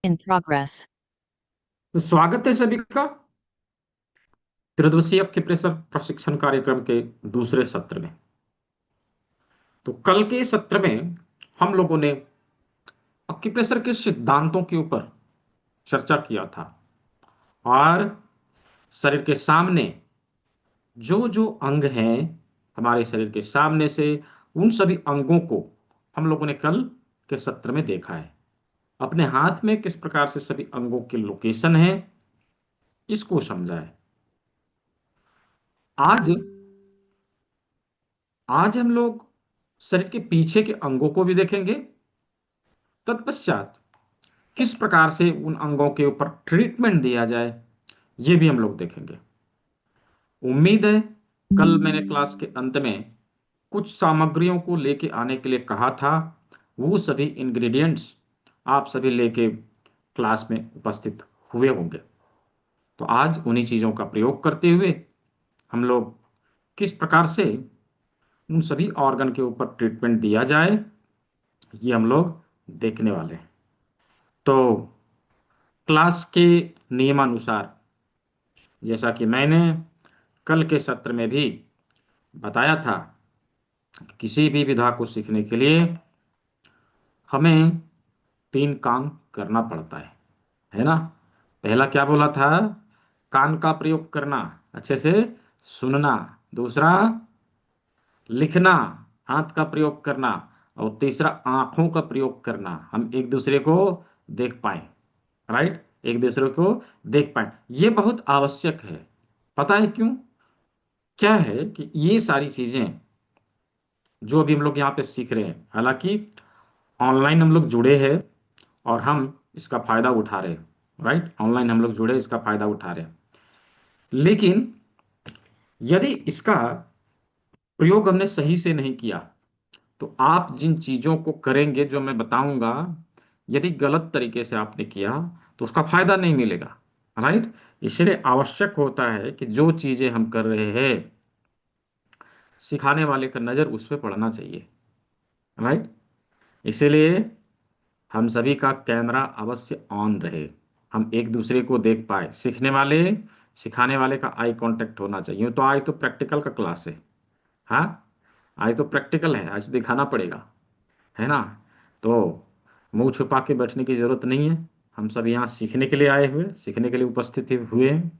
In progress. तो स्वागत है सभी का त्रिदिवसीय एक्यूप्रेशर प्रशिक्षण कार्यक्रम के दूसरे सत्र में। तो कल के सत्र में हम लोगों ने एक्यूप्रेशर के सिद्धांतों के ऊपर चर्चा किया था और शरीर के सामने जो जो अंग हैं हमारे शरीर के सामने से उन सभी अंगों को हम लोगों ने कल के सत्र में देखा है। अपने हाथ में किस प्रकार से सभी अंगों की लोकेशन है इसको समझा है। आज आज हम लोग शरीर के पीछे के अंगों को भी देखेंगे। तत्पश्चात किस प्रकार से उन अंगों के ऊपर ट्रीटमेंट दिया जाए ये भी हम लोग देखेंगे। उम्मीद है कल मैंने क्लास के अंत में कुछ सामग्रियों को लेके आने के लिए कहा था, वो सभी इंग्रेडिएंट्स आप सभी लेके क्लास में उपस्थित हुए होंगे। तो आज उन्हीं चीज़ों का प्रयोग करते हुए हम लोग किस प्रकार से उन सभी ऑर्गन के ऊपर ट्रीटमेंट दिया जाए ये हम लोग देखने वाले हैं। तो क्लास के नियमानुसार जैसा कि मैंने कल के सत्र में भी बताया था कि किसी भी विधा को सीखने के लिए हमें तीन काम करना पड़ता है ना। पहला क्या बोला था? कान का प्रयोग करना, अच्छे से सुनना। दूसरा लिखना, हाथ का प्रयोग करना। और तीसरा आंखों का प्रयोग करना, हम एक दूसरे को देख पाए। राइट, एक दूसरे को देख पाए, ये बहुत आवश्यक है। पता है क्यों? क्या है कि ये सारी चीजें जो अभी हम लोग यहाँ पे सीख रहे हैं, हालांकि ऑनलाइन हम लोग जुड़े हैं और हम इसका फायदा उठा रहे हैं। राइट, ऑनलाइन हम लोग जुड़े इसका फायदा उठा रहे हैं, लेकिन यदि इसका प्रयोग हमने सही से नहीं किया तो आप जिन चीजों को करेंगे जो मैं बताऊंगा, यदि गलत तरीके से आपने किया तो उसका फायदा नहीं मिलेगा। राइट, इसलिए आवश्यक होता है कि जो चीजें हम कर रहे हैं सिखाने वाले का नजर उस पर पड़ना चाहिए। राइट, इसीलिए हम सभी का कैमरा अवश्य ऑन रहे, हम एक दूसरे को देख पाए। सीखने वाले सिखाने वाले का आई कांटेक्ट होना चाहिए। यूं तो आज तो प्रैक्टिकल का क्लास है। हाँ, आज तो प्रैक्टिकल है, आज तो दिखाना पड़ेगा, है ना। तो मुंह छुपा के बैठने की जरूरत नहीं है। हम सब यहाँ सीखने के लिए आए हुए, सीखने के लिए उपस्थित हुए हैं।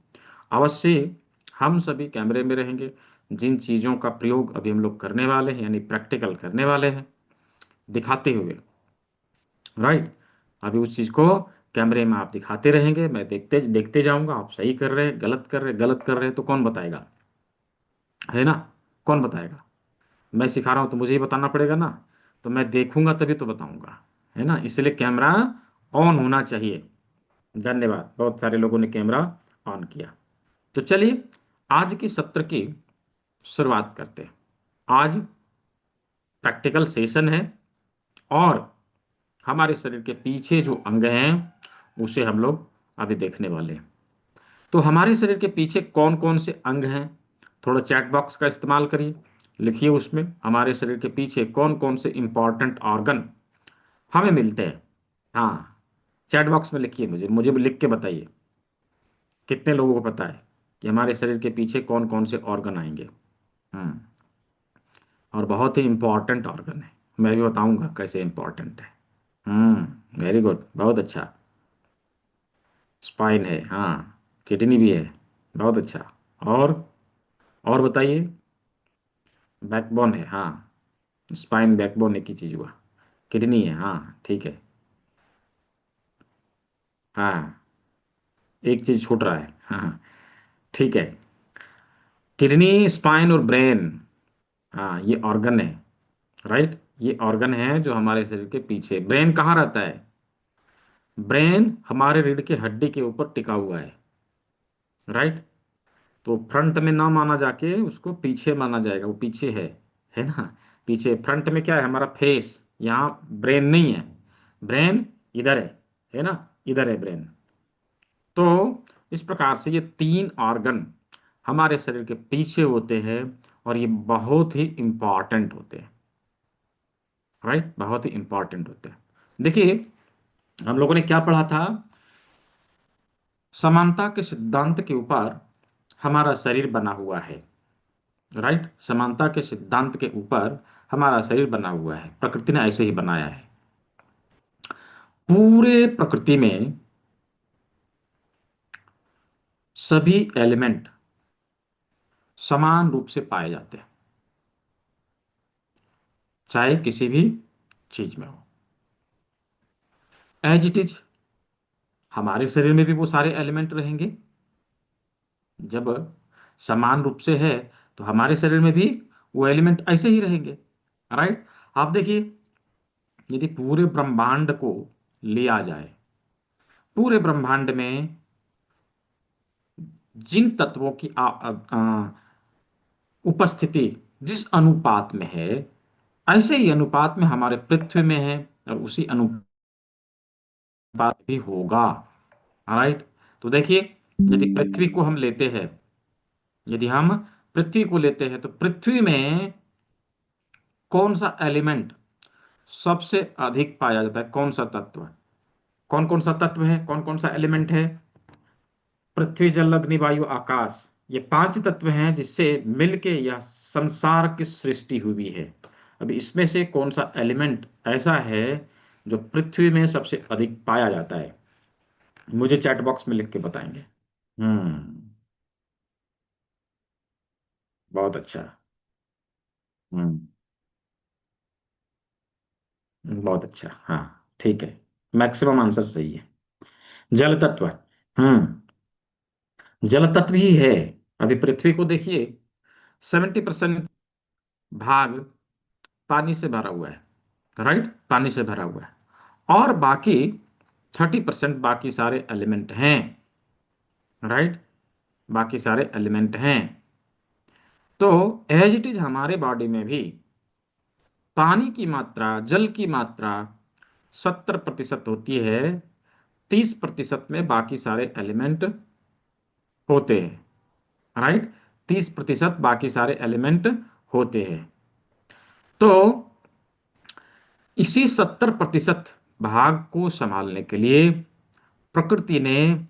अवश्य हम सभी कैमरे में रहेंगे। जिन चीज़ों का प्रयोग अभी हम लोग करने वाले हैं यानी प्रैक्टिकल करने वाले हैं दिखाते हुए, राइट, अभी उस चीज़ को कैमरे में आप दिखाते रहेंगे, मैं देखते देखते जाऊंगा। आप सही कर रहे हैं, गलत कर रहे हैं, गलत कर रहे हैं तो कौन बताएगा, है ना। कौन बताएगा? मैं सिखा रहा हूं तो मुझे ही बताना पड़ेगा ना। तो मैं देखूंगा तभी तो बताऊंगा, है ना। इसलिए कैमरा ऑन होना चाहिए। धन्यवाद, बहुत सारे लोगों ने कैमरा ऑन किया। तो चलिए आज की सत्र की शुरुआत करते हैं। आज प्रैक्टिकल सेशन है और हमारे शरीर के पीछे जो अंग हैं उसे हम लोग अभी देखने वाले हैं। तो हमारे शरीर के पीछे कौन कौन से अंग हैं, थोड़ा चैट बॉक्स का इस्तेमाल करिए, लिखिए उसमें हमारे शरीर के पीछे कौन कौन से इंपॉर्टेंट ऑर्गन हमें मिलते हैं। हाँ, चैट बॉक्स में लिखिए, मुझे मुझे भी लिख के बताइए कितने लोगों को पता है कि हमारे शरीर के पीछे कौन कौन से ऑर्गन आएंगे। हम्म, और बहुत ही इंपॉर्टेंट ऑर्गन है, मैं भी बताऊंगा कैसे इंपॉर्टेंट है। वेरी गुड, बहुत अच्छा। स्पाइन है, हाँ, किडनी भी है, बहुत अच्छा। और और बताइए। बैकबोन है, हाँ, स्पाइन बैकबोन एक ही चीज हुआ। किडनी है, हाँ ठीक है। हाँ, एक चीज छूट रहा है, हाँ ठीक है। किडनी, स्पाइन और ब्रेन, हाँ ये ऑर्गन है। राइट, ये ऑर्गन है जो हमारे शरीर के पीछे। ब्रेन कहाँ रहता है? ब्रेन हमारे रीढ़ की हड्डी के ऊपर टिका हुआ है। राइट, तो फ्रंट में ना माना जाके उसको पीछे माना जाएगा, वो पीछे है ना। पीछे, फ्रंट में क्या है? हमारा फेस, यहाँ ब्रेन नहीं है। ब्रेन इधर है ना, इधर है ब्रेन। तो इस प्रकार से ये तीन ऑर्गन हमारे शरीर के पीछे होते हैं और ये बहुत ही इंपॉर्टेंट होते हैं। राइट, बहुत ही इंपॉर्टेंट होते हैं। देखिए, हम लोगों ने क्या पढ़ा था? समानता के सिद्धांत के ऊपर हमारा शरीर बना हुआ है। राइट, समानता के सिद्धांत के ऊपर हमारा शरीर बना हुआ है, प्रकृति ने ऐसे ही बनाया है। पूरे प्रकृति में सभी एलिमेंट समान रूप से पाए जाते हैं, चाहे किसी भी चीज में हो। एज इट इज हमारे शरीर में भी वो सारे एलिमेंट रहेंगे। जब समान रूप से है तो हमारे शरीर में भी वो एलिमेंट ऐसे ही रहेंगे। राइट। आप देखिए, यदि पूरे ब्रह्मांड को लिया जाए, पूरे ब्रह्मांड में जिन तत्वों की उपस्थिति जिस अनुपात में है, ऐसे ही अनुपात में हमारे पृथ्वी में है, और उसी अनुपात भी होगा। राइट। तो देखिए, यदि पृथ्वी को हम लेते हैं, यदि हम पृथ्वी को लेते हैं तो पृथ्वी में कौन सा एलिमेंट सबसे अधिक पाया जाता है? कौन सा तत्व? कौन कौन सा तत्व है, कौन कौन सा एलिमेंट है? पृथ्वी, जल, अग्नि, वायु, आकाश, ये पांच तत्व हैं जिससे मिलके यह संसार की सृष्टि हुई है। अभी इसमें से कौन सा एलिमेंट ऐसा है जो पृथ्वी में सबसे अधिक पाया जाता है? मुझे चैट बॉक्स में लिख के बताएंगे। हम्म। बहुत अच्छा। हम्म। बहुत अच्छा, हाँ। ठीक है, मैक्सिमम आंसर सही है। जल तत्व। हम्म। जल तत्व ही है। अभी पृथ्वी को देखिए, 70% भाग पानी से भरा हुआ है। राइट, पानी से भरा हुआ है। और बाकी 30% बाकी सारे एलिमेंट हैं। राइट, बाकी सारे एलिमेंट हैं। तो एज इट इज हमारे बॉडी में भी पानी की मात्रा, जल की मात्रा 70% होती है। 30% में बाकी सारे एलिमेंट होते हैं। राइट, 30% बाकी सारे एलिमेंट होते हैं। तो इसी 70% भाग को संभालने के लिए प्रकृति ने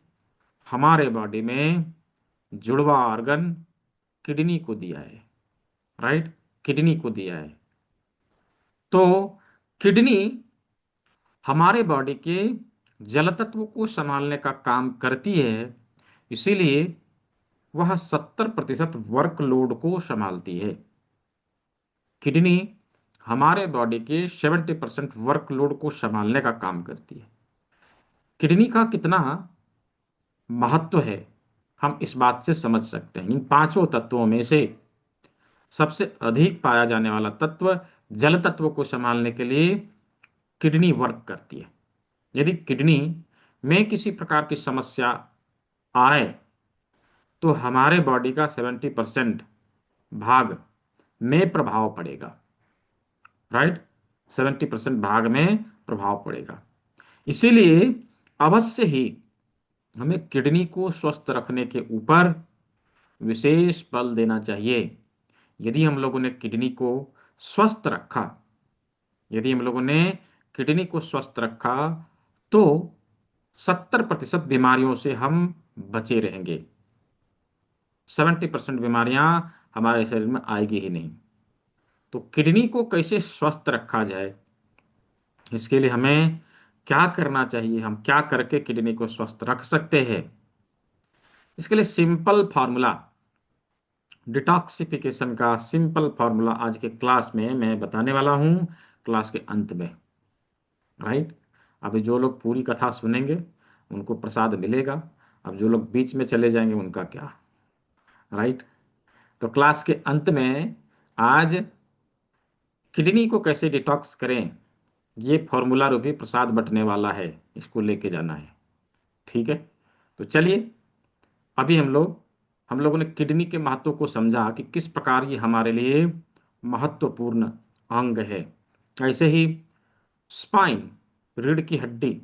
हमारे बॉडी में जुड़वा ऑर्गन किडनी को दिया है। राइट, किडनी को दिया है। तो किडनी हमारे बॉडी के जल तत्व को संभालने का काम करती है, इसीलिए वह 70% वर्कलोड को संभालती है। किडनी हमारे बॉडी के 70% वर्कलोड को संभालने का काम करती है। किडनी का कितना महत्व है, हम इस बात से समझ सकते हैं। इन पांचों तत्वों में से सबसे अधिक पाया जाने वाला तत्व, जल तत्व को संभालने के लिए किडनी वर्क करती है। यदि किडनी में किसी प्रकार की समस्या आए तो हमारे बॉडी का 70% भाग में प्रभाव पड़ेगा। राइट, 70% भाग में प्रभाव पड़ेगा। इसीलिए अवश्य ही हमें किडनी को स्वस्थ रखने के ऊपर विशेष बल देना चाहिए। यदि हम लोगों ने किडनी को स्वस्थ रखा, यदि हम लोगों ने किडनी को स्वस्थ रखा, तो 70% बीमारियों से हम बचे रहेंगे। 70% बीमारियां हमारे शरीर में आएगी ही नहीं। तो किडनी को कैसे स्वस्थ रखा जाए, इसके लिए हमें क्या करना चाहिए, हम क्या करके किडनी को स्वस्थ रख सकते हैं? इसके लिए सिंपल फार्मूला, डिटॉक्सिफिकेशन का सिंपल फार्मूला आज के क्लास में मैं बताने वाला हूं, क्लास के अंत में। राइट। अभी जो लोग पूरी कथा सुनेंगे उनको प्रसाद मिलेगा। अब जो लोग बीच में चले जाएंगे उनका क्या? राइट। तो क्लास के अंत में आज किडनी को कैसे डिटॉक्स करें, ये फॉर्मूला रूपी प्रसाद बंटने वाला है, इसको लेके जाना है। ठीक है। तो चलिए, अभी हम लोगों ने किडनी के महत्व को समझा कि किस प्रकार ये हमारे लिए महत्वपूर्ण अंग है। ऐसे ही स्पाइन, रीढ़ की हड्डी,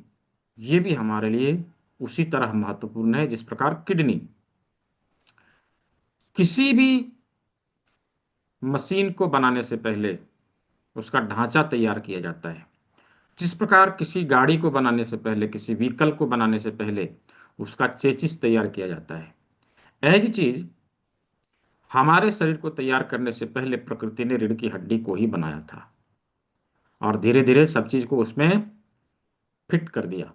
ये भी हमारे लिए उसी तरह महत्वपूर्ण है जिस प्रकार किडनी। किसी भी मशीन को बनाने से पहले उसका ढांचा तैयार किया जाता है। जिस प्रकार किसी गाड़ी को बनाने से पहले, किसी व्हीकल को बनाने से पहले उसका चेसिस तैयार किया जाता है, ऐसी चीज हमारे शरीर को तैयार करने से पहले प्रकृति ने रीढ़ की हड्डी को ही बनाया था और धीरे धीरे सब चीज को उसमें फिट कर दिया।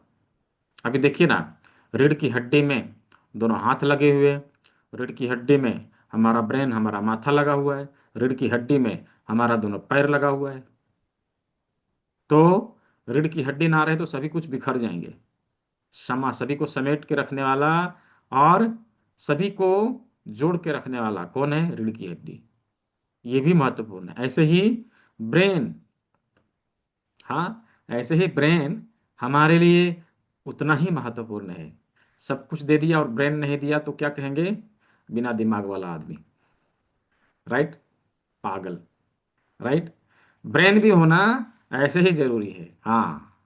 अभी देखिए ना, रीढ़ की हड्डी में दोनों हाथ लगे हुए हैं, रीढ़ की हड्डी में हमारा ब्रेन, हमारा माथा लगा हुआ है, रीढ़ की हड्डी में हमारा दोनों पैर लगा हुआ है। तो रीढ़ की हड्डी ना रहे तो सभी कुछ बिखर जाएंगे। समा सभी को समेट के रखने वाला और सभी को जोड़ के रखने वाला कौन है? रीढ़ की हड्डी। ये भी महत्वपूर्ण है। ऐसे ही ब्रेन, हाँ, ऐसे ही ब्रेन हमारे लिए उतना ही महत्वपूर्ण है। सब कुछ दे दिया और ब्रेन नहीं दिया तो क्या कहेंगे? बिना दिमाग वाला आदमी, राइट? पागल, राइट? ब्रेन भी होना ऐसे ही जरूरी है। हाँ,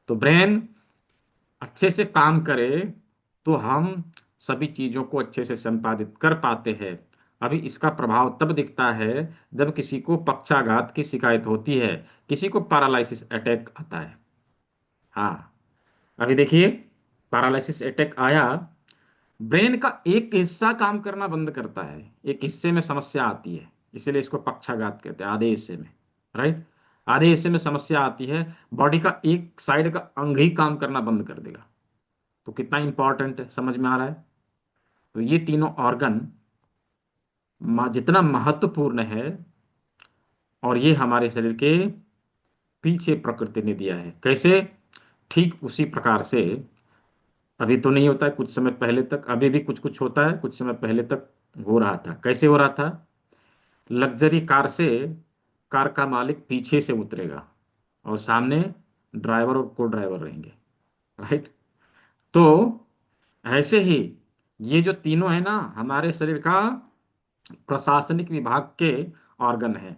तो ब्रेन अच्छे से काम करे तो हम सभी चीजों को अच्छे से संपादित कर पाते हैं। अभी इसका प्रभाव तब दिखता है जब किसी को पक्षाघात की शिकायत होती है, किसी को पैरालिसिस अटैक आता है। हाँ, अभी देखिए, पैरालिसिस अटैक आया, ब्रेन का एक हिस्सा काम करना बंद करता है, एक हिस्से में समस्या आती है, इसीलिए इसको पक्षाघात कहते हैं, आधे हिस्से में, राइट? आधे हिस्से में समस्या आती है, बॉडी का एक साइड का अंग ही काम करना बंद कर देगा। तो कितना इंपॉर्टेंट है, समझ में आ रहा है? तो ये तीनों ऑर्गन जितना महत्वपूर्ण है, और ये हमारे शरीर के पीछे प्रकृति ने दिया है। कैसे? ठीक उसी प्रकार से अभी तो नहीं होता है, कुछ समय पहले तक, अभी भी कुछ कुछ होता है, कुछ समय पहले तक हो रहा था। कैसे हो रहा था? लग्जरी कार से कार का मालिक पीछे से उतरेगा और सामने ड्राइवर और को ड्राइवर रहेंगे, राइट? तो ऐसे ही ये जो तीनों है ना, हमारे शरीर का प्रशासनिक विभाग के ऑर्गन है,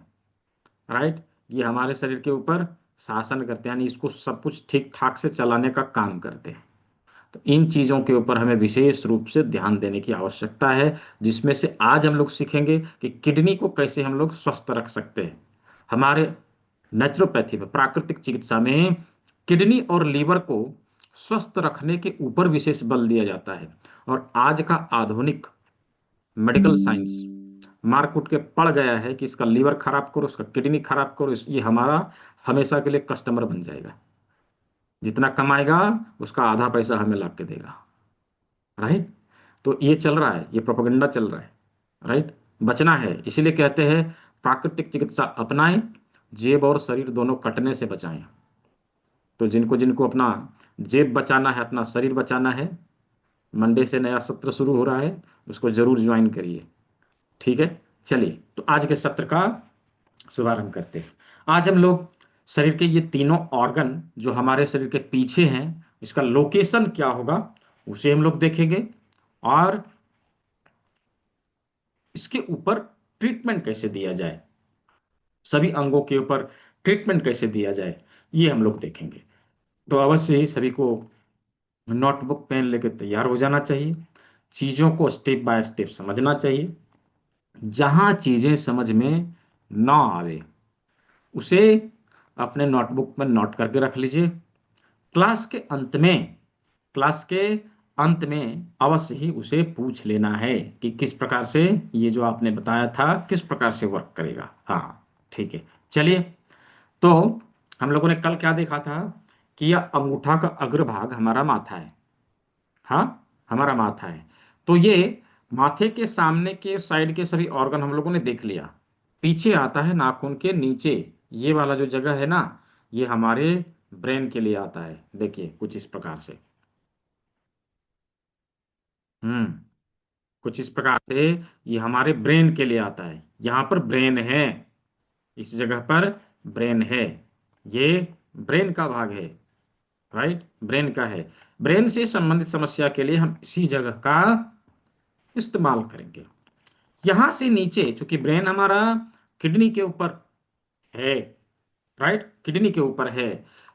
राइट? ये हमारे शरीर के ऊपर शासन करते हैं, यानी इसको सब कुछ ठीक ठाक से चलाने का काम करते हैं। तो इन चीजों के ऊपर हमें विशेष रूप से ध्यान देने की आवश्यकता है, जिसमें से आज हम लोग सीखेंगे कि किडनी को कैसे हम लोग स्वस्थ रख सकते हैं। हमारे नेचुरोपैथी में, प्राकृतिक चिकित्सा में किडनी और लीवर को स्वस्थ रखने के ऊपर विशेष बल दिया जाता है। और आज का आधुनिक मेडिकल साइंस मार कूट के पड़ गया है कि इसका लीवर खराब करो, उसका किडनी खराब करो, ये हमारा हमेशा के लिए कस्टमर बन जाएगा। जितना कमाएगा उसका आधा पैसा हमें ला के देगा, राइट? तो ये चल रहा है, ये प्रोपेगेंडा चल रहा है, राइट? बचना है, इसीलिए कहते हैं प्राकृतिक चिकित्सा अपनाएं, जेब और शरीर दोनों कटने से बचाएं। तो जिनको जिनको अपना जेब बचाना है, अपना शरीर बचाना है, मंडे से नया सत्र शुरू हो रहा है, उसको जरूर ज्वाइन करिए, ठीक है? चलिए, तो आज के सत्र का शुभारंभ करते हैं। आज हम लोग शरीर के ये तीनों ऑर्गन जो हमारे शरीर के पीछे हैं, इसका लोकेशन क्या होगा उसे हम लोग देखेंगे, और इसके ऊपर ट्रीटमेंट कैसे दिया जाए, सभी अंगों के ऊपर ट्रीटमेंट कैसे दिया जाए, ये हम लोग देखेंगे। तो अवश्य ही सभी को नोटबुक पेन लेके तैयार हो जाना चाहिए, चीजों को स्टेप बाय स्टेप समझना चाहिए। जहां चीजें समझ में ना आवे उसे अपने नोटबुक में नोट करके रख लीजिए। क्लास के अंत में क्लास के अंत में अवश्य ही उसे पूछ लेना है कि किस प्रकार से ये जो आपने बताया था किस प्रकार से वर्क करेगा। हाँ, ठीक है। चलिए, तो हम लोगों ने कल क्या देखा था कि यह अंगूठा का अग्रभाग हमारा माथा है। हाँ, हमारा माथा है। तो ये माथे के सामने के साइड के सभी ऑर्गन हम लोगों ने देख लिया। पीछे आता है नाखून के नीचे, ये वाला जो जगह है ना, ये हमारे ब्रेन के लिए आता है। देखिए कुछ इस प्रकार से, हम्म, कुछ इस प्रकार से ये हमारे ब्रेन के लिए आता है। यहाँ पर ब्रेन है, इस जगह पर ब्रेन है, ये ब्रेन का भाग है, राइट? ब्रेन का है। ब्रेन से संबंधित समस्या के लिए हम इसी जगह का इस्तेमाल करेंगे। यहां से नीचे, चूंकि ब्रेन हमारा किडनी के ऊपर है, राइट? किडनी के ऊपर है,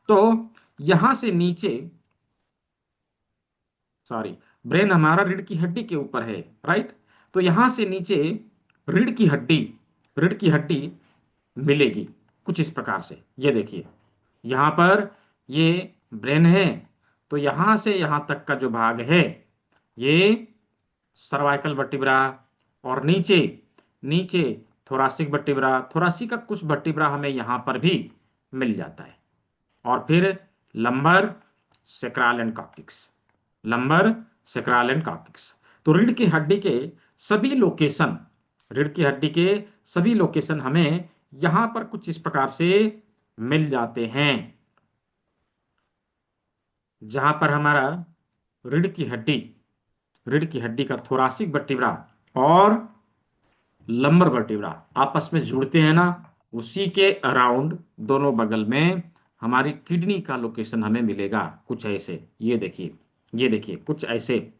तो यहां से नीचे, सॉरी, ब्रेन हमारा रीढ़ की हड्डी के ऊपर है, राइट? तो यहां से नीचे रीढ़ की हड्डी, रीढ़ की हड्डी मिलेगी कुछ इस प्रकार से। ये देखिए, यहां पर ये ब्रेन है, तो यहां से यहां तक का जो भाग है ये सर्वाइकल वर्टिब्रा, और नीचे नीचे थोरासिक वर्टिब्रा, थोरासिक का कुछ वर्टिब्रा हमें यहां पर भी मिल जाता है। और फिर lumbar, sacral and coccyx, lumbar, sacral and coccyx. तो रीढ़ की हड्डी के सभी लोकेशन, रीढ़ की हड्डी के सभी लोकेशन हमें यहां पर कुछ इस प्रकार से मिल जाते हैं, जहां पर हमारा रीढ़ की हड्डी, रीढ़ की हड्डी का थोरासिक वर्टिब्रा और लंबर वर्टिब्रा आपस में जुड़ते हैं ना, उसी के अराउंड दोनों बगल में हमारी किडनी का लोकेशन हमें मिलेगा कुछ ऐसे। ये देखिए, ये देखिए कुछ ऐसे,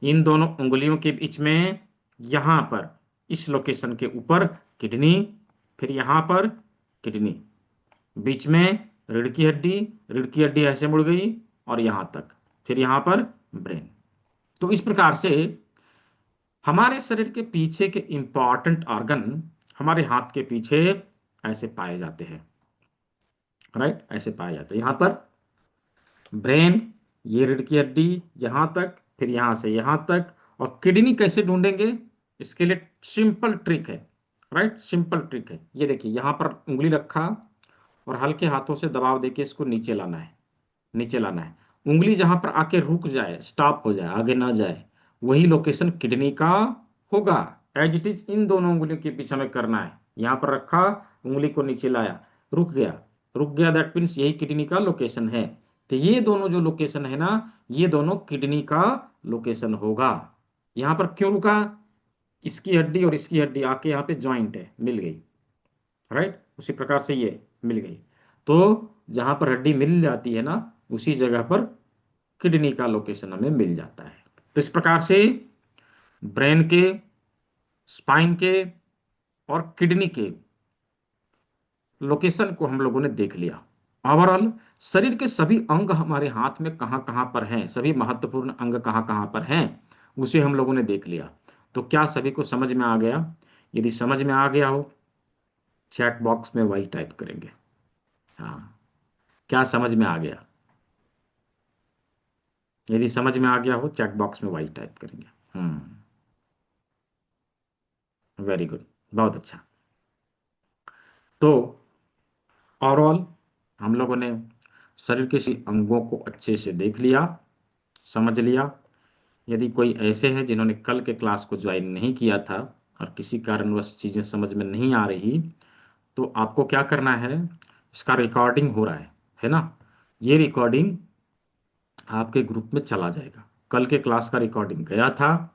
इन दोनों उंगलियों के बीच में यहां पर इस लोकेशन के ऊपर किडनी, फिर यहां पर किडनी, बीच में रीढ़ की हड्डी, रीढ़ की हड्डी ऐसे मुड़ गई और यहां तक, फिर यहां पर ब्रेन। तो इस प्रकार से हमारे शरीर के पीछे के इंपॉर्टेंट ऑर्गन हमारे हाथ के पीछे ऐसे पाए जाते हैं, राइट, ऐसे पाए जाते हैं। यहां पर ब्रेन, ये रीढ़ की हड्डी यहां तक, फिर यहां से यहां तक। और किडनी कैसे ढूंढेंगे, इसके लिए सिंपल ट्रिक है, राइट, सिंपल ट्रिक है। ये देखिए यहां पर उंगली रखा और हल्के हाथों से दबाव देके इसको नीचे लाना है, नीचे लाना है। उंगली जहां पर आके रुक जाए, स्टॉप हो जाए, आगे ना जाए, वही लोकेशन किडनी का होगा। एज इट इज इन दोनों उंगलियों के पीछे हमें करना है। यहां पर रखा, उंगली को नीचे लाया, रुक गया, रुक गया, दैट मीन्स यही किडनी का लोकेशन है। तो ये दोनों जो लोकेशन है ना, ये दोनों किडनी का लोकेशन होगा। यहां पर क्यों रुका, इसकी हड्डी और इसकी हड्डी आके यहाँ पे ज्वाइंट है, मिल गई, राइट, उसी प्रकार से ये मिल गई। तो जहां पर हड्डी मिल जाती है ना, उसी जगह पर किडनी का लोकेशन हमें मिल जाता है। तो इस प्रकार से ब्रेन के, स्पाइन के और किडनी के लोकेशन को हम लोगों ने देख लिया। ओवरऑल शरीर के सभी अंग हमारे हाथ में कहाँ कहाँ पर हैं, सभी महत्वपूर्ण अंग कहाँ कहाँ पर हैं, उसे हम लोगों ने देख लिया। तो क्या सभी को समझ में आ गया? यदि समझ में आ गया हो, चैट बॉक्स में वही टाइप करेंगे। हाँ, क्या समझ में आ गया? यदि समझ में आ गया हो, चैट बॉक्स में वही टाइप करेंगे। वेरी गुड, बहुत अच्छा। तो ओवरऑल हम लोगों ने शरीर के सभी अंगों को अच्छे से देख लिया, समझ लिया। यदि कोई ऐसे हैं जिन्होंने कल के क्लास को ज्वाइन नहीं किया था और किसी कारणवश चीज़ें समझ में नहीं आ रही, तो आपको क्या करना है, इसका रिकॉर्डिंग हो रहा है ना, ये रिकॉर्डिंग आपके ग्रुप में चला जाएगा। कल के क्लास का रिकॉर्डिंग गया था,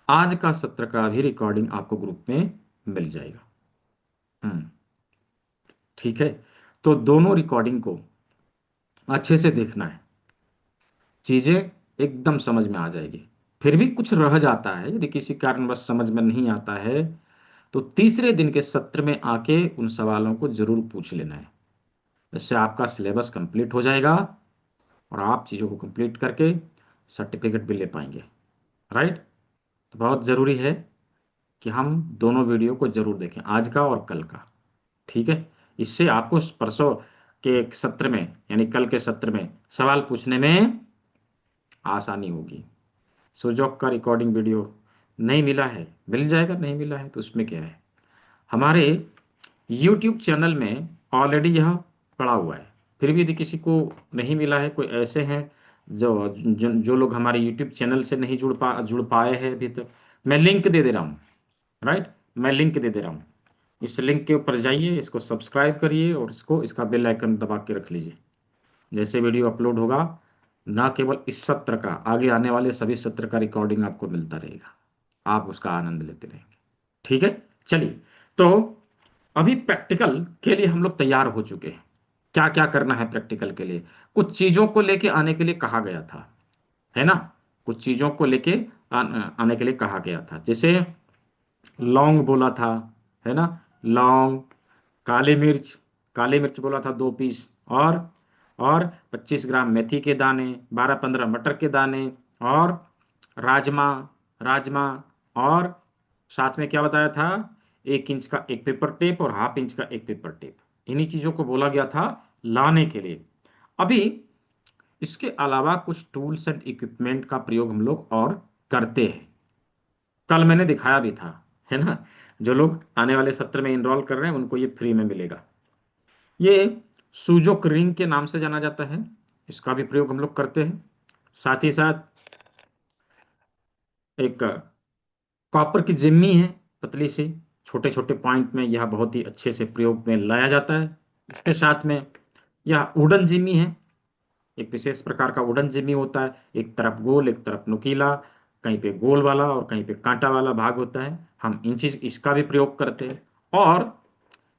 आज का सत्र का भी रिकॉर्डिंग आपको ग्रुप में मिल जाएगा। हम्म, ठीक है। तो दोनों रिकॉर्डिंग को अच्छे से देखना है, चीजें एकदम समझ में आ जाएगी। फिर भी कुछ रह जाता है, यदि किसी कारणवश समझ में नहीं आता है, तो तीसरे दिन के सत्र में आके उन सवालों को जरूर पूछ लेना है। इससे आपका सिलेबस कंप्लीट हो जाएगा और आप चीज़ों को कंप्लीट करके सर्टिफिकेट भी ले पाएंगे, राइट। तो बहुत ज़रूरी है कि हम दोनों वीडियो को जरूर देखें, आज का और कल का, ठीक है। इससे आपको परसों के सत्र में, यानी कल के सत्र में सवाल पूछने में आसानी होगी। सुजॉक का रिकॉर्डिंग वीडियो नहीं मिला है, मिल जाएगा, नहीं मिला है तो उसमें क्या है, हमारे यूट्यूब चैनल में ऑलरेडी यह पड़ा हुआ है। फिर भी यदि किसी को नहीं मिला है, कोई ऐसे हैं जो लोग हमारे यूट्यूब चैनल से नहीं जुड़ पाए हैं अभी तक, मैं लिंक दे दे रहा हूँ, राइट, मैं लिंक दे दे रहा हूँ। इस लिंक के ऊपर जाइए, इसको सब्सक्राइब करिए और इसका बेल आइकन दबा के रख लीजिए। जैसे वीडियो अपलोड होगा, ना केवल इस सत्र का, आगे आने वाले सभी सत्र का रिकॉर्डिंग आपको मिलता रहेगा, आप उसका आनंद लेते रहेंगे, ठीक है। चलिए, तो अभी प्रैक्टिकल के लिए हम लोग तैयार हो चुके हैं। क्या क्या करना है प्रैक्टिकल के लिए, कुछ चीजों को लेके आने के लिए कहा गया था, है ना, कुछ चीजों को लेके आने के लिए कहा गया था। जैसे लौंग बोला था, है ना, लौंग, काली मिर्च, काली मिर्च बोला था 2 पीस, और 25 ग्राम मेथी के दाने, 12-15 मटर के दाने, और राजमा, राजमा, और साथ में क्या बताया था, 1 इंच का एक पेपर टेप और ½ इंच का एक पेपर टेप। इन्हीं चीजों को बोला गया था लाने के लिए। अभी इसके अलावा कुछ टूल्स एंड इक्विपमेंट का प्रयोग हम लोग और करते हैं। कल मैंने दिखाया भी था, है ना। जो लोग आने वाले सत्र में इनरोल कर रहे हैं उनको ये फ्री में मिलेगा। ये सूजोक रिंग के नाम से जाना जाता है, इसका भी प्रयोग हम लोग करते हैं। साथ ही साथ एक कॉपर की जिम्मी है, पतली सी, छोटे छोटे पॉइंट में यह बहुत ही अच्छे से प्रयोग में लाया जाता है। इसके साथ में यह वुडन जिम्मी है, एक विशेष प्रकार का वुडन जिम्मी होता है, एक तरफ गोल एक तरफ नुकीला, कहीं पे गोल वाला और कहीं पे कांटा वाला भाग होता है। हम इन चीज इसका भी प्रयोग करते हैं। और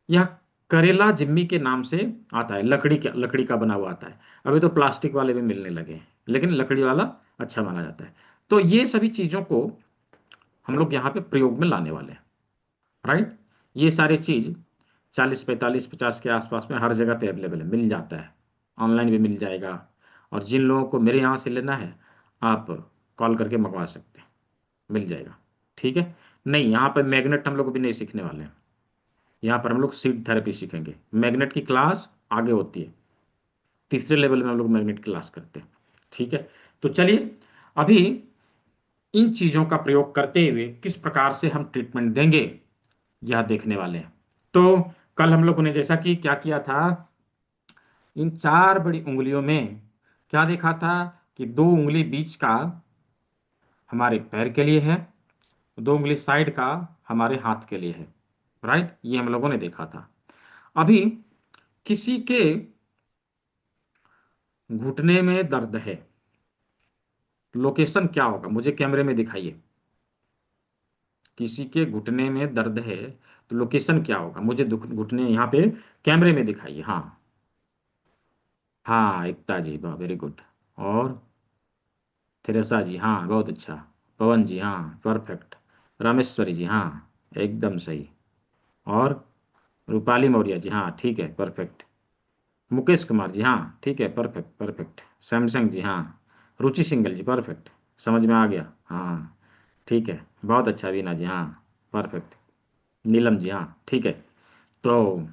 यह करेला जिम्मी के नाम से आता है, लकड़ी का बना हुआ आता है। अभी तो प्लास्टिक वाले भी मिलने लगे हैं, लेकिन लकड़ी वाला अच्छा माना जाता है। तो ये सभी चीजों को हम लोग यहाँ पे प्रयोग में लाने वाले हैं। राइट। ये सारी चीज 40 45 50 के आसपास में हर जगह पे अवेलेबल है, मिल जाता है, ऑनलाइन भी मिल जाएगा। और जिन लोगों को मेरे यहाँ से लेना है, आप कॉल करके मंगवा सकते हैं, मिल जाएगा। ठीक है। नहीं, यहाँ पर मैग्नेट हम लोग भी नहीं सीखने वाले हैं। यहाँ पर हम लोग सीड थेरेपी सीखेंगे। मैग्नेट की क्लास आगे होती है, तीसरे लेवल में हम लोग मैग्नेट की क्लास करते हैं। ठीक है। तो चलिए, अभी इन चीजों का प्रयोग करते हुए किस प्रकार से हम ट्रीटमेंट देंगे यह देखने वाले हैं। तो कल हम लोगों ने जैसा कि क्या किया था, इन चार बड़ी उंगलियों में क्या देखा था कि दो उंगली बीच का हमारे पैर के लिए है, दो उंगली साइड का हमारे हाथ के लिए है। राइट, ये हम लोगों ने देखा था। अभी किसी के घुटने में दर्द है, लोकेशन क्या होगा मुझे कैमरे में दिखाइए। किसी के घुटने में दर्द है तो लोकेशन क्या होगा, मुझे घुटने यहाँ पे कैमरे में दिखाइए। हाँ, हाँ एकता जी, वाह वेरी गुड। और थेरेसा जी, हाँ बहुत अच्छा। पवन जी, हाँ परफेक्ट। रामेश्वरी जी, हाँ एकदम सही। और रूपाली मौर्य जी, हाँ ठीक है परफेक्ट। मुकेश कुमार जी, हाँ ठीक है परफेक्ट परफेक्ट। सैमसंग जी, हाँ। रुचि सिंगल जी, परफेक्ट, समझ में आ गया, हाँ ठीक है बहुत अच्छा। वीना जी, हाँ परफेक्ट। नीलम जी, हाँ ठीक है। तो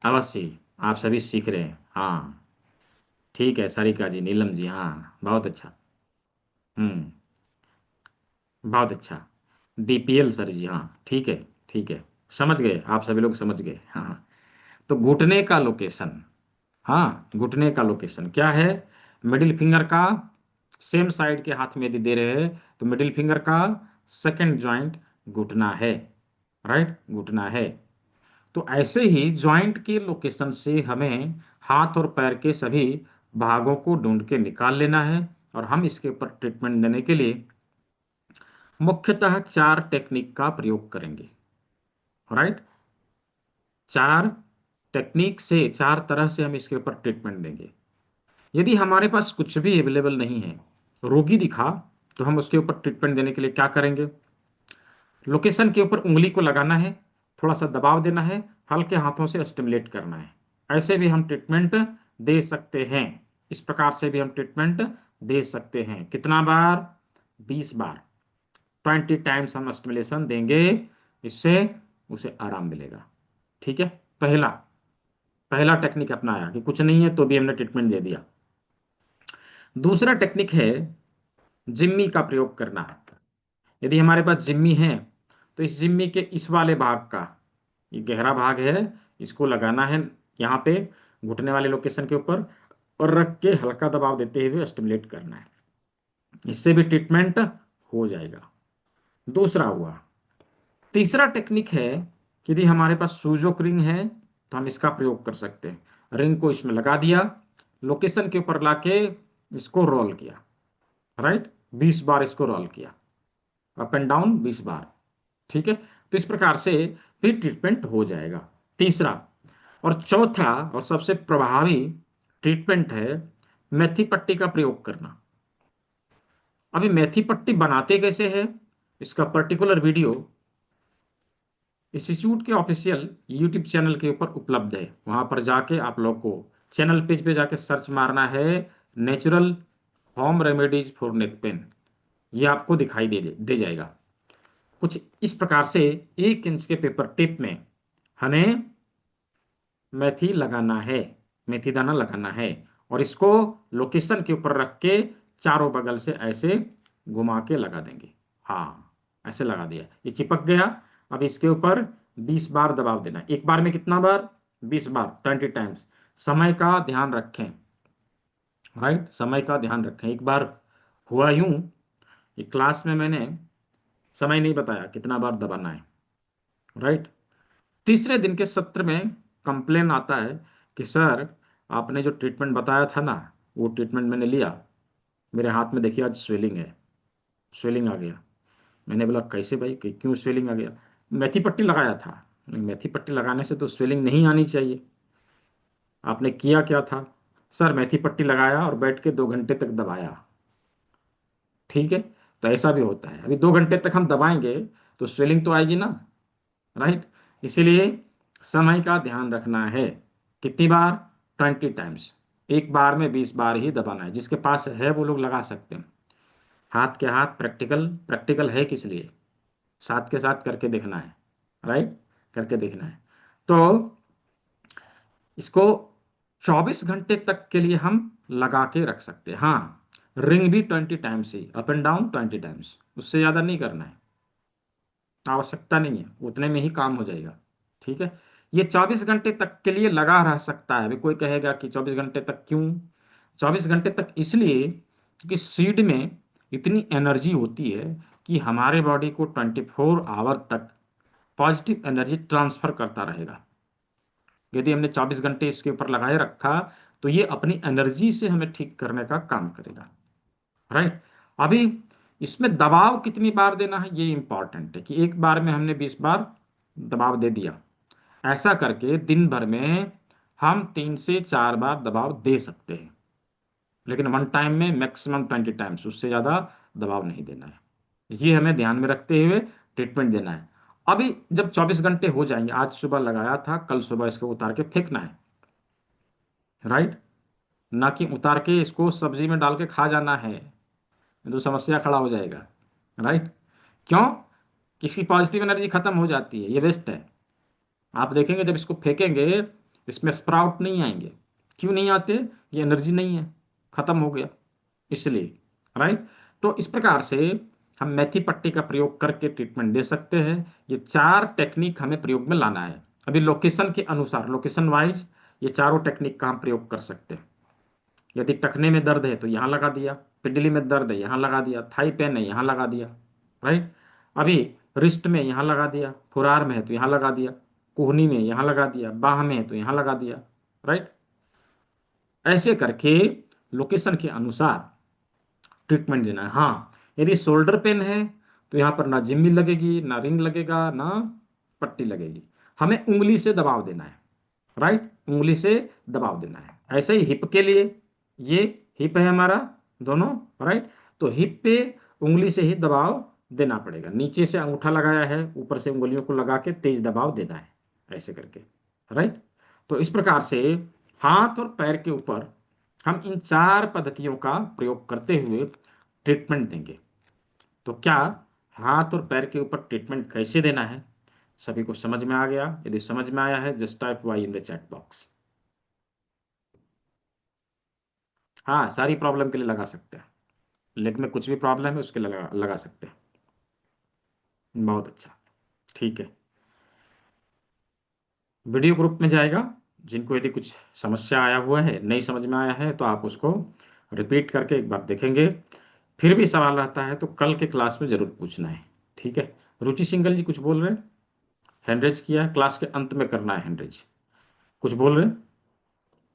अवश्य आप सभी सीख रहे हैं, हाँ ठीक है। सारिका जी, नीलम जी, हाँ बहुत अच्छा। हम्म, बहुत अच्छा। डीपीएल सर जी, हाँ ठीक है ठीक है। समझ गए, आप सभी लोग समझ गए, हाँ। तो घुटने का लोकेशन, हाँ घुटने का लोकेशन क्या है, मिडिल फिंगर का सेम साइड के हाथ में यदि दे रहे हैं तो मिडिल फिंगर का सेकंड जॉइंट घुटना है। राइट, घुटना है। तो ऐसे ही जॉइंट के लोकेशन से हमें हाथ और पैर के सभी भागों को ढूंढ के निकाल लेना है। और हम इसके ऊपर ट्रीटमेंट देने के लिए मुख्यतः चार टेक्निक का प्रयोग करेंगे। राइट, चार टेक्निक से, चार तरह से हम इसके ऊपर ट्रीटमेंट देंगे। यदि हमारे पास कुछ भी अवेलेबल नहीं है, रोगी दिखा, तो हम उसके ऊपर ट्रीटमेंट देने के लिए क्या करेंगे, लोकेशन के ऊपर उंगली को लगाना है, थोड़ा सा दबाव देना है, हल्के हाथों से स्टिमुलेट करना है। ऐसे भी हम ट्रीटमेंट दे सकते हैं। इस प्रकार से भी हम ट्रीटमेंट दे सकते हैं। कितना बार, 20 बार, 20 टाइम्स हम स्टिमुलेशन देंगे, इससे उसे आराम मिलेगा। ठीक है। पहला पहला टेक्निक अपनाया कि कुछ नहीं है तो भी हमने ट्रीटमेंट दे दिया। दूसरा टेक्निक है जिम्मी का प्रयोग करना। यदि हमारे पास जिम्मी है तो इस जिम्मी के इस वाले भाग का, ये गहरा भाग है, इसको लगाना है यहाँ पे घुटने वाले लोकेशन के ऊपर, और रख के हल्का दबाव देते हुए स्टिमुलेट करना है। इससे भी ट्रीटमेंट हो जाएगा। दूसरा हुआ। तीसरा टेक्निक है कि यदि हमारे पास सूजोक रिंग है तो हम इसका प्रयोग कर सकते हैं। रिंग को इसमें लगा दिया, लोकेशन के ऊपर लाके इसको रोल किया। राइट, 20 बार इसको रोल किया, अप एंड डाउन 20 बार। ठीक है। तो इस प्रकार से भी ट्रीटमेंट हो जाएगा। तीसरा और चौथा और सबसे प्रभावी ट्रीटमेंट है मेथी पट्टी का प्रयोग करना। अभी मेथी पट्टी बनाते कैसे है, इसका पर्टिकुलर वीडियो इंस्टीट्यूट के ऑफिशियल यूट्यूब चैनल के ऊपर उपलब्ध है। वहां पर जाके आप लोग को चैनल पेज पे जाके सर्च मारना है, natural home remedies for neck pain. ये आपको दिखाई दे जाएगा। कुछ इस प्रकार से 1 इंच के पेपर टिप में हमें मेथी लगाना है, मेथी दाना लगाना है। और इसको लोकेशन के ऊपर रख के चारों बगल से ऐसे घुमा के लगा देंगे। हाँ, ऐसे लगा दिया, ये चिपक गया। अब इसके ऊपर 20 बार दबाव देना है। एक बार में कितना बार? 20 बार, 20 टाइम्स। समय का ध्यान रखें, राइट, समय का ध्यान रखें। एक बार हुआ यूं, एक क्लास में मैंने समय नहीं बताया कितना बार दबाना है, राइट। तीसरे दिन के सत्र में कंप्लेन आता है कि सर, आपने जो ट्रीटमेंट बताया था ना, वो ट्रीटमेंट मैंने लिया, मेरे हाथ में देखिए आज स्वेलिंग है, स्वेलिंग आ गया। मैंने बोला कैसे भाई, कि क्यों स्वेलिंग आ गया? मेथी पट्टी लगाया था। मेथी पट्टी लगाने से तो स्वेलिंग नहीं आनी चाहिए, आपने किया क्या था? सर, मेथी पट्टी लगाया और बैठ के 2 घंटे तक दबाया। ठीक है, तो ऐसा भी होता है। अभी 2 घंटे तक हम दबाएंगे तो स्वेलिंग तो आएगी ना, राइट। इसीलिए समय का ध्यान रखना है। कितनी बार? 20 टाइम्स। एक बार में 20 बार ही दबाना है। जिसके पास है वो लोग लगा सकते हैं। हाथ के हाथ प्रैक्टिकल, प्रैक्टिकल है किस लिए? साथ के साथ करके देखना है, राइट, करके देखना है। तो इसको 24 घंटे तक के लिए हम लगा के रख सकते हैं। हाँ, रिंग भी 20 times he, up and down 20 times, उससे ज़्यादा नहीं करना है, आवश्यकता नहीं है, उतने में ही काम हो जाएगा। ठीक है, ये 24 घंटे तक के लिए लगा रह सकता है। अभी कोई कहेगा कि 24 घंटे तक क्यों? 24 घंटे तक इसलिए कि सीड में इतनी एनर्जी होती है कि हमारे बॉडी को 24 आवर तक पॉजिटिव एनर्जी ट्रांसफर करता रहेगा। यदि हमने 24 घंटे इसके ऊपर लगाए रखा तो ये अपनी एनर्जी से हमें ठीक करने का काम करेगा, राइट। अभी इसमें दबाव कितनी बार देना है ये इंपॉर्टेंट है, कि एक बार में हमने 20 बार दबाव दे दिया। ऐसा करके दिन भर में हम 3 से 4 बार दबाव दे सकते हैं, लेकिन वन टाइम में मैक्सिमम 20 टाइम्स, उससे ज़्यादा दबाव नहीं देना है। ये हमें ध्यान में रखते हुए ट्रीटमेंट देना है। अभी जब 24 घंटे हो जाएंगे, आज सुबह लगाया था, कल सुबह इसको उतार के फेंकना है, राइट। ना कि उतार के इसको सब्जी में डाल के खा जाना है, तो समस्या खड़ा हो जाएगा, राइट। क्यों? किसकी पॉजिटिव एनर्जी खत्म हो जाती है, ये वेस्ट है। आप देखेंगे जब इसको फेंकेंगे, इसमें स्प्राउट नहीं आएंगे। क्यों नहीं आते? ये एनर्जी नहीं है, खत्म हो गया, इसलिए, राइट। तो इस प्रकार से हम मेथी पट्टी का प्रयोग करके ट्रीटमेंट दे सकते हैं। ये 4 टेक्निक हमें प्रयोग में लाना है। अभी लोकेशन के अनुसार, लोकेशन वाइज ये चारों टेक्निक का हम प्रयोग कर सकते हैं। यदि टखने में दर्द है तो यहाँ लगा दिया, पिंडली में दर्द है यहाँ लगा दिया, थाई पेन है यहाँ लगा दिया, राइट। अभी रिस्ट में यहाँ लगा दिया, फुरार में है तो यहाँ लगा दिया, कोहनी में यहाँ लगा दिया, बाह में है तो यहाँ लगा दिया, राइट। ऐसे करके लोकेशन के अनुसार ट्रीटमेंट देना है। हाँ, यदि शोल्डर पेन है तो यहाँ पर ना जिम्मी लगेगी, ना रिंग लगेगा, ना पट्टी लगेगी। हमें उंगली से दबाव देना है, राइट, उंगली से दबाव देना है। ऐसे ही हिप के लिए, ये हिप है हमारा दोनों, राइट। तो हिप पे उंगली से ही दबाव देना पड़ेगा। नीचे से अंगूठा लगाया है, ऊपर से उंगलियों को लगा के तेज दबाव देना है, ऐसे करके, राइट। तो इस प्रकार से हाथ और पैर के ऊपर हम इन 4 पद्धतियों का प्रयोग करते हुए ट्रीटमेंट देंगे। तो क्या हाथ और पैर के ऊपर ट्रीटमेंट कैसे देना है सभी को समझ में आ गया? यदि समझ में आया है, just type Y in the chat box. हाँ, सारी प्रॉब्लम के लिए लगा सकते हैं। लेग में कुछ भी प्रॉब्लम है उसके लिए लगा सकते हैं। बहुत अच्छा, ठीक है। वीडियो ग्रुप में जाएगा। जिनको यदि कुछ समस्या आया हुआ है, नहीं समझ में आया है, तो आप उसको रिपीट करके एक बार देखेंगे। फिर भी सवाल रहता है तो कल के क्लास में जरूर पूछना है, ठीक है। रुचि सिंगल जी कुछ बोल रहे हैं? हैंड रेज किया है, क्लास के अंत में करना है हैंड रेज। कुछ बोल रहे हैं?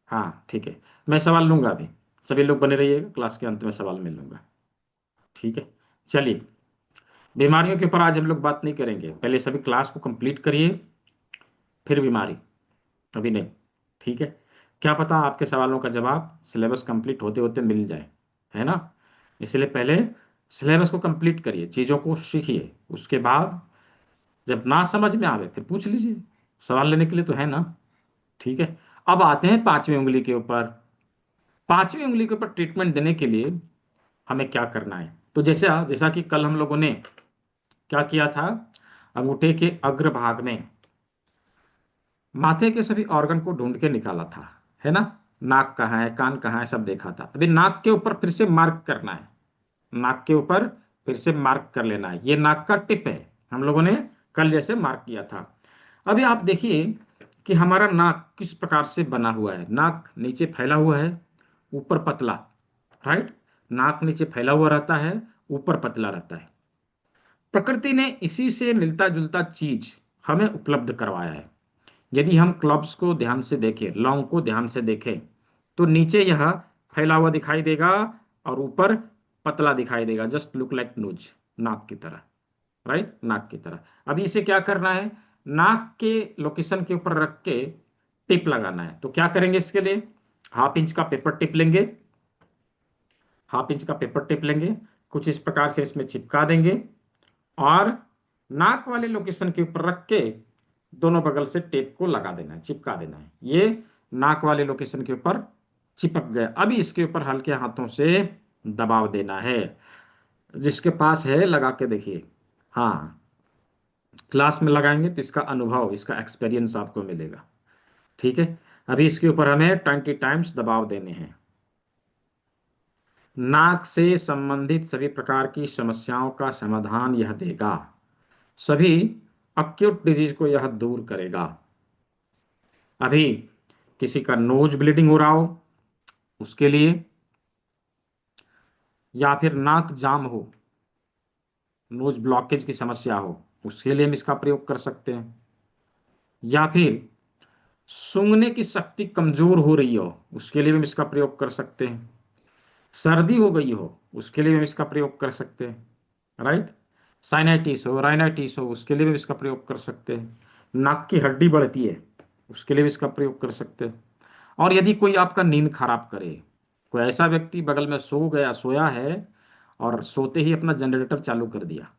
हाँ, ठीक है, मैं सवाल लूंगा अभी। सभी लोग बने रहिएगा, क्लास के अंत में सवाल मैं लूंगा, ठीक है। चलिए, बीमारियों के ऊपर आज हम लोग बात नहीं करेंगे। पहले सभी क्लास को कंप्लीट करिए, फिर बीमारी, अभी नहीं, ठीक है। क्या पता आपके सवालों का जवाब सिलेबस कंप्लीट होते होते मिल जाए, है ना। इसलिए पहले सिलेबस को कंप्लीट करिए, चीज़ों को सीखिए, उसके बाद जब ना समझ में आवे फिर पूछ लीजिए, सवाल लेने के लिए तो है ना, ठीक है। अब आते हैं 5वीं उंगली के ऊपर। 5वीं उंगली के ऊपर ट्रीटमेंट देने के लिए हमें क्या करना है? तो जैसा जैसा कि कल हम लोगों ने क्या किया था, अंगूठे के अग्रभाग में माथे के सभी ऑर्गन को ढूंढ के निकाला था, है ना। नाक कहाँ है, कान कहाँ है, सब देखा था। अभी नाक के ऊपर फिर से मार्क करना है, नाक के ऊपर फिर से मार्क कर लेना है। ये नाक का टिप है, हम लोगों ने कल जैसे मार्क किया था। अभी आप देखिए कि हमारा नाक किस प्रकार से बना हुआ है। नाक नीचे फैला हुआ है, ऊपर पतला, राइट। नाक नीचे फैला हुआ रहता है, ऊपर पतला रहता है। प्रकृति ने इसी से मिलता जुलता चीज हमें उपलब्ध करवाया है। यदि हम क्लब्स को ध्यान से देखें, लौंग को ध्यान से देखें, तो नीचे यह फैला हुआ दिखाई देगा और ऊपर पतला दिखाई देगा, जस्ट लुक लाइक नोज, नाक की तरह, राइट, नाक की तरह। अभी इसे क्या करना है, नाक के लोकेशन के ऊपर रख के टिप लगाना है। तो क्या करेंगे इसके लिए, हाफ इंच का पेपर टिप लेंगे, हाफ इंच का पेपर टिप लेंगे, कुछ इस प्रकार से इसमें चिपका देंगे और नाक वाले लोकेशन के ऊपर रख के दोनों बगल से टेप को लगा देना है, चिपका देना है। ये नाक वाले लोकेशन के ऊपर चिपक गया। अभी इसके ऊपर हल्के हाथों से दबाव देना है। जिसके पास है लगा के देखिए। हाँ, क्लास में लगाएंगे तो इसका अनुभव, इसका एक्सपीरियंस आपको मिलेगा। ठीक है। अभी इसके ऊपर हमें 20 टाइम्स दबाव देने हैं। नाक से संबंधित सभी प्रकार की समस्याओं का समाधान यह देगा, सभी अक्यूट डिजीज को यह दूर करेगा। अभी किसी का नोज ब्लीडिंग हो रहा हो उसके लिए, या फिर नाक जाम हो, नोज ब्लॉकेज की समस्या हो, उसके लिए हम इसका प्रयोग कर सकते हैं। या फिर सूंघने की शक्ति कमजोर हो रही हो, उसके लिए भी हम इसका प्रयोग कर सकते हैं। सर्दी हो गई हो, उसके लिए भी हम इसका प्रयोग कर सकते हैं, राइट। साइनाइटिस हो, राइनाइटिस हो, उसके लिए भी इसका प्रयोग कर सकते हैं। नाक की हड्डी बढ़ती है, उसके लिए भी इसका प्रयोग कर सकते हैं। और यदि कोई आपका नींद खराब करे, कोई ऐसा व्यक्ति बगल में सो गया, सोया है और सोते ही अपना जनरेटर चालू कर दिया,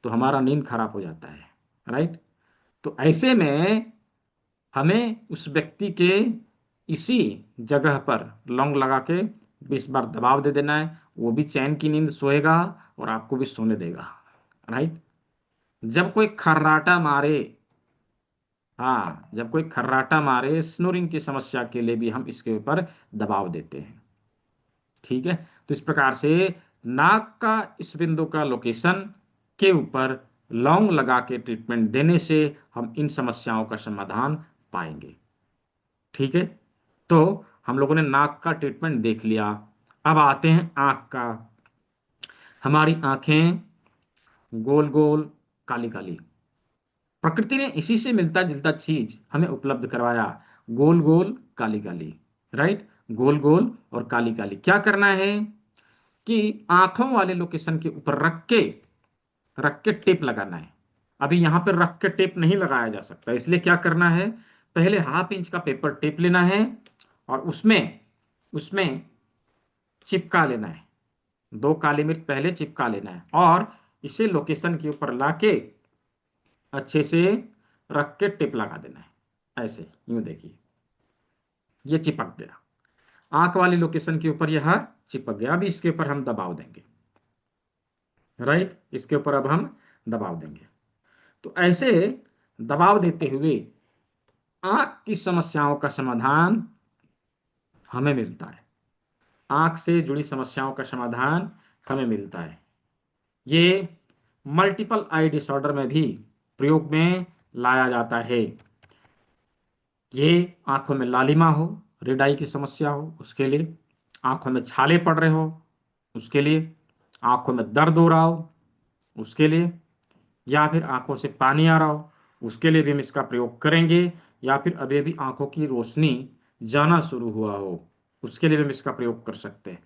तो हमारा नींद खराब हो जाता है, राइट। तो ऐसे में हमें उस व्यक्ति के इसी जगह पर लौंग लगा के 20 बार दबाव दे देना है। वो भी चैन की नींद सोएगा और आपको भी सोने देगा, राइट। जब कोई खर्राटा मारे, हाँ, जब कोई खर्राटा मारे, स्नोरिंग की समस्या के लिए भी हम इसके ऊपर दबाव देते हैं। ठीक है। तो इस प्रकार से नाक का इस बिंदु का लोकेशन के ऊपर लौंग लगा के ट्रीटमेंट देने से हम इन समस्याओं का समाधान पाएंगे। ठीक है। तो हम लोगों ने नाक का ट्रीटमेंट देख लिया। अब आते हैं आंख का। हमारी आंखें गोल गोल, काली काली। प्रकृति ने इसी से मिलता जुलता चीज हमें उपलब्ध करवाया, गोल गोल काली काली, राइट। गोल गोल और काली काली। क्या करना है कि आंखों वाले लोकेशन के ऊपर रख के टेप लगाना है। अभी यहां पर रख के टेप नहीं लगाया जा सकता, इसलिए क्या करना है, पहले हाफ इंच का पेपर टेप लेना है और उसमें उसमें चिपका लेना है। 2 काली मिर्च पहले चिपका लेना है और इसे लोकेशन के ऊपर लाके अच्छे से रख के टिप लगा देना है। ऐसे यूं देखिए, ये चिपक गया, आंख वाली लोकेशन के ऊपर यह चिपक गया। अभी इसके ऊपर हम दबाव देंगे, राइट, इसके ऊपर अब हम दबाव देंगे। तो ऐसे दबाव देते हुए आंख की समस्याओं का समाधान हमें मिलता है, आंख से जुड़ी समस्याओं का समाधान हमें मिलता है। ये मल्टीपल आई डिसऑर्डर में भी प्रयोग में लाया जाता है। ये आंखों में लालिमा हो, रेड आई की समस्या हो उसके लिए, आंखों में छाले पड़ रहे हो उसके लिए, आंखों में दर्द हो रहा हो उसके लिए, या फिर आंखों से पानी आ रहा हो उसके लिए भी हम इसका प्रयोग करेंगे। या फिर अभी अभी आंखों की रोशनी जाना शुरू हुआ हो उसके लिए भी हम इसका प्रयोग कर सकते हैं।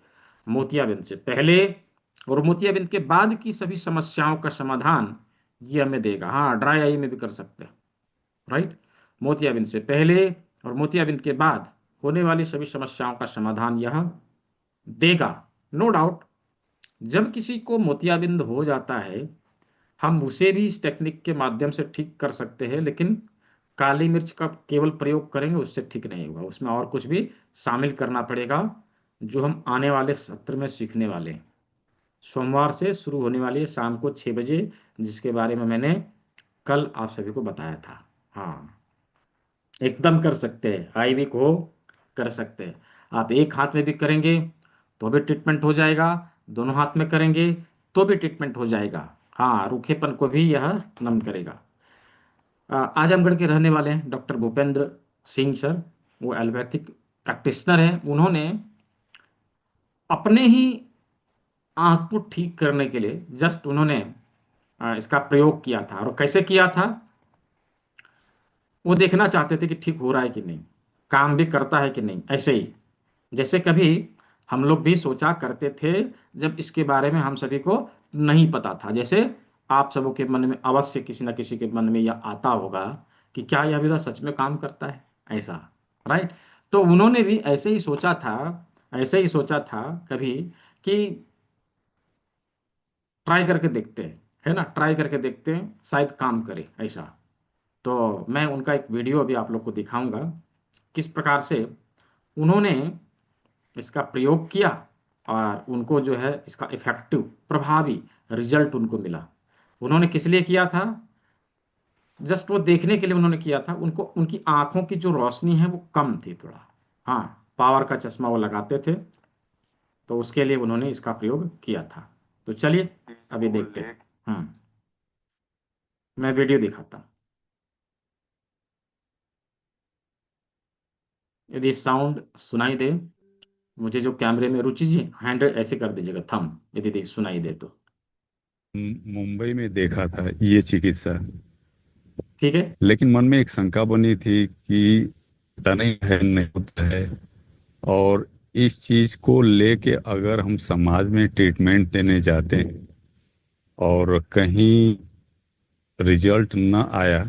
मोतियाबिंद से पहले और मोतियाबिंद के बाद की सभी समस्याओं का समाधान ये हमें देगा। हाँ, ड्राई आई में भी कर सकते हैं, राइट। मोतियाबिंद से पहले और मोतियाबिंद के बाद होने वाली सभी समस्याओं का समाधान यह देगा, नो डाउट। जब किसी को मोतियाबिंद हो जाता है, हम उसे भी इस टेक्निक के माध्यम से ठीक कर सकते हैं, लेकिन काली मिर्च का केवल प्रयोग करेंगे उससे ठीक नहीं होगा, उसमें और कुछ भी शामिल करना पड़ेगा, जो हम आने वाले सत्र में सीखने वाले हैं। सोमवार से शुरू होने वाली है शाम को 6 बजे, जिसके बारे में मैंने कल आप सभी को बताया था। हाँ, एकदम कर सकते हैं, हाई वीक हो, कर सकते हैं। आप एक हाथ में भी करेंगे तो भी ट्रीटमेंट हो जाएगा, दोनों हाथ में करेंगे तो भी ट्रीटमेंट हो जाएगा। हाँ, रूखेपन को भी यह नम करेगा। आजमगढ़ के रहने वाले हैं डॉक्टर भूपेंद्र सिंह सर, वो एलोपैथिक प्रैक्टिशनर हैं। उन्होंने अपने ही आंख को ठीक करने के लिए जस्ट उन्होंने इसका प्रयोग किया था। और कैसे किया था, वो देखना चाहते थे कि ठीक हो रहा है कि नहीं, काम भी करता है कि नहीं। ऐसे ही जैसे कभी हम लोग भी सोचा करते थे जब इसके बारे में हम सभी को नहीं पता था। जैसे आप सबों के मन में अवश्य किसी न किसी के मन में यह आता होगा कि क्या यह विधा सच में काम करता है, ऐसा। राइट। तो उन्होंने भी ऐसे ही सोचा था, ऐसे ही सोचा था कभी कि ट्राई करके देखते हैं, है ना, ट्राई करके देखते हैं शायद काम करे, ऐसा। तो मैं उनका एक वीडियो अभी आप लोग को दिखाऊंगा, किस प्रकार से उन्होंने इसका प्रयोग किया और उनको जो है इसका इफेक्टिव प्रभावी रिजल्ट उनको मिला। उन्होंने किस लिए किया था, जस्ट वो देखने के लिए उन्होंने किया था। उनको उनकी आंखों की जो रोशनी है वो कम थी थोड़ा। हाँ, पावर का चश्मा वो लगाते थे, तो उसके लिए उन्होंने इसका प्रयोग किया था। तो चलिए अभी देखते हैं। मैं वीडियो दिखाता हूँ। यदि साउंड सुनाई दे मुझे, जो कैमरे में, रुचि जी हैंड ऐसे कर दीजिएगा, थंब, यदि सुनाई दे तो। मुंबई में देखा था ये चिकित्सा। ठीक है। लेकिन मन में एक शंका बनी थी कि पता नहीं है नहीं होता है। और इस चीज को लेके अगर हम समाज में ट्रीटमेंट देने जाते हैं और कहीं रिजल्ट न आया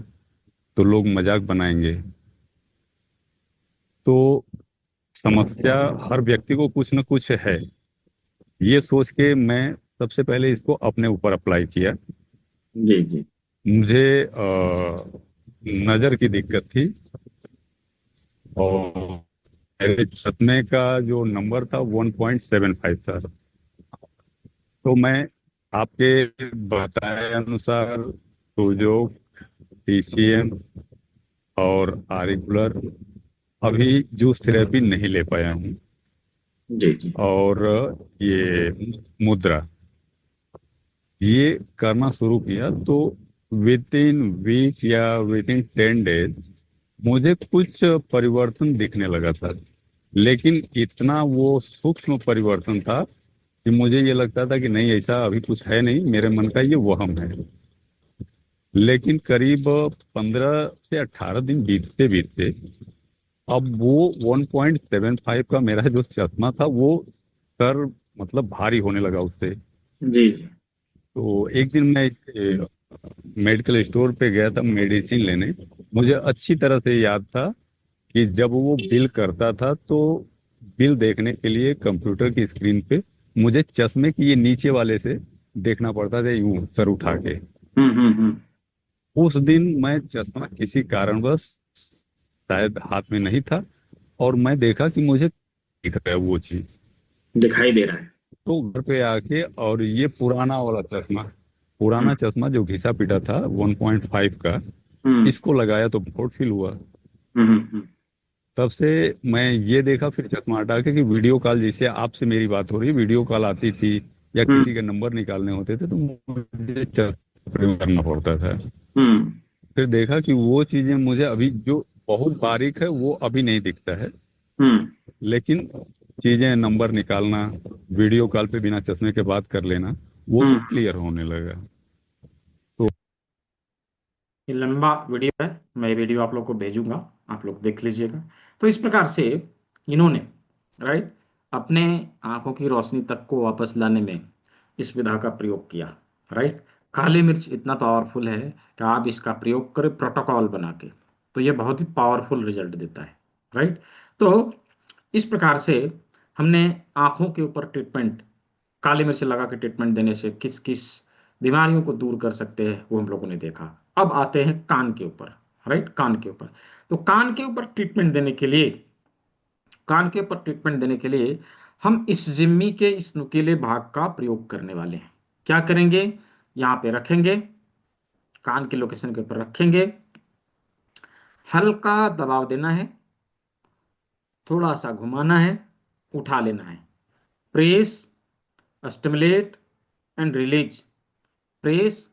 तो लोग मजाक बनाएंगे। तो समस्या हर व्यक्ति को कुछ न कुछ है। ये सोच के मैं सबसे पहले इसको अपने ऊपर अप्लाई किया। जी जी। मुझे नज़र की दिक्कत थी और मेरे चश्मे का जो नंबर था 1.75 था। तो मैं आपके बताए अनुसार सुजोग, टीसीएम और आरिकुलर अभी जूस थेरेपी नहीं ले पाया हूँ। जी जी। और ये मुद्रा ये करना शुरू किया तो विद इन वीक या विद इन 10 डेज मुझे कुछ परिवर्तन दिखने लगा था। लेकिन इतना वो सूक्ष्म परिवर्तन था कि मुझे ये लगता था कि नहीं, ऐसा अभी कुछ है नहीं, मेरे मन का ये वहम है। लेकिन करीब 15 से 18 दिन बीतते बीतते अब वो 1.75 का मेरा जो चश्मा था वो सर मतलब भारी होने लगा उससे। जी जी। तो एक दिन मैं मेडिकल स्टोर पे गया था मेडिसिन लेने। मुझे अच्छी तरह से याद था कि जब वो बिल करता था तो बिल देखने के लिए कंप्यूटर की स्क्रीन पे मुझे चश्मे की ये नीचे वाले से देखना पड़ता था, यूं सर उठा के। हम्म। उस दिन मैं चश्मा किसी कारणवश शायद हाथ में नहीं था और मैं देखा कि मुझे दिख रहा है वो चीज। दिखाई दे रहा है। तो घर पे आके और ये पुराना वाला चश्मा, हम्म पुराना चश्मा जो घिसा पिटा था 1.5 का, हम्म इसको लगाया तो बहुत फील हुआ। हम्म। तब से मैं ये देखा फिर चश्मा हटा के कि वीडियो कॉल, जैसे आपसे मेरी बात हो रही है, वीडियो कॉल आती थी या हम्म किसी के नंबर निकालने होते थे तो मुझे चश्मा प्रयोग करना पड़ता था। हम्म फिर देखा कि वो चीजें मुझे अभी जो बहुत बारीक है वो अभी नहीं दिखता है। हम्म। लेकिन चीजें नंबर निकालना, वीडियो कॉल पे बिना चश्मे के बात कर लेना, वो सब हम्म। क्लियर होने लगा। तो ये लंबा वीडियो है, मैं वीडियो आप लोग को भेजूंगा, आप लोग देख लीजिएगा। तो इस प्रकार से इन्होंने, राइट, अपने आंखों की रोशनी तक को वापस लाने में इस विधा का प्रयोग किया। राइट। काली मिर्च इतना पावरफुल है कि आप इसका प्रयोग करें प्रोटोकॉल बना के, तो ये बहुत ही पावरफुल रिजल्ट देता है। राइट। तो इस प्रकार से हमने आंखों के ऊपर ट्रीटमेंट, काली मिर्च लगा के ट्रीटमेंट देने से किस किस बीमारियों को दूर कर सकते हैं वो हम लोगों ने देखा। अब आते हैं कान के ऊपर। राइट, कान के ऊपर। तो कान के ऊपर ट्रीटमेंट देने के लिए, कान के ऊपर ट्रीटमेंट देने के लिए हम इस जिम्मी के इस नुकीले भाग का प्रयोग करने वाले हैं। क्या करेंगे, यहाँ पे रखेंगे, कान के लोकेशन के ऊपर रखेंगे, हल्का दबाव देना है। थोड़ा सा घुमाना है, उठा लेना है। Press, stimulate and release, press,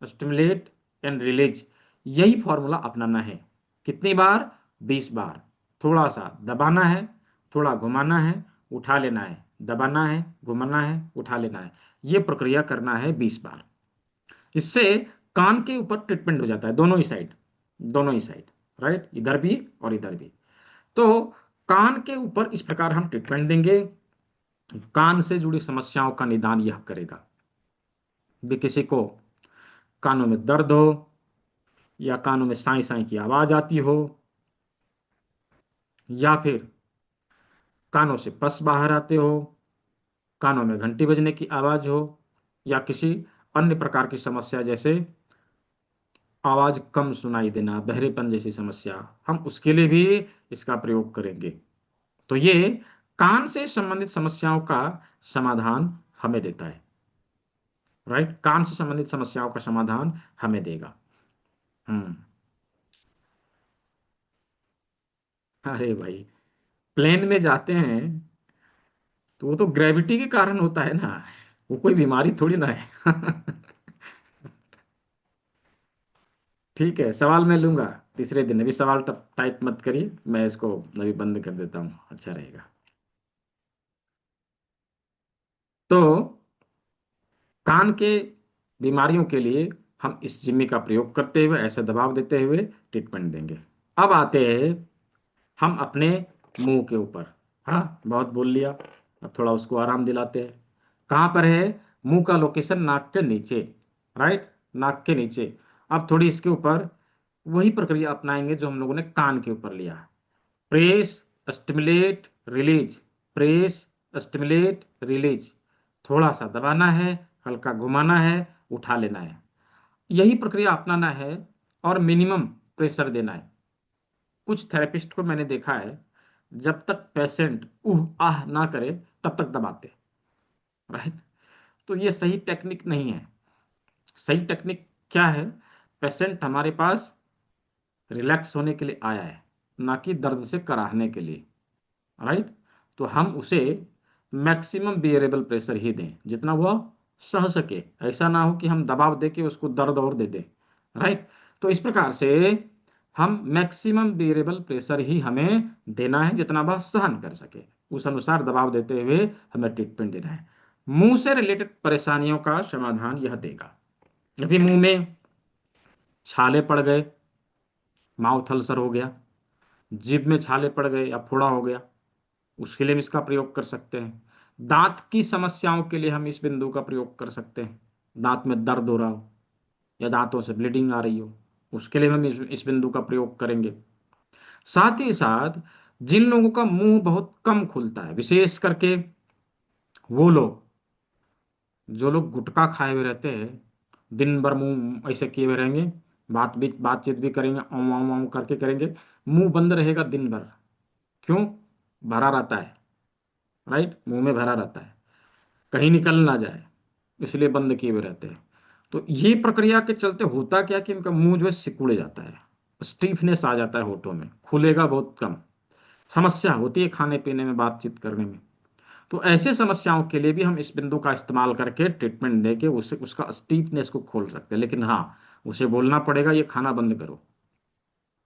stimulate and release, यही फॉर्मूला अपनाना है। कितनी बार? 20 बार। थोड़ा सा दबाना है, थोड़ा घुमाना है, उठा लेना है, दबाना है, घुमाना है, उठा लेना है। ये प्रक्रिया करना है 20 बार। इससे कान के ऊपर ट्रीटमेंट हो जाता है, दोनों ही साइड, दोनों ही साइड, राइट, इधर भी और इधर भी। तो कान के ऊपर इस प्रकार हम ट्रीटमेंट देंगे। कान से जुड़ी समस्याओं का निदान यह करेगा। भी किसी को कानों में दर्द हो, या कानों में साई साई की आवाज आती हो, या फिर कानों से पस बाहर आते हो, कानों में घंटी बजने की आवाज हो, या किसी अन्य प्रकार की समस्या जैसे आवाज कम सुनाई देना, बहरेपन जैसी समस्या, हम उसके लिए भी इसका प्रयोग करेंगे। तो ये कान से संबंधित समस्याओं का समाधान हमें देता है, राइट। कान से संबंधित समस्याओं का समाधान हमें देगा। हम्म। अरे भाई, प्लेन में जाते हैं तो वो तो ग्रेविटी के कारण होता है ना, वो कोई बीमारी थोड़ी ना है। ठीक है, सवाल मैं लूंगा तीसरे दिन। अभी सवाल टाइप मत करिए, मैं इसको अभी बंद कर देता हूँ, अच्छा रहेगा। तो कान के बीमारियों के लिए हम इस जिम्मी का प्रयोग करते हुए, ऐसे दबाव देते हुए ट्रीटमेंट देंगे। अब आते हैं हम अपने मुंह के ऊपर। हाँ, बहुत बोल लिया, अब थोड़ा उसको आराम दिलाते हैं। कहाँ पर है? मुंह का लोकेशन नाक के नीचे, राइट, नाक के नीचे। अब थोड़ी इसके ऊपर वही प्रक्रिया अपनाएंगे जो हम लोगों ने कान के ऊपर लिया। Press, stimulate, release, press, stimulate, release. थोड़ा सा दबाना है, हल्का घुमाना है, उठा लेना है, यही प्रक्रिया अपनाना है। और मिनिमम प्रेशर देना है। कुछ थेरेपिस्ट को मैंने देखा है, जब तक पेशेंट उह आह ना करे तब तक दबाते, राइट। तो ये सही टेक्निक नहीं है। सही टेक्निक क्या है? पेशेंट हमारे पास रिलैक्स होने के लिए आया है, ना कि दर्द से कराहने के लिए, राइट। तो हम उसे मैक्सिमम बियरेबल प्रेशर ही दें, जितना वह सह सके। ऐसा ना हो कि हम दबाव दे के उसको दर्द और दे दें, राइट। तो इस प्रकार से हम मैक्सिमम बियरेबल प्रेशर ही हमें देना है, जितना वह सहन कर सके, उस अनुसार दबाव देते हुए हमें ट्रीटमेंट देना है। मुंह से रिलेटेड परेशानियों का समाधान यह देगा। अभी मुंह में छाले पड़ गए, माउथ अल्सर हो गया, जीभ में छाले पड़ गए या फोड़ा हो गया, उसके लिए हम इसका प्रयोग कर सकते हैं। दांत की समस्याओं के लिए हम इस बिंदु का प्रयोग कर सकते हैं। दांत में दर्द हो रहा हो या दांतों से ब्लीडिंग आ रही हो, उसके लिए हम इस बिंदु का प्रयोग करेंगे। साथ ही साथ जिन लोगों का मुंह बहुत कम खुलता है, विशेष करके वो लोग, जो लोग गुटखा खाए हुए रहते हैं, दिन भर मुंह ऐसे किए हुए रहेंगे, बातचीत भी करेंगे, ओम ओम ओम करके करेंगे, मुंह बंद रहेगा दिन भर। क्यों? भरा रहता है, राइट, मुंह में भरा रहता है, कहीं निकल ना जाए, इसलिए बंद किए हुए रहते हैं। तो ये प्रक्रिया के चलते होता क्या कि इनका मुंह जो है सिकुड़ जाता है, स्टीफनेस आ जाता है, होठों में खुलेगा बहुत कम। समस्या होती है खाने पीने में, बातचीत करने में। तो ऐसे समस्याओं के लिए भी हम इस बिंदु का इस्तेमाल करके ट्रीटमेंट देके उसे, उसका स्टीफनेस को खोल सकते हैं। लेकिन हाँ, उसे बोलना पड़ेगा ये खाना बंद करो,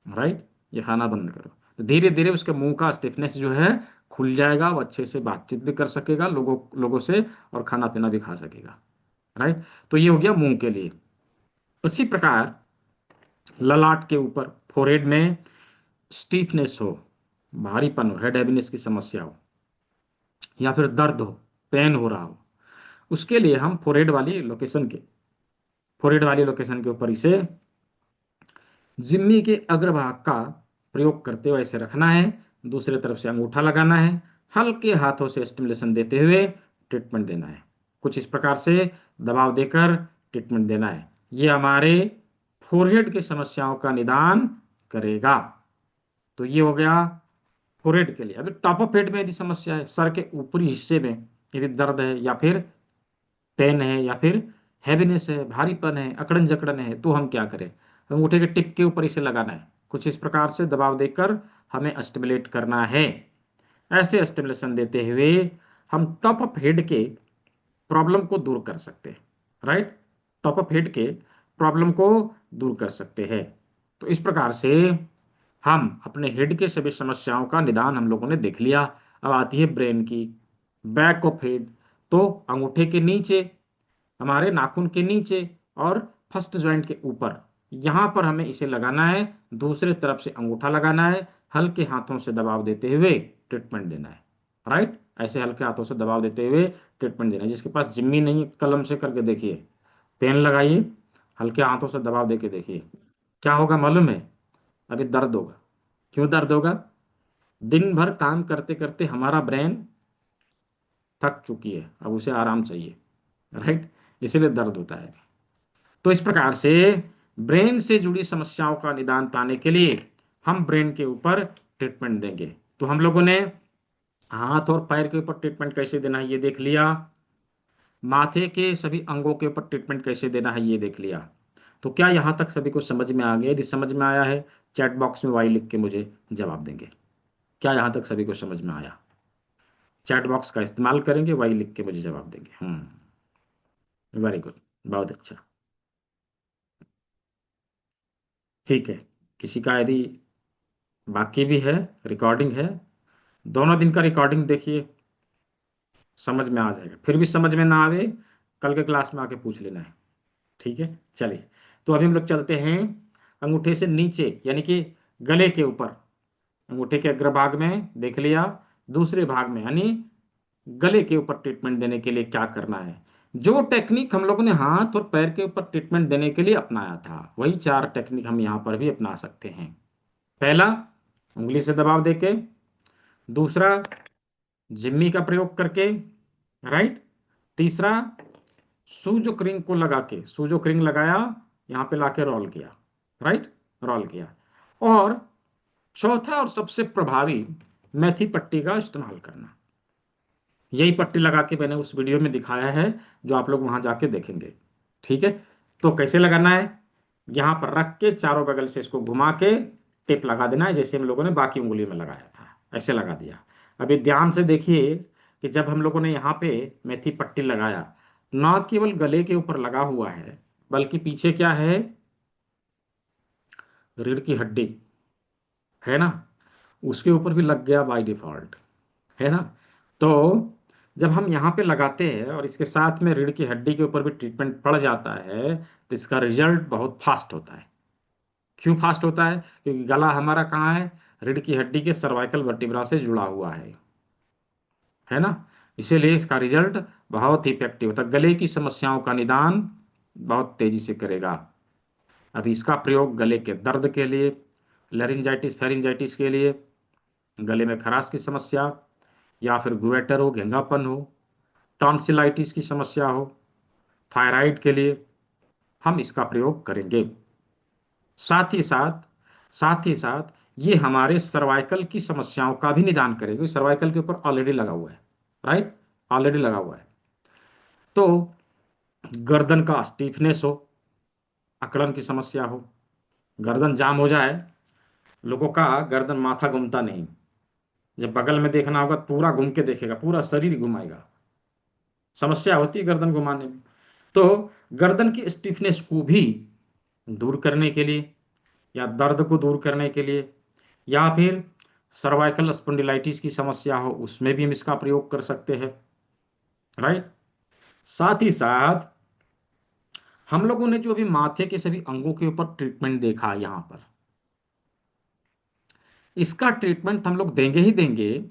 राइट, ये खाना बंद करो। तो धीरे धीरे उसके मुंह का स्टिफनेस जो है खुल जाएगा, वो अच्छे से बातचीत भी कर सकेगा लोगों लोगों से, और खाना पीना भी खा सकेगा, राइट। तो ये हो गया मुंह के लिए। उसी प्रकार ललाट के ऊपर, फोrehead में स्टीफनेस हो, भारीपन हो, हेड हैवीनेस की समस्या हो, या फिर दर्द हो, पेन हो रहा हो, उसके लिए हम फोrehead वाली लोकेशन के ऊपर इसे जिम्मी के अग्रभाग का प्रयोग करते हुए ऐसे रखना है, दूसरे तरफ से अंगूठा लगाना है, हल्के हाथों से स्टिमुलेशन देते हुए ट्रीटमेंट देना है। कुछ इस प्रकार से दबाव देकर ट्रीटमेंट देना है। ये हमारे फोरहेड की समस्याओं का निदान करेगा। तो ये हो गया फोरहेड के लिए। अभी टॉप ऑफ हेड में यदि समस्या है, सर के ऊपरी हिस्से में यदि दर्द है, या फिर पेन है, या फिर हैवीनेस है, भारीपन है, अकड़न जकड़न है, तो हम क्या करें? अंगूठे के टिप के ऊपर इसे लगाना है, कुछ इस प्रकार से दबाव देकर हमें स्टिमुलेट करना है। ऐसे स्टिमुलेशन देते हुए हम टॉप ऑफ हेड के प्रॉब्लम को दूर कर सकते हैं। राइट, टॉप ऑफ हेड के प्रॉब्लम को दूर कर सकते हैं। तो इस प्रकार से हम अपने हेड के सभी समस्याओं का निदान हम लोगों ने देख लिया। अब आती है ब्रेन की, बैक ऑफ हेड। तो अंगूठे के नीचे, हमारे नाखून के नीचे और फर्स्ट जॉइंट के ऊपर, यहां पर हमें इसे लगाना है। दूसरे तरफ से अंगूठा लगाना है, हल्के हाथों से दबाव देते हुए ट्रीटमेंट देना है। राइट, ऐसे हल्के हाथों से दबाव देते हुए ट्रीटमेंट देना है। जिसके पास जिम्मी नहीं है, कलम से करके देखिए, पेन लगाइए, हल्के हाथों से दबाव देके देखिए, क्या होगा मालूम है? अभी दर्द होगा। क्यों दर्द होगा? दिन भर काम करते करते हमारा ब्रेन थक चुकी है, अब उसे आराम चाहिए। राइट, इसीलिए दर्द होता है। तो इस प्रकार से ब्रेन से जुड़ी समस्याओं का निदान पाने के लिए हम ब्रेन के ऊपर ट्रीटमेंट देंगे। तो हम लोगों ने हाथ और पैर के ऊपर ट्रीटमेंट कैसे देना है ये देख लिया, माथे के सभी अंगों के ऊपर ट्रीटमेंट कैसे देना है ये देख लिया। तो क्या यहाँ तक सभी को समझ में आ गया? यदि समझ में आया है, चैट बॉक्स में वाई लिख के मुझे जवाब देंगे। क्या यहाँ तक सभी को समझ में आया? चैट बॉक्स का इस्तेमाल करेंगे, वाई लिख के मुझे जवाब देंगे। वेरी गुड, बहुत अच्छा। ठीक है, किसी का यदि बाकी भी है, रिकॉर्डिंग है, दोनों दिन का रिकॉर्डिंग देखिए, समझ में आ जाएगा। फिर भी समझ में ना आवे, कल के क्लास में आके पूछ लेना है। ठीक है, चलिए। तो अभी हम लोग चलते हैं अंगूठे से नीचे, यानी कि गले के ऊपर। अंगूठे के अग्रभाग में देख लिया, दूसरे भाग में यानी गले के ऊपर ट्रीटमेंट देने के लिए क्या करना है। जो टेक्निक हम लोगों ने हाथ और पैर के ऊपर ट्रीटमेंट देने के लिए अपनाया था, वही 4 टेक्निक हम यहाँ पर भी अपना सकते हैं। पहला, उंगली से दबाव देके। दूसरा, जिम्मी का प्रयोग करके। राइट। तीसरा, सूजोक रिंग को लगा के, सूजोक रिंग लगाया, यहाँ पे लाके रोल किया। राइट, रोल किया। और चौथा और सबसे प्रभावी, मेथी पट्टी का इस्तेमाल करना। यही पट्टी लगा के मैंने उस वीडियो में दिखाया है, जो आप लोग वहां जाके देखेंगे। ठीक है, तो कैसे लगाना है? यहां पर रख के चारों बगल से इसको घुमा के टेप लगा देना है, जैसे हम लोगों ने बाकी उंगली में लगाया था, ऐसे लगा दिया। अभी ध्यान से देखिए कि जब हम लोगों ने यहाँ पे मेथी पट्टी लगाया, ना केवल गले के ऊपर लगा हुआ है, बल्कि पीछे क्या है? रीढ़ की हड्डी है ना, उसके ऊपर भी लग गया बाय डिफॉल्ट, है ना। तो जब हम यहाँ पे लगाते हैं और इसके साथ में रीढ़ की हड्डी के ऊपर भी ट्रीटमेंट पड़ जाता है, तो इसका रिजल्ट बहुत फास्ट होता है। क्यों फास्ट होता है? क्योंकि गला हमारा कहाँ है? रीढ़ की हड्डी के सर्वाइकल वर्टिब्रा से जुड़ा हुआ है ना। इसीलिए इसका रिजल्ट बहुत ही इफेक्टिव होता है, गले की समस्याओं का निदान बहुत तेजी से करेगा। अभी इसका प्रयोग गले के दर्द के लिए, लैरिंजाइटिस फेरिंजाइटिस के लिए, गले में खराश की समस्या, या फिर गुएटर हो, घेंगापन हो, टॉन्सिलाइटिस की समस्या हो, थायराइड के लिए हम इसका प्रयोग करेंगे। साथ ही साथ, साथ ही साथ ये हमारे सर्वाइकल की समस्याओं का भी निदान करेगा। सर्वाइकल के ऊपर ऑलरेडी लगा हुआ है। राइट, ऑलरेडी लगा हुआ है। तो गर्दन का स्टीफनेस हो, अकड़न की समस्या हो, गर्दन जाम हो जाए, लोगों का गर्दन माथा घूमता नहीं, जब बगल में देखना होगा पूरा घूम के देखेगा, पूरा शरीर घुमाएगा, समस्या होती है गर्दन घुमाने में। तो गर्दन की स्टिफनेस को भी दूर करने के लिए, या दर्द को दूर करने के लिए, या फिर सर्वाइकल स्पॉन्डिलाइटिस की समस्या हो, उसमें भी हम इसका प्रयोग कर सकते हैं। राइट। साथ ही साथ हम लोगों ने जो अभी माथे के सभी अंगों के ऊपर ट्रीटमेंट देखा यहां पर, इसका ट्रीटमेंट हम लोग देंगे ही देंगे।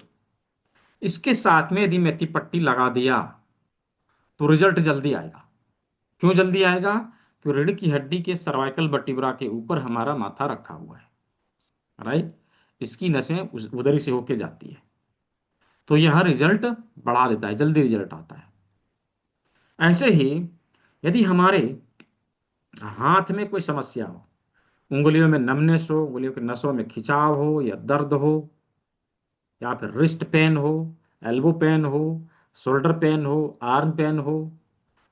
इसके साथ में यदि मेथी पट्टी लगा दिया तो रिजल्ट जल्दी आएगा। क्यों जल्दी आएगा? क्योंकि रीढ़ की हड्डी के सर्वाइकल वर्टिब्रा के ऊपर हमारा माथा रखा हुआ है। राइट, इसकी नसें उधर ही से होके जाती है, तो यह रिजल्ट बढ़ा देता है, जल्दी रिजल्ट आता है। ऐसे ही यदि हमारे हाथ में कोई समस्या हो, उंगलियों में नमनेस हो, उंगलियों के नसों में खिंचाव हो या दर्द हो, या फिर रिस्ट पेन हो, एल्बो पेन हो, शोल्डर पेन हो, आर्म पेन हो,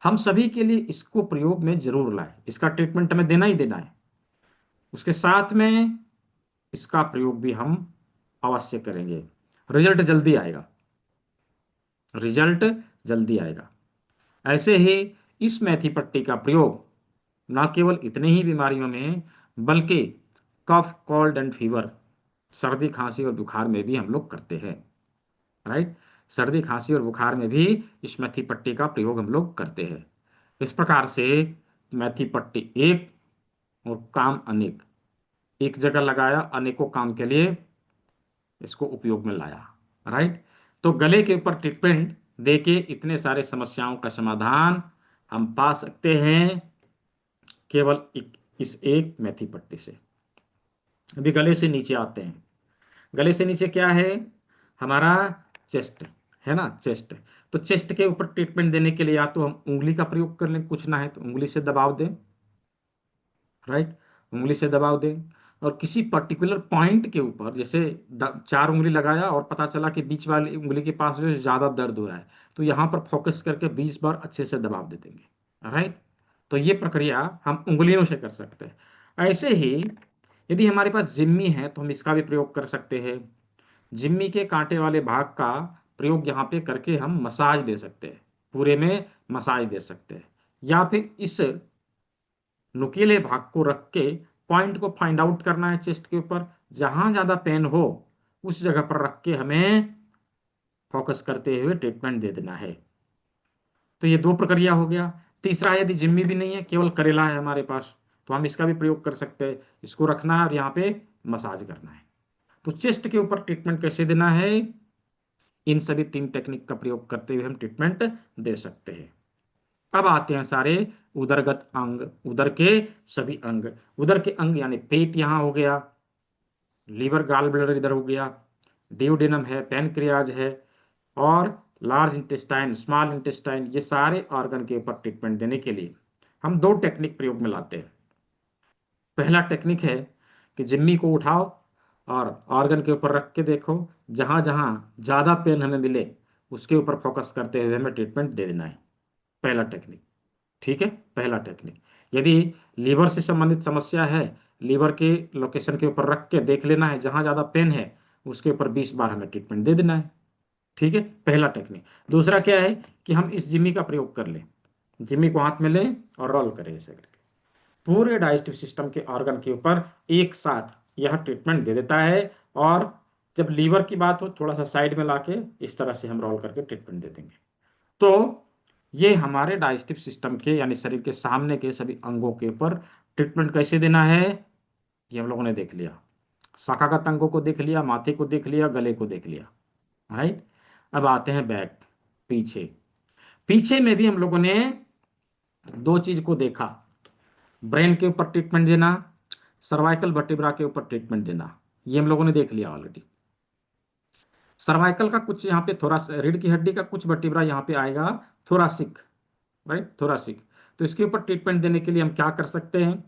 हम सभी के लिए इसको प्रयोग में जरूर लाएं। इसका ट्रीटमेंट हमें देना ही देना है। उसके साथ में इसका प्रयोग भी हम अवश्य करेंगे। रिजल्ट जल्दी आएगा, रिजल्ट जल्दी आएगा। ऐसे ही इस मेथी पट्टी का प्रयोग न केवल इतने ही बीमारियों में, बल्कि कफ, कोल्ड एंड फीवर, सर्दी, खांसी और बुखार में भी हम लोग करते हैं। राइट, सर्दी, खांसी और बुखार में भी इस मेथी पट्टी का प्रयोग हम लोग करते हैं। इस प्रकार से मेथी पट्टी एक और काम अनेक, एक जगह लगाया, अनेकों काम के लिए इसको उपयोग में लाया। राइट, तो गले के ऊपर ट्रीटमेंट देके इतने सारे समस्याओं का समाधान हम पा सकते हैं केवल इस एक मेथी पट्टी से। अभी गले से नीचे आते हैं। गले से नीचे क्या है? हमारा चेस्ट है ना, चेस्ट। तो चेस्ट के ऊपर ट्रीटमेंट देने के लिए या तो हम उंगली का प्रयोग कर लें, कुछ ना है तो उंगली से दबाव दें। राइट, उंगली से दबाव दें और किसी पर्टिकुलर पॉइंट के ऊपर, जैसे चार उंगली लगाया और पता चला कि बीच वाली उंगली के पास जो है ज्यादा दर्द हो रहा है, तो यहां पर फोकस करके 20 बार अच्छे से दबाव दे देंगे। राइट, तो ये प्रक्रिया हम उंगलियों से कर सकते हैं। ऐसे ही यदि हमारे पास जिम्मी है तो हम इसका भी प्रयोग कर सकते हैं। जिम्मी के कांटे वाले भाग का प्रयोग यहाँ पे करके हम मसाज दे सकते हैं, पूरे में मसाज दे सकते हैं। या फिर इस नुकीले भाग को रख के पॉइंट को फाइंड आउट करना है चेस्ट के ऊपर, जहां ज्यादा पेन हो उस जगह पर रख के हमें फोकस करते हुए ट्रीटमेंट दे देना है। तो ये दो प्रक्रिया हो गया। तीसरा, यदि जिम्मी भी नहीं है, केवल करेला है हमारे पास, तो हम इसका भी प्रयोग कर सकते हैं। इसको रखना है और यहाँ पे मसाज करना है। तो चेस्ट के ऊपर ट्रीटमेंट कैसे देना है, इन सभी तीन टेक्निक का प्रयोग करते हुए हम ट्रीटमेंट दे सकते हैं। अब आते हैं सारे उदरगत अंग, उदर के सभी अंग। उदर के अंग यानी पेट यहाँ हो गया, लीवर, गाल ब्लैडर इधर हो गया, डियोडेनम है, पैनक्रियाज है, और लार्ज इंटेस्टाइन, स्मॉल इंटेस्टाइन, ये सारे ऑर्गन के ऊपर ट्रीटमेंट देने के लिए हम दो टेक्निक प्रयोग में लाते हैं। पहला टेक्निक है कि जिम्मी को उठाओ और ऑर्गन के ऊपर रख के देखो, जहां जहां ज्यादा पेन हमें मिले उसके ऊपर फोकस करते हुए हमें ट्रीटमेंट दे देना है। पहला टेक्निक, ठीक है, पहला टेक्निक। यदि लीवर से संबंधित समस्या है, लीवर के लोकेशन के ऊपर रख के देख लेना है, जहां ज्यादा पेन है उसके ऊपर 20 बार हमें ट्रीटमेंट दे देना है। ठीक है, पहला टेक्निक। दूसरा क्या है कि हम इस जिम्मी का प्रयोग कर लें, जिम्मी को हाथ में लें और रोल करें ऐसे करके, पूरे डाइजेस्टिव सिस्टम के ऑर्गन के ऊपर एक साथ यह ट्रीटमेंट दे देता है। और जब लीवर की बात हो, थोड़ा सा साइड में लाके इस तरह से हम रोल करके ट्रीटमेंट दे देंगे। तो ये हमारे डाइजेस्टिव सिस्टम के यानी शरीर के सामने के सभी अंगों के ऊपर ट्रीटमेंट कैसे देना है ये हम लोगों ने देख लिया। शाखागत अंगों को देख लिया, माथे को देख लिया, गले को देख लिया। राइट, अब आते हैं बैक, पीछे। पीछे में भी हम लोगों ने दो चीज को देखा, ब्रेन के ऊपर ट्रीटमेंट देना, सर्वाइकल वर्टिब्रा के ऊपर ट्रीटमेंट देना, ये हम लोगों ने देख लिया ऑलरेडी। सर्वाइकल का कुछ यहाँ पे थोड़ा रीढ़ की हड्डी का कुछ वर्टिब्रा यहाँ पे आएगा, थोरासिक। Right, thoracic. तो इसके ऊपर ट्रीटमेंट देने के लिए हम क्या कर सकते हैं,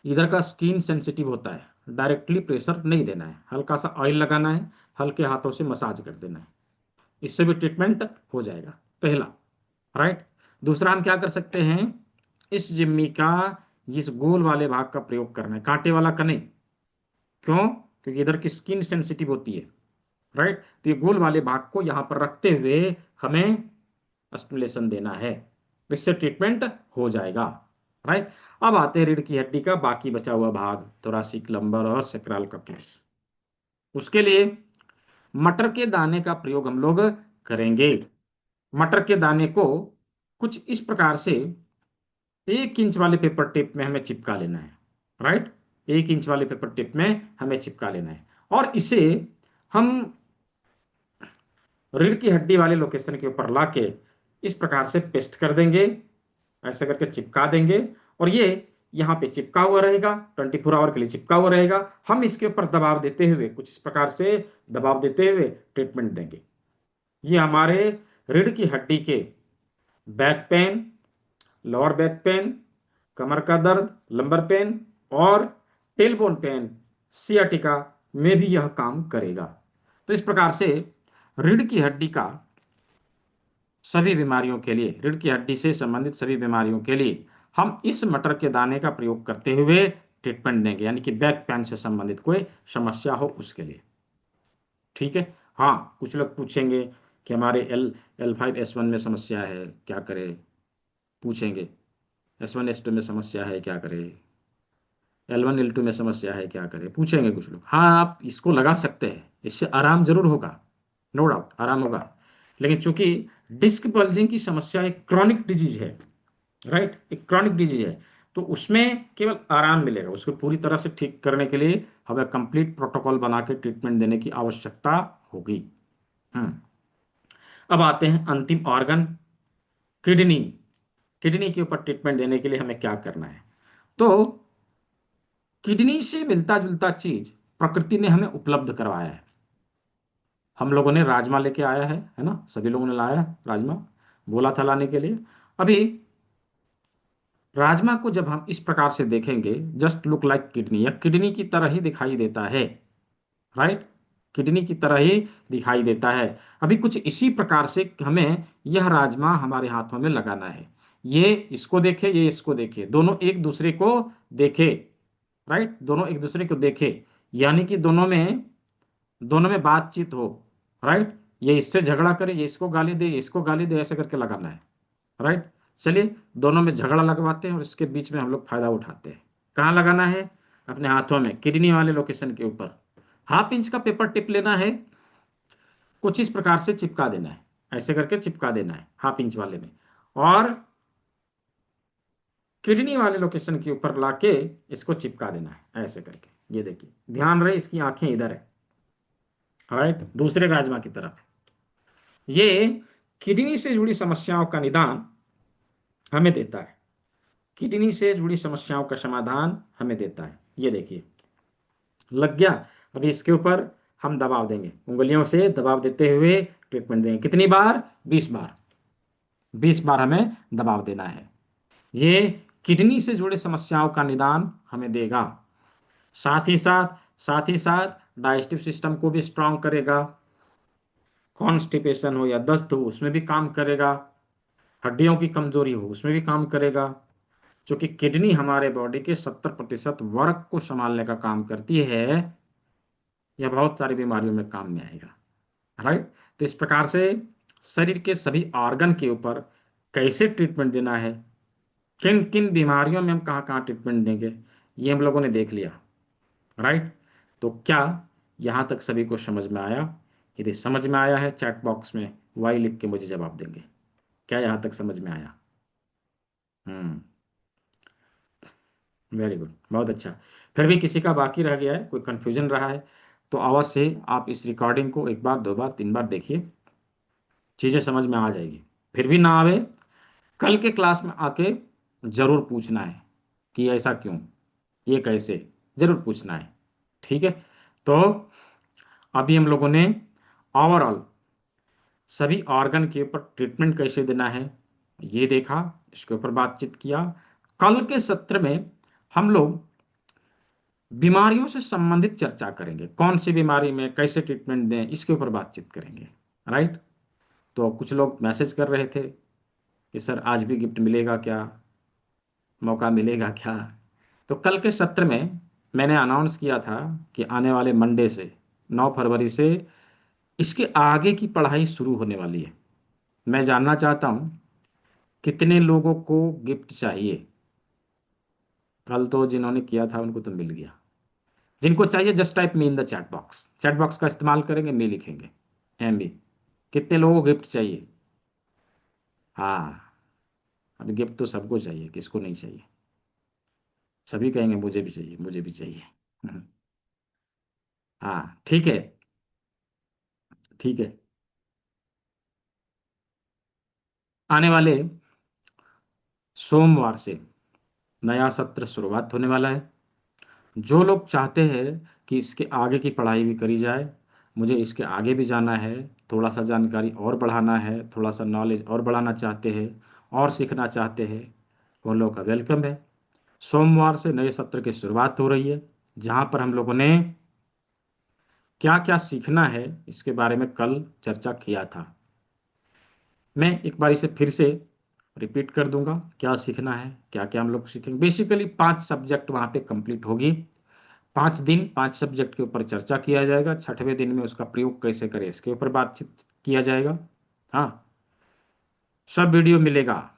इधर का स्किन सेंसिटिव होता है, डायरेक्टली प्रेशर नहीं देना है, हल्का सा ऑयल लगाना है, हल्के हाथों से मसाज कर देना है, इससे भी ट्रीटमेंट हो जाएगा, पहला। राइट, दूसरा हम क्या कर सकते हैं, इस जिम्मी का इस गोल वाले भाग का प्रयोग करना है, कांटे वाला का नहीं। क्यों? क्योंकि इधर की स्किन सेंसिटिव होती है। राइट, तो ये गोल वाले भाग को यहां पर रखते हुए हमें स्टिमुलेशन देना है, इससे ट्रीटमेंट हो जाएगा। राइट, अब आते हैं रीढ़ की हड्डी का बाकी बचा हुआ भाग, थोरासिक, लंबर और सेक्रल कॉर्टेक्स। उसके लिए मटर के दाने का प्रयोग हम लोग करेंगे। मटर के दाने को कुछ इस प्रकार से 1 इंच वाले पेपर टिप में हमें चिपका लेना है। राइट, 1 इंच वाले पेपर टिप में हमें चिपका लेना है और इसे हम रीढ़ की हड्डी वाले लोकेशन के ऊपर लाके इस प्रकार से पेस्ट कर देंगे, ऐसा करके चिपका देंगे और ये यहाँ पे चिपका हुआ रहेगा, 24 आवर के लिए चिपका हुआ रहेगा। हम इसके ऊपर दबाव देते हुए, कुछ इस प्रकार से दबाव देते हुए ट्रीटमेंट देंगे। ये हमारे रीढ़ की हड्डी के back pain, lower back pain, कमर का दर्द, लंबर पेन और टेलबोन पेन, सियाटिका में भी यह काम करेगा। तो इस प्रकार से रीढ़ की हड्डी का सभी बीमारियों के लिए, रीढ़ की हड्डी से संबंधित सभी बीमारियों के लिए हम इस मटर के दाने का प्रयोग करते हुए ट्रीटमेंट देंगे, यानी कि बैक पेन से संबंधित कोई समस्या हो उसके लिए। ठीक है। हाँ, कुछ लोग पूछेंगे कि हमारे L5S1 में समस्या है, क्या करें, पूछेंगे। S1 S2 में समस्या है, क्या करें। L1 L2 में समस्या है, क्या करें, पूछेंगे कुछ लोग। हाँ, आप इसको लगा सकते हैं, इससे आराम जरूर होगा, नो डाउट आराम होगा। लेकिन चूंकि डिस्क बल्जिंग की समस्या एक क्रॉनिक डिजीज है, राइट, एक क्रॉनिक डिजीज है, तो उसमें केवल आराम मिलेगा। उसको पूरी तरह से ठीक करने के लिए हमें कंप्लीट प्रोटोकॉल बना के ट्रीटमेंट देने की आवश्यकता होगी। हम्म। अब आते हैं अंतिम ऑर्गन, किडनी। किडनी के ऊपर ट्रीटमेंट देने के लिए हमें क्या करना है। तो किडनी से मिलता जुलता चीज प्रकृति ने हमें उपलब्ध करवाया है। हम लोगों ने राजमा लेके आया है ना, सभी लोगों ने लाया है राजमा, बोला था लाने के लिए। अभी राजमा को जब हम इस प्रकार से देखेंगे, जस्ट लुक लाइक किडनी, या किडनी की तरह ही दिखाई देता है, राइट, किडनी की तरह ही दिखाई देता है। अभी कुछ इसी प्रकार से हमें यह राजमा हमारे हाथों में लगाना है। ये इसको देखे, ये इसको देखे, दोनों एक दूसरे को देखे, राइट, दोनों एक दूसरे को देखे, यानी कि दोनों में बातचीत हो, राइट। ये इससे झगड़ा करे, ये इसको गाली दे, ये इसको गाली दे, ऐसे करके लगाना है, राइट। चलिए, दोनों में झगड़ा लगवाते हैं और इसके बीच में हम लोग फायदा उठाते हैं। कहाँ लगाना है, अपने हाथों में किडनी वाले लोकेशन के ऊपर। 1/2 इंच का पेपर टिप लेना है, कुछ इस प्रकार से चिपका देना है, ऐसे करके चिपका देना है 1/2 इंच वाले में, और किडनी वाले लोकेशन के ऊपर लाके इसको चिपका देना है ऐसे करके। ये देखिए, ध्यान रहे इसकी आंखें इधर है, राइट, दूसरे राजमा की तरफ। ये किडनी से जुड़ी समस्याओं का निदान हमें देता है, किडनी से जुड़ी समस्याओं का समाधान हमें देता है। ये देखिए, लग गया। अभी इसके ऊपर हम दबाव देंगे, उंगलियों से दबाव देते हुए ट्रीटमेंट देंगे। कितनी बार, 20 बार, 20 बार हमें दबाव देना है। ये किडनी से जुड़े समस्याओं का निदान हमें देगा, साथ ही साथ डाइजेस्टिव सिस्टम को भी स्ट्रांग करेगा। कॉन्स्टिपेशन हो या दस्त हो, उसमें भी काम करेगा। हड्डियों की कमजोरी हो, उसमें भी काम करेगा। क्योंकि किडनी हमारे बॉडी के 70% वर्क को संभालने का काम करती है। यह बहुत सारी बीमारियों में काम में आएगा, राइट। तो इस प्रकार से शरीर के सभी ऑर्गन के ऊपर कैसे ट्रीटमेंट देना है, किन किन बीमारियों में हम कहाँ कहाँ ट्रीटमेंट देंगे, ये हम लोगों ने देख लिया, राइट। तो क्या यहाँ तक सभी को समझ में आया? यदि समझ में आया है, चैट बॉक्स में वाई लिख के मुझे जवाब देंगे। क्या यहाँ तक समझ में आया? हम्म, वेरी गुड, बहुत अच्छा। फिर भी किसी का बाकी रह गया है, कोई कंफ्यूजन रहा है, तो अवश्य से आप इस रिकॉर्डिंग को 1 बार 2 बार 3 बार देखिए, चीज़ें समझ में आ जाएगी। फिर भी ना आवे, कल के क्लास में आके जरूर पूछना है कि ऐसा क्यों, ये कैसे, जरूर पूछना है, ठीक है। तो अभी हम लोगों ने ओवरऑल सभी ऑर्गन के ऊपर ट्रीटमेंट कैसे देना है ये देखा, इसके ऊपर बातचीत किया। कल के सत्र में हम लोग बीमारियों से संबंधित चर्चा करेंगे, कौन सी बीमारी में कैसे ट्रीटमेंट दें, इसके ऊपर बातचीत करेंगे, राइट। तो कुछ लोग मैसेज कर रहे थे कि सर आज भी गिफ्ट मिलेगा क्या, मौका मिलेगा क्या। तो कल के सत्र में मैंने अनाउंस किया था कि आने वाले मंडे से, 9 फरवरी से इसके आगे की पढ़ाई शुरू होने वाली है। मैं जानना चाहता हूँ कितने लोगों को गिफ्ट चाहिए। कल तो जिन्होंने किया था उनको तो मिल गया, जिनको चाहिए just type me in the chat box, chat box का इस्तेमाल करेंगे, मी लिखेंगे, एम बी। कितने लोगों को गिफ्ट चाहिए? हाँ, अभी गिफ्ट तो सबको चाहिए, किसको नहीं चाहिए? सभी कहेंगे मुझे भी चाहिए, मुझे भी चाहिए। हाँ, ठीक है, ठीक है। आने वाले सोमवार से नया सत्र शुरुआत होने वाला है। जो लोग चाहते हैं कि इसके आगे की पढ़ाई भी करी जाए, मुझे इसके आगे भी जाना है, थोड़ा सा जानकारी और बढ़ाना है, थोड़ा सा नॉलेज और बढ़ाना चाहते हैं और सीखना चाहते हैं, वो लोग का वेलकम है। सोमवार से नए सत्र की शुरुआत हो रही है, जहाँ पर हम लोगों ने क्या क्या सीखना है इसके बारे में कल चर्चा किया था। मैं एक बार इसे फिर से रिपीट कर दूंगा, क्या सीखना है, क्या क्या हम लोग सीखेंगे। बेसिकली 5 सब्जेक्ट वहाँ पे कंप्लीट होगी। 5 दिन 5 सब्जेक्ट के ऊपर चर्चा किया जाएगा। 6वें दिन में उसका प्रयोग कैसे करें इसके ऊपर बातचीत किया जाएगा। हाँ, सब वीडियो मिलेगा,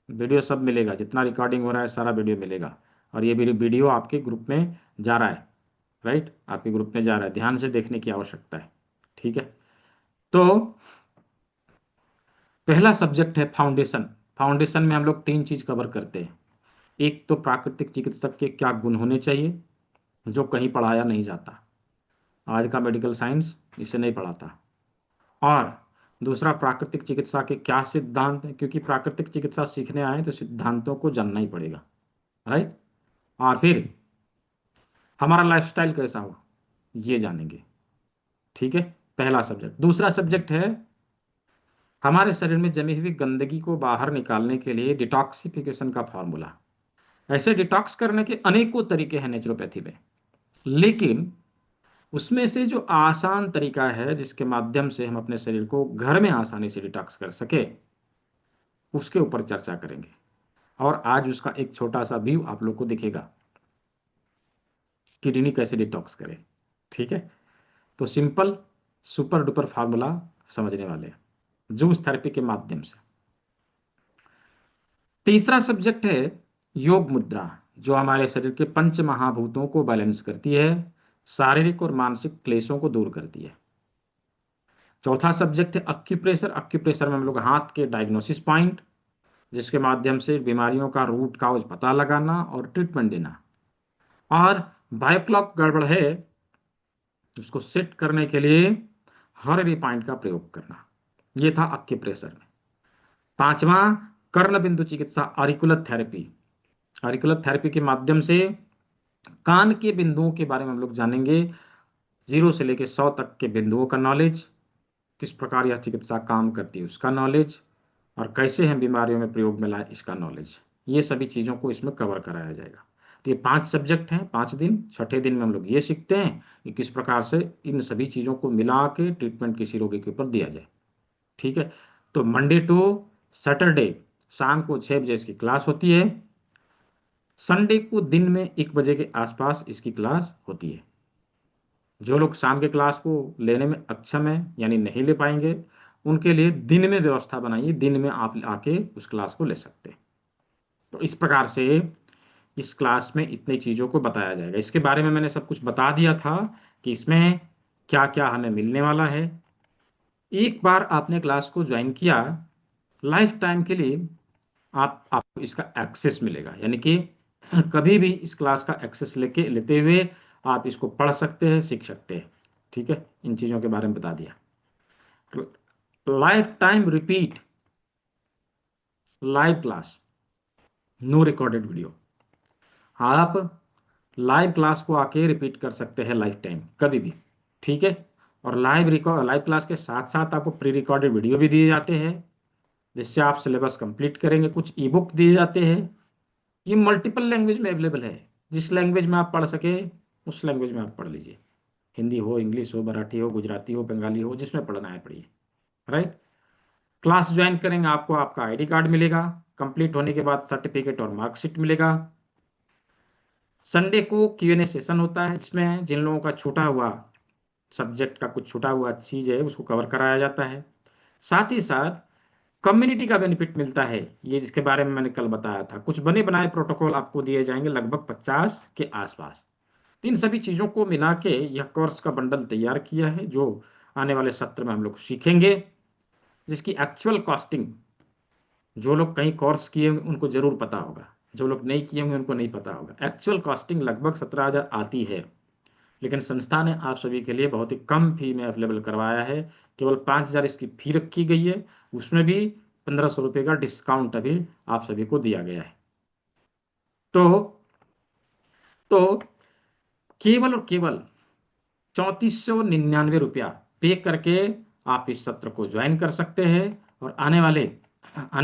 वीडियो सब मिलेगा, जितना रिकॉर्डिंग हो रहा है सारा वीडियो मिलेगा। और ये वीडियो आपके ग्रुप में जा रहा है, राइट, आपके ग्रुप में जा रहा है, ध्यान से देखने की आवश्यकता है। ठीक है, तो पहला सब्जेक्ट है फाउंडेशन। फाउंडेशन में हम लोग 3 चीज कवर करते हैं। एक तो प्राकृतिक चिकित्सक के क्या गुण होने चाहिए, जो कहीं पढ़ाया नहीं जाता, आज का मेडिकल साइंस इसे नहीं पढ़ाता। और दूसरा, प्राकृतिक चिकित्सा के क्या सिद्धांत हैं, क्योंकि प्राकृतिक चिकित्सा सीखने आए तो सिद्धांतों को जानना ही पड़ेगा, राइट। और फिर हमारा लाइफस्टाइल कैसा हो ये जानेंगे। ठीक है, पहला सब्जेक्ट। दूसरा सब्जेक्ट है हमारे शरीर में जमी हुई गंदगी को बाहर निकालने के लिए डिटॉक्सिफिकेशन का फॉर्मूला। ऐसे डिटॉक्स करने के अनेकों तरीके हैं नेचुरोपैथी में, लेकिन उसमें से जो आसान तरीका है जिसके माध्यम से हम अपने शरीर को घर में आसानी से डिटॉक्स कर सके, उसके ऊपर चर्चा करेंगे। और आज उसका एक छोटा सा व्यू आप लोग को दिखेगा, किडनी कैसे डिटॉक्स करें। ठीक है, तो सिंपल सुपर डुपर फार्मूला समझने वाले हैं जूस थेरेपी के माध्यम से। तीसरा सब्जेक्ट है योग मुद्रा, जो हमारे शरीर के पंच महाभूतों को बैलेंस करती है, शारीरिक और मानसिक क्लेशों को दूर करती है। चौथा सब्जेक्ट है अक्यूप्रेशर। अक्यूप्रेशर में हम लोग हाथ के डायग्नोसिस पॉइंट, जिसके माध्यम से बीमारियों का रूट काउज पता लगाना और ट्रीटमेंट देना। और बायोक्लॉक गड़बड़ है उसको सेट करने के लिए हर पॉइंट का प्रयोग करना। ये था अक्यूप्रेशर में। पांचवा, कर्ण बिंदु चिकित्सा, ऑरिकुलर थेरेपी। ऑरिकुलर थेरेपी के माध्यम से कान के बिंदुओं के बारे में हम लोग जानेंगे, 0 से लेकर 100 तक के बिंदुओं का नॉलेज, किस प्रकार यह चिकित्सा काम करती है उसका नॉलेज, और कैसे हम बीमारियों में प्रयोग में लाए इसका नॉलेज। ये सभी चीज़ों को इसमें कवर कराया जाएगा। तो ये 5 सब्जेक्ट हैं, 5 दिन। 6ठे दिन में हम लोग ये सीखते हैं कि किस प्रकार से इन सभी चीज़ों को मिला के ट्रीटमेंट किसी रोगी के ऊपर दिया जाए। ठीक है, तो मंडे टू सैटरडे शाम को 6 बजे इसकी क्लास होती है। संडे को दिन में 1 बजे के आसपास इसकी क्लास होती है। जो लोग शाम के क्लास को लेने में अक्षम है यानी नहीं ले पाएंगे, उनके लिए दिन में व्यवस्था बनाइए, दिन में आप आके उस क्लास को ले सकते हैं। तो इस प्रकार से इस क्लास में इतनी चीज़ों को बताया जाएगा। इसके बारे में मैंने सब कुछ बता दिया था कि इसमें क्या क्या हमें मिलने वाला है। एक बार आपने क्लास को ज्वाइन किया, लाइफ टाइम के लिए आपको इसका एक्सेस मिलेगा, यानी कि कभी भी इस क्लास का एक्सेस लेते हुए आप इसको पढ़ सकते हैं, सीख सकते हैं। ठीक है, इन चीज़ों के बारे में बता दिया। Lifetime repeat, live class, no recorded video. आप लाइव क्लास को आके रिपीट कर सकते हैं लाइफ टाइम कभी भी। ठीक है, और लाइव क्लास के साथ साथ आपको प्री रिकॉर्डेड वीडियो भी दिए जाते हैं, जिससे आप सिलेबस कंप्लीट करेंगे। कुछ ई बुक दिए जाते हैं, ये मल्टीपल लैंग्वेज में अवेलेबल है। जिस लैंग्वेज में आप पढ़ सके उस लैंग्वेज में आप पढ़ लीजिए, हिंदी हो, इंग्लिश हो, मराठी हो, गुजराती हो, बंगाली हो, जिसमें पढ़ना है पढ़िए, राइट। क्लास ज्वाइन करेंगे, आपको आपका आईडी कार्ड मिलेगा, कंप्लीट होने के बाद सर्टिफिकेट और मार्कशीट मिलेगा। संडे को Q&A सेशन होता है, जिसमें जिन लोगों का छूटा हुआ सब्जेक्ट का कुछ छूटा हुआ चीज़ है उसको कवर कराया जाता है। साथ ही साथ कम्युनिटी का बेनिफिट मिलता है, ये जिसके बारे में मैंने कल बताया था। कुछ बने बनाए प्रोटोकॉल आपको दिए जाएंगे, लगभग 50 के आसपास। इन सभी चीज़ों को मिला के यह कोर्स का बंडल तैयार किया है, जो आने वाले सत्र में हम लोग सीखेंगे, जिसकी एक्चुअल कॉस्टिंग जो लोग कहीं कोर्स किए होंगे उनको जरूर पता होगा, जो लोग नहीं किए होंगे उनको नहीं पता होगा। एक्चुअल कॉस्टिंग लगभग 17,000 आती है, लेकिन संस्था ने आप सभी के लिए बहुत ही कम फी में अवेलेबल करवाया है। केवल 5,000 इसकी फी रखी गई है, उसमें भी 1,500 रुपये का डिस्काउंट अभी आप सभी को दिया गया है। तो तो केवल और केवल 3,499 रुपया पे करके आप इस सत्र को ज्वाइन कर सकते हैं, और आने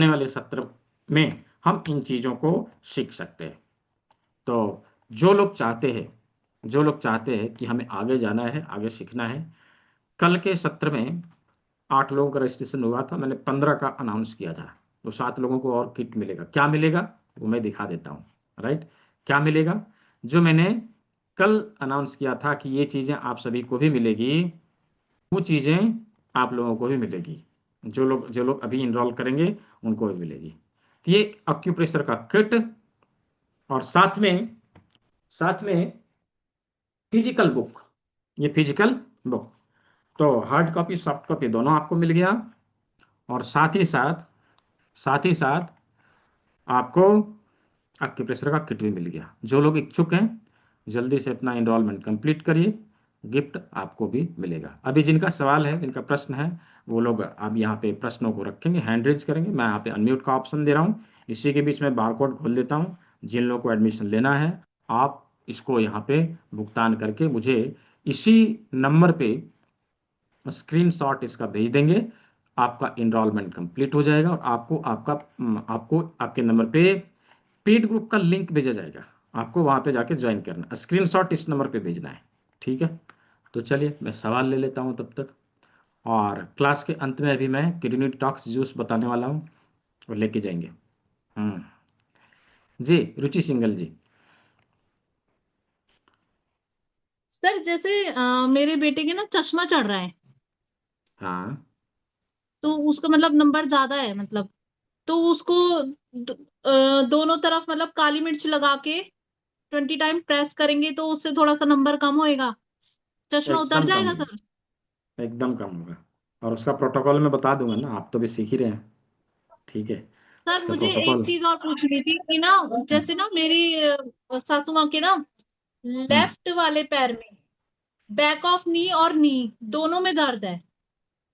वाले सत्र में हम इन चीज़ों को सीख सकते हैं। तो जो लोग चाहते हैं कि हमें आगे जाना है, आगे सीखना है, कल के सत्र में 8 लोगों का रजिस्ट्रेशन हुआ था, मैंने 15 का अनाउंस किया था। तो 7 लोगों को और किट मिलेगा। क्या मिलेगा वो मैं दिखा देता हूँ, राइट। क्या मिलेगा, जो मैंने कल अनाउंस किया था कि ये चीज़ें आप सभी को भी मिलेगी, वो चीज़ें आप लोगों को भी मिलेगी, जो लोग अभी इनरोल करेंगे उनको भी मिलेगी। तो ये अक्यूप्रेशर का किट, और साथ में फिजिकल बुक, ये फिजिकल बुक, तो हार्ड कॉपी सॉफ्ट कॉपी दोनों आपको मिल गया। और साथ ही साथ आपको एक्यूप्रेशर का किट भी मिल गया। जो लोग इच्छुक हैं जल्दी से अपना इनरोलमेंट कंप्लीट करिए, गिफ्ट आपको भी मिलेगा। अभी जिनका सवाल है, जिनका प्रश्न है, वो लोग अब यहाँ पे प्रश्नों को रखेंगे, हैंड रेज करेंगे। मैं यहाँ पे अनम्यूट का ऑप्शन दे रहा हूँ। इसी के बीच में बारकोड खोल देता हूँ। जिन लोगों को एडमिशन लेना है, आप इसको यहाँ पे भुगतान करके मुझे इसी नंबर पे स्क्रीनशॉट इसका भेज देंगे। आपका इनरोलमेंट कंप्लीट हो जाएगा और आपको आपके नंबर पे पेड ग्रुप का लिंक भेजा जाएगा। आपको वहां पे जाके ज्वाइन करना, स्क्रीनशॉट इस नंबर पे भेजना है। ठीक है, तो चलिए मैं सवाल ले लेता हूँ तब तक। और क्लास के अंत में अभी मैं किडनी टॉक्स जूस बताने वाला हूँ, और लेके जाएंगे। हम्म। जी, रुचि सिंगल जी। सर जैसे मेरे बेटे के ना चश्मा चढ़ रहा है, हाँ, तो उसका मतलब नंबर ज्यादा है, मतलब तो उसको दोनों तरफ मतलब काली मिर्च लगा के 20 टाइम प्रेस करेंगे तो उससे थोड़ा सा नंबर कम होएगा, चश्मा उतर एकदम कम जाएगा सर। होगा, एकदम कम होगा। और उसका प्रोटोकॉल मैं बता दूंगा ना, आप तो भी सीख ही रहे हैं। ठीक है, सर उसका मुझे एक प्रोटोकॉल। चीज और पूछनी थी कि ना, हम्म। जैसे ना मेरी सासू माँ के ना हम्म। लेफ्ट वाले पैर में बैक ऑफ नी और नी दोनों में दर्द है।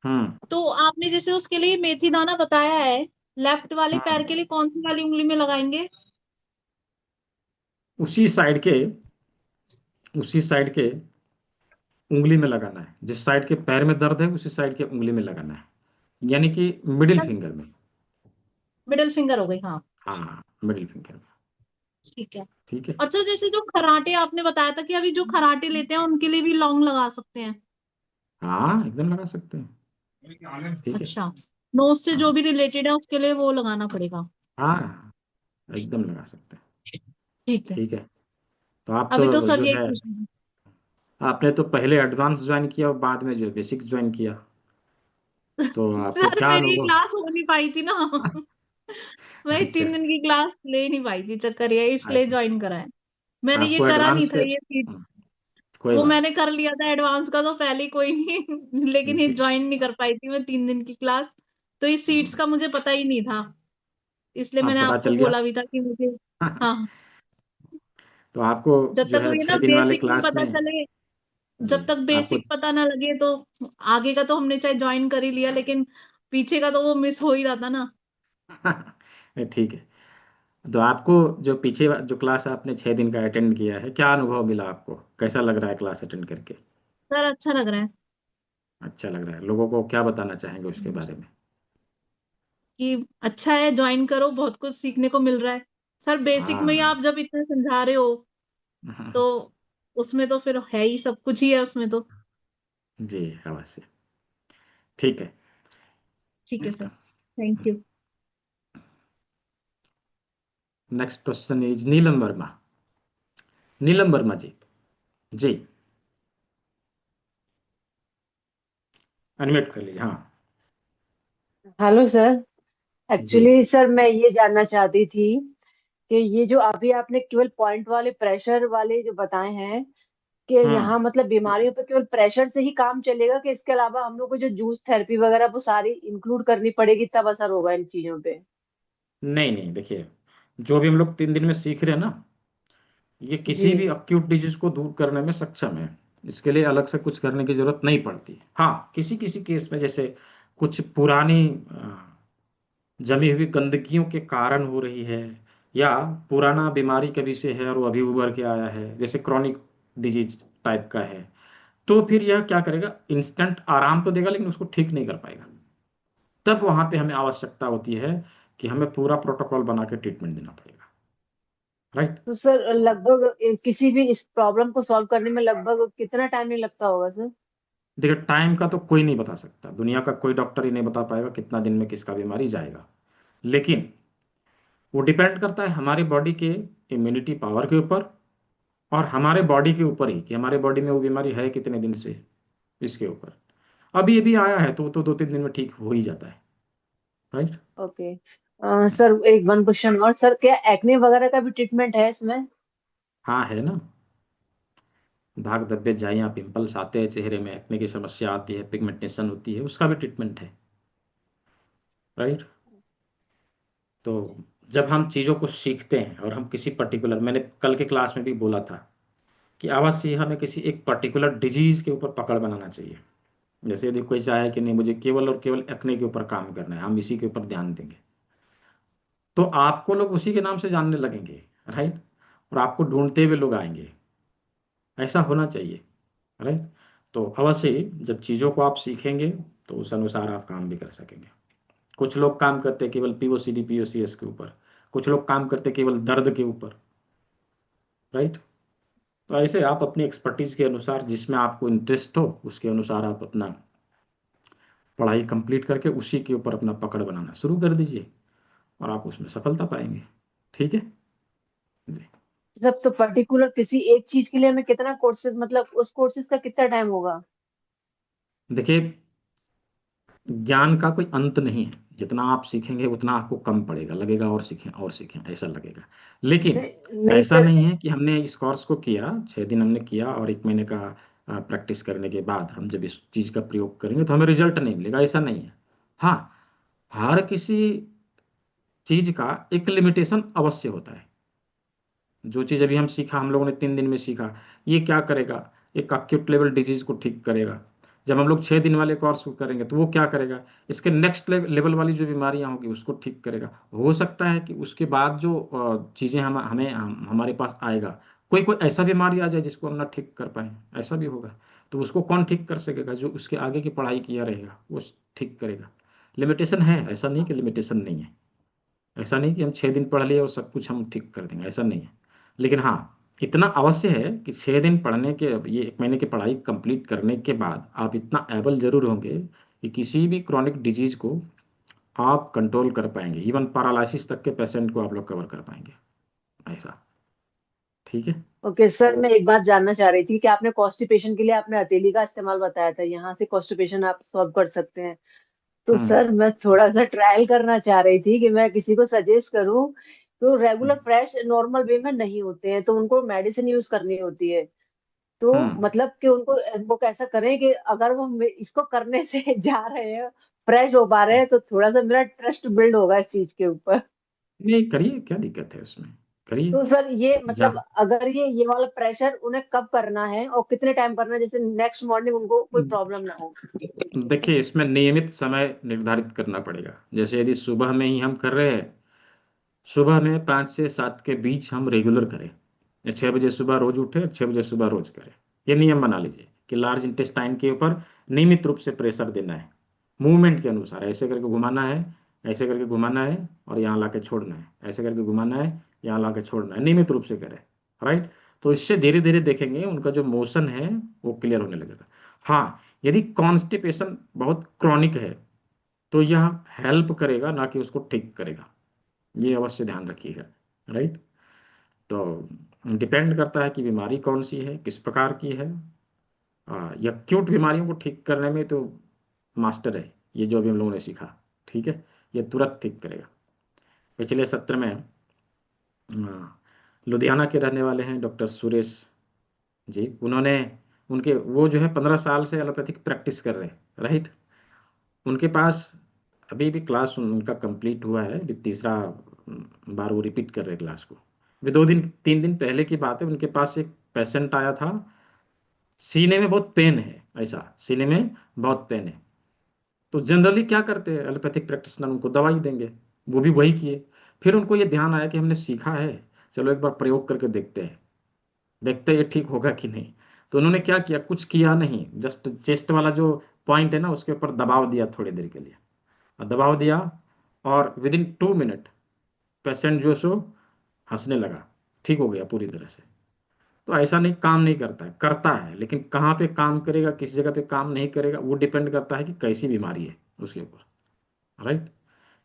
हम्म। तो आपने जैसे उसके लिए मेथी दाना बताया है, लेफ्ट वाले पैर हम्म। के लिए कौन सी वाली उंगली में लगाएंगे? उसी साइड के उसी साइड के उंगली में लगाना है, जिस साइड के पैर में दर्द है उसी साइड के उंगली में लगाना है, यानी कि मिडिल फिंगर में। मिडिल फिंगर हो गई, हाँ। हाँ, मिडिल फिंगर में। ठीक है। ठीक है। और सर जैसे जो खराटे आपने बताया था कि अभी जो खराटे लेते हैं उनके लिए भी लौंग लगा सकते हैं? हाँ, एकदम लगा सकते हैं। ठीक है। अच्छा, नोज से जो हाँ। भी रिलेटेड है उसके लिए वो लगाना पड़ेगा? हाँ, एकदम लगा सकते हैं। ठीक है। ठीक है। तो आप अभी तो तो सर जो यही है, पूछना है। आपने तो पहले एडवांस ज्वाइन किया और बाद में जो बेसिक ज्वाइन किया, तो आपको सर क्या मेरी ये अनुभव? क्लास हो नहीं पाई थी ना। मैं अच्छा। 3 दिन की क्लास ले नहीं पाई थी, चक्कर ये इसलिए अच्छा, ज्वाइन करा है। मैंने ये आपको करा नहीं एडवांस था के ये चीज। कोई वो बात मैंने कर लिया था एडवांस का तो पहले ही, कोई नहीं। लेकिन ये जी। ज्वाइन नहीं कर पाई थी मैं 3 दिन की क्लास। तो इस सीट्स हम्म, का मुझे पता ही नहीं था, इसलिए अब मैंने पता आपको चल गया। बोला भी था कि मुझे। हाँ, तो आपको जब जो तक वो है ये ना 6 दिन वाले बेसिक नहीं क्लास पता में। चले, जी, जब तक आपको बेसिक पता ना लगे तो आगे का तो हमने चाहे ज्वाइन कर ही लिया, लेकिन पीछे का तो वो मिस हो ही रहा था ना। नहीं, ठीक है। तो आपको जो जो क्लास आपने 6 दिन का अटेंड किया है, क्या अनुभव मिला आपको? कैसा लग रहा है क्लास अटेंड करके? सर अच्छा लग रहा है अच्छा लग रहा है। लोगों को क्या बताना चाहेंगे उसके बारे में? कि अच्छा है, ज्वाइन करो, बहुत कुछ सीखने को मिल रहा है। सर बेसिक में ही हाँ। आप जब इतना समझा रहे हो तो उसमें तो फिर है ही, सब कुछ ही है उसमें तो। जी, अवश्य। ठीक है। ठीक है sir, thank you. Next question is Neelam Verma. Neelam Verma ji. जी, अनम्यूट कर लीजिए। हाँ। Hello sir. जी। एक्चुअली सर मैं ये जानना चाहती थी कि ये जो अभी आपने केवल पॉइंट वाले प्रेशर वाले जो बताए हैं, कि हम्म। यहाँ मतलब बीमारियों पे केवल प्रेशर से ही काम चलेगा, कि इसके अलावा हम लोग को जो जूस थेरेपी वगैरह वो सारी इंक्लूड करनी पड़ेगी तब असर होगा इन चीजों पे? नहीं नहीं, देखिए, जो भी हम लोग 3 दिन में सीख रहे हैं ना, ये जी। किसी भी अक्यूट डिजीज को दूर करने में सक्षम है। इसके लिए अलग से कुछ करने की जरूरत नहीं पड़ती। हाँ, किसी किसी केस में, जैसे कुछ पुरानी जमी हुई गंदगियों के कारण हो रही है, या पुराना बीमारी कभी से है और वो अभी उभर के आया है, जैसे क्रॉनिक डिजीज टाइप का है, तो फिर यह क्या करेगा, इंस्टेंट आराम तो देगा लेकिन उसको ठीक नहीं कर पाएगा। तब वहां पे हमें आवश्यकता होती है कि हमें पूरा प्रोटोकॉल बना के ट्रीटमेंट देना पड़ेगा। राइट। तो सर लगभग किसी भी इस प्रॉब्लम को सॉल्व करने में लगभग कितना टाइम नहीं लगता होगा सर? देखिए, टाइम का तो कोई नहीं बता सकता, दुनिया का कोई डॉक्टर ही नहीं बता पाएगा कितना दिन में किसका बीमारी जाएगा। लेकिन वो डिपेंड करता है हमारी बॉडी के इम्यूनिटी पावर के ऊपर, और हमारे बॉडी के ऊपर ही, कि हमारे बॉडी में वो बीमारी है कितने दिन से, इसके ऊपर। अभी अभी आया है तो 2-3 दिन में ठीक हो ही जाता है, राइट। ओके सर, एक वन क्वेश्चन और सर, क्या एक्ने वगैरह का भी ट्रीटमेंट है इसमें? हाँ है ना, दाग धब्बे झाइयाँ पिंपल्स आते हैं चेहरे में, एक्ने की समस्या आती है, पिगमेंटेशन होती है, उसका भी ट्रीटमेंट है, राइट। तो जब हम चीज़ों को सीखते हैं और हम किसी पर्टिकुलर, मैंने कल के क्लास में भी बोला था कि अवश्य हमें किसी एक पर्टिकुलर डिजीज के ऊपर पकड़ बनाना चाहिए। जैसे यदि कोई चाहे कि नहीं मुझे केवल और केवल एक्ने के ऊपर काम करना है, हम इसी के ऊपर ध्यान देंगे, तो आपको लोग उसी के नाम से जानने लगेंगे, राइट। और आपको ढूंढते हुए लोग आएंगे, ऐसा होना चाहिए, राइट। तो अवश्य ही जब चीज़ों को आप सीखेंगे तो उस अनुसार आप काम भी कर सकेंगे। कुछ लोग काम करते हैं केवल पीओसीडी पीओसीएस के ऊपर, कुछ लोग काम करते हैं केवल दर्द के ऊपर, राइट। तो ऐसे आप अपनी एक्सपर्टीज के अनुसार, जिसमें आपको इंटरेस्ट हो उसके अनुसार आप अपना पढ़ाई कंप्लीट करके उसी के ऊपर अपना पकड़ बनाना शुरू कर दीजिए और आप उसमें सफलता पाएंगे, ठीक है जी। सब तो पर्टिकुलर किसी एक चीज के लिए हमें कितना कोर्सेज, मतलब उस कोर्सेज का कितना टाइम होगा? देखिए, ज्ञान का कोई अंत नहीं है, जितना आप सीखेंगे उतना आपको कम पड़ेगा, लगेगा और सीखें और सीखें ऐसा लगेगा। लेकिन नहीं नहीं ऐसा सर। नहीं है कि हमने इस कोर्स को किया, 6 दिन हमने किया और 1 महीने का प्रैक्टिस करने के बाद हम जब इस चीज़ का प्रयोग करेंगे तो हमें रिजल्ट नहीं मिलेगा, ऐसा नहीं है। हाँ, हर किसी चीज का एक लिमिटेशन अवश्य होता है। जो चीज़ अभी हम सीखा, हम लोगों ने 3 दिन में सीखा, ये क्या करेगा, एक अक्यूट लेवल डिजीज को ठीक करेगा। जब हम लोग 6 दिन वाले कोर्स को करेंगे तो वो क्या करेगा, इसके नेक्स्ट लेवल वाली जो बीमारियां होगी उसको ठीक करेगा। हो सकता है कि उसके बाद जो चीज़ें हमारे पास आएगा, कोई कोई ऐसा बीमारी आ जाए जिसको हम ना ठीक कर पाए, ऐसा भी होगा। तो उसको कौन ठीक कर सकेगा, जो उसके आगे की पढ़ाई किया रहेगा वो ठीक करेगा। लिमिटेशन है, ऐसा नहीं कि लिमिटेशन नहीं है, ऐसा नहीं कि हम 6 दिन पढ़ लिए और सब कुछ हम ठीक कर देंगे, ऐसा नहीं है। लेकिन हाँ, इतना अवश्य है कि 6 दिन पढ़ने के, ये 1 महीने की पढ़ाई कंप्लीट करने के बाद आप इतना एबल जरूर होंगे कि किसी भी क्रॉनिक डिजीज को आप कंट्रोल कर पाएंगे, इवन पैरालिसिस तक के पेशेंट को आप लोग कवर कर पाएंगे, ऐसा, ठीक है। ओके सर, मैं एक बात जानना चाह रही थी कि आपने कॉन्स्टिपेशन के लिए आपने हथेली का इस्तेमाल बताया था, यहाँ से कॉन्स्टिपेशन आप सॉल्व कर सकते हैं। तो हम्म सर मैं थोड़ा सा ट्रायल करना चाह रही थी कि मैं किसी को सजेस्ट करूं, तो रेगुलर फ्रेश नॉर्मल वे में नहीं होते हैं, तो उनको मेडिसिन यूज करनी होती है। तो हम्म मतलब कि उनको वो कैसा करें कि अगर वो इसको करने से जा रहे हैं, फ्रेश हो पा रहे हैं, तो थोड़ा सा मेरा ट्रस्ट बिल्ड होगा इस चीज के ऊपर। नहीं करिए, क्या दिक्कत है उसमें, करिए। तो सर ये जा मतलब अगर ये वाला प्रेशर उन्हें कब करना है और कितने टाइम करना है, जैसे नेक्स्ट मॉर्निंग उनको कोई प्रॉब्लम ना हो? देखिए, इसमें नियमित समय निर्धारित करना पड़ेगा। जैसे यदि सुबह में ही हम कर रहे हैं, सुबह में 5 से 7 के बीच हम रेगुलर करें, या 6 बजे सुबह रोज उठे, 6 बजे सुबह रोज करें। ये नियम बना लीजिए कि लार्ज इंटेस्टाइन के ऊपर नियमित रूप से प्रेशर देना है, मूवमेंट के अनुसार, ऐसे करके घुमाना है, ऐसे करके घुमाना है और यहाँ ला के छोड़ना है, ऐसे करके घुमाना है, यहाँ ला के छोड़ना है, नियमित रूप से करें, राइट। तो इससे धीरे धीरे देखेंगे उनका जो मोशन है वो क्लियर होने लगेगा। हाँ, यदि कॉन्स्टिपेशन बहुत क्रॉनिक है तो यह हेल्प करेगा, ना कि उसको ठीक करेगा, ये अवश्य ध्यान रखिएगा, राइट। तो डिपेंड करता है कि बीमारी कौन सी है, किस प्रकार की है। या एक्यूट बीमारियों को ठीक करने में तो मास्टर है ये जो अभी हम लोगों ने सीखा, ठीक है, ये तुरंत ठीक करेगा। पिछले सत्र में लुधियाना के रहने वाले हैं डॉक्टर सुरेश जी, उन्होंने, उनके वो जो है 15 साल से एलोपैथिक प्रैक्टिस कर रहे हैं, राइट। उनके पास अभी भी क्लास उनका कंप्लीट हुआ है, अभी तीसरा बार वो रिपीट कर रहे हैं क्लास को। वे 2 दिन 3 दिन पहले की बात है, उनके पास एक पेशेंट आया था, सीने में बहुत पेन है, ऐसा सीने में बहुत पेन है। तो जनरली क्या करते हैं एलोपैथिक प्रैक्टिशनर, उनको दवाई देंगे, वो भी वही किए। फिर उनको ये ध्यान आया कि हमने सीखा है, चलो एक बार प्रयोग करके देखते हैं, देखते हैं ये ठीक होगा कि नहीं। तो उन्होंने क्या किया, कुछ किया नहीं, जस्ट चेस्ट वाला जो पॉइंट है ना उसके ऊपर दबाव दिया थोड़ी देर के लिए, और दबाव दिया और विद इन 2 मिनट पेशेंट जो सो हंसने लगा, ठीक हो गया पूरी तरह से। तो ऐसा नहीं काम नहीं करता है, करता है, लेकिन कहाँ पे काम करेगा, किस जगह पे काम नहीं करेगा, वो डिपेंड करता है कि कैसी बीमारी है उसके ऊपर, राइट।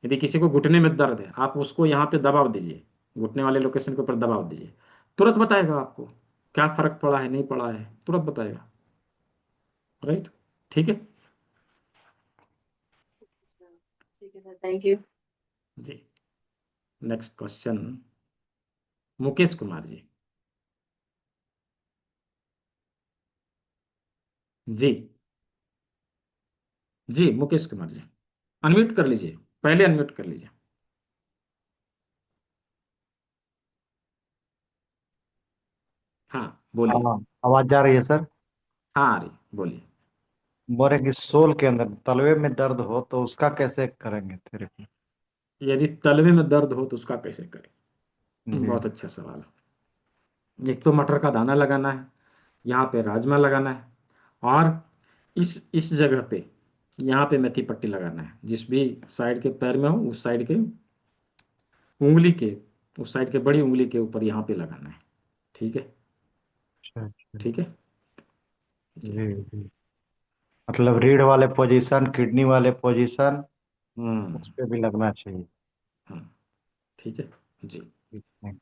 यदि किसी को घुटने में दर्द है, आप उसको यहाँ पे दबाव दीजिए, घुटने वाले लोकेशन के ऊपर दबाव दीजिए, तुरंत बताएगा आपको, क्या फर्क पड़ा है नहीं पड़ा है तुरंत बताएगा। राइट। ठीक है। ठीक है सर, थैंक यू। जी। Next question, Mukesh Kumar ji. जी। जी मुकेश कुमार जी, अनम्यूट कर लीजिए, पहले अनम्यूट कर लीजिए। हाँ बोलिए। हाँ, आवाज जा रही है सर। हाँ आ रही, बोलिए। बोले कि सोल के अंदर तलवे में दर्द हो तो उसका कैसे करेंगे थेरेपी? यदि तलवे में दर्द हो तो उसका कैसे करें? जी। बहुत अच्छा सवाल है। एक तो मटर का दाना लगाना है, यहाँ पे राजमा लगाना है, और इस जगह पे यहाँ पे मेथी पट्टी लगाना है। जिस भी साइड के पैर में हो उस साइड के उंगली के, उस साइड के बड़ी उंगली के ऊपर यहाँ पे लगाना है। ठीक है। अच्छा अच्छा। ठीक है। जी। जी जी। मतलब रीढ़ वाले पोजीशन, किडनी वाले पोजीशन, हम्म। उस पे भी लगना चाहिए। हम्म। ठीक है। जी। ठीक है।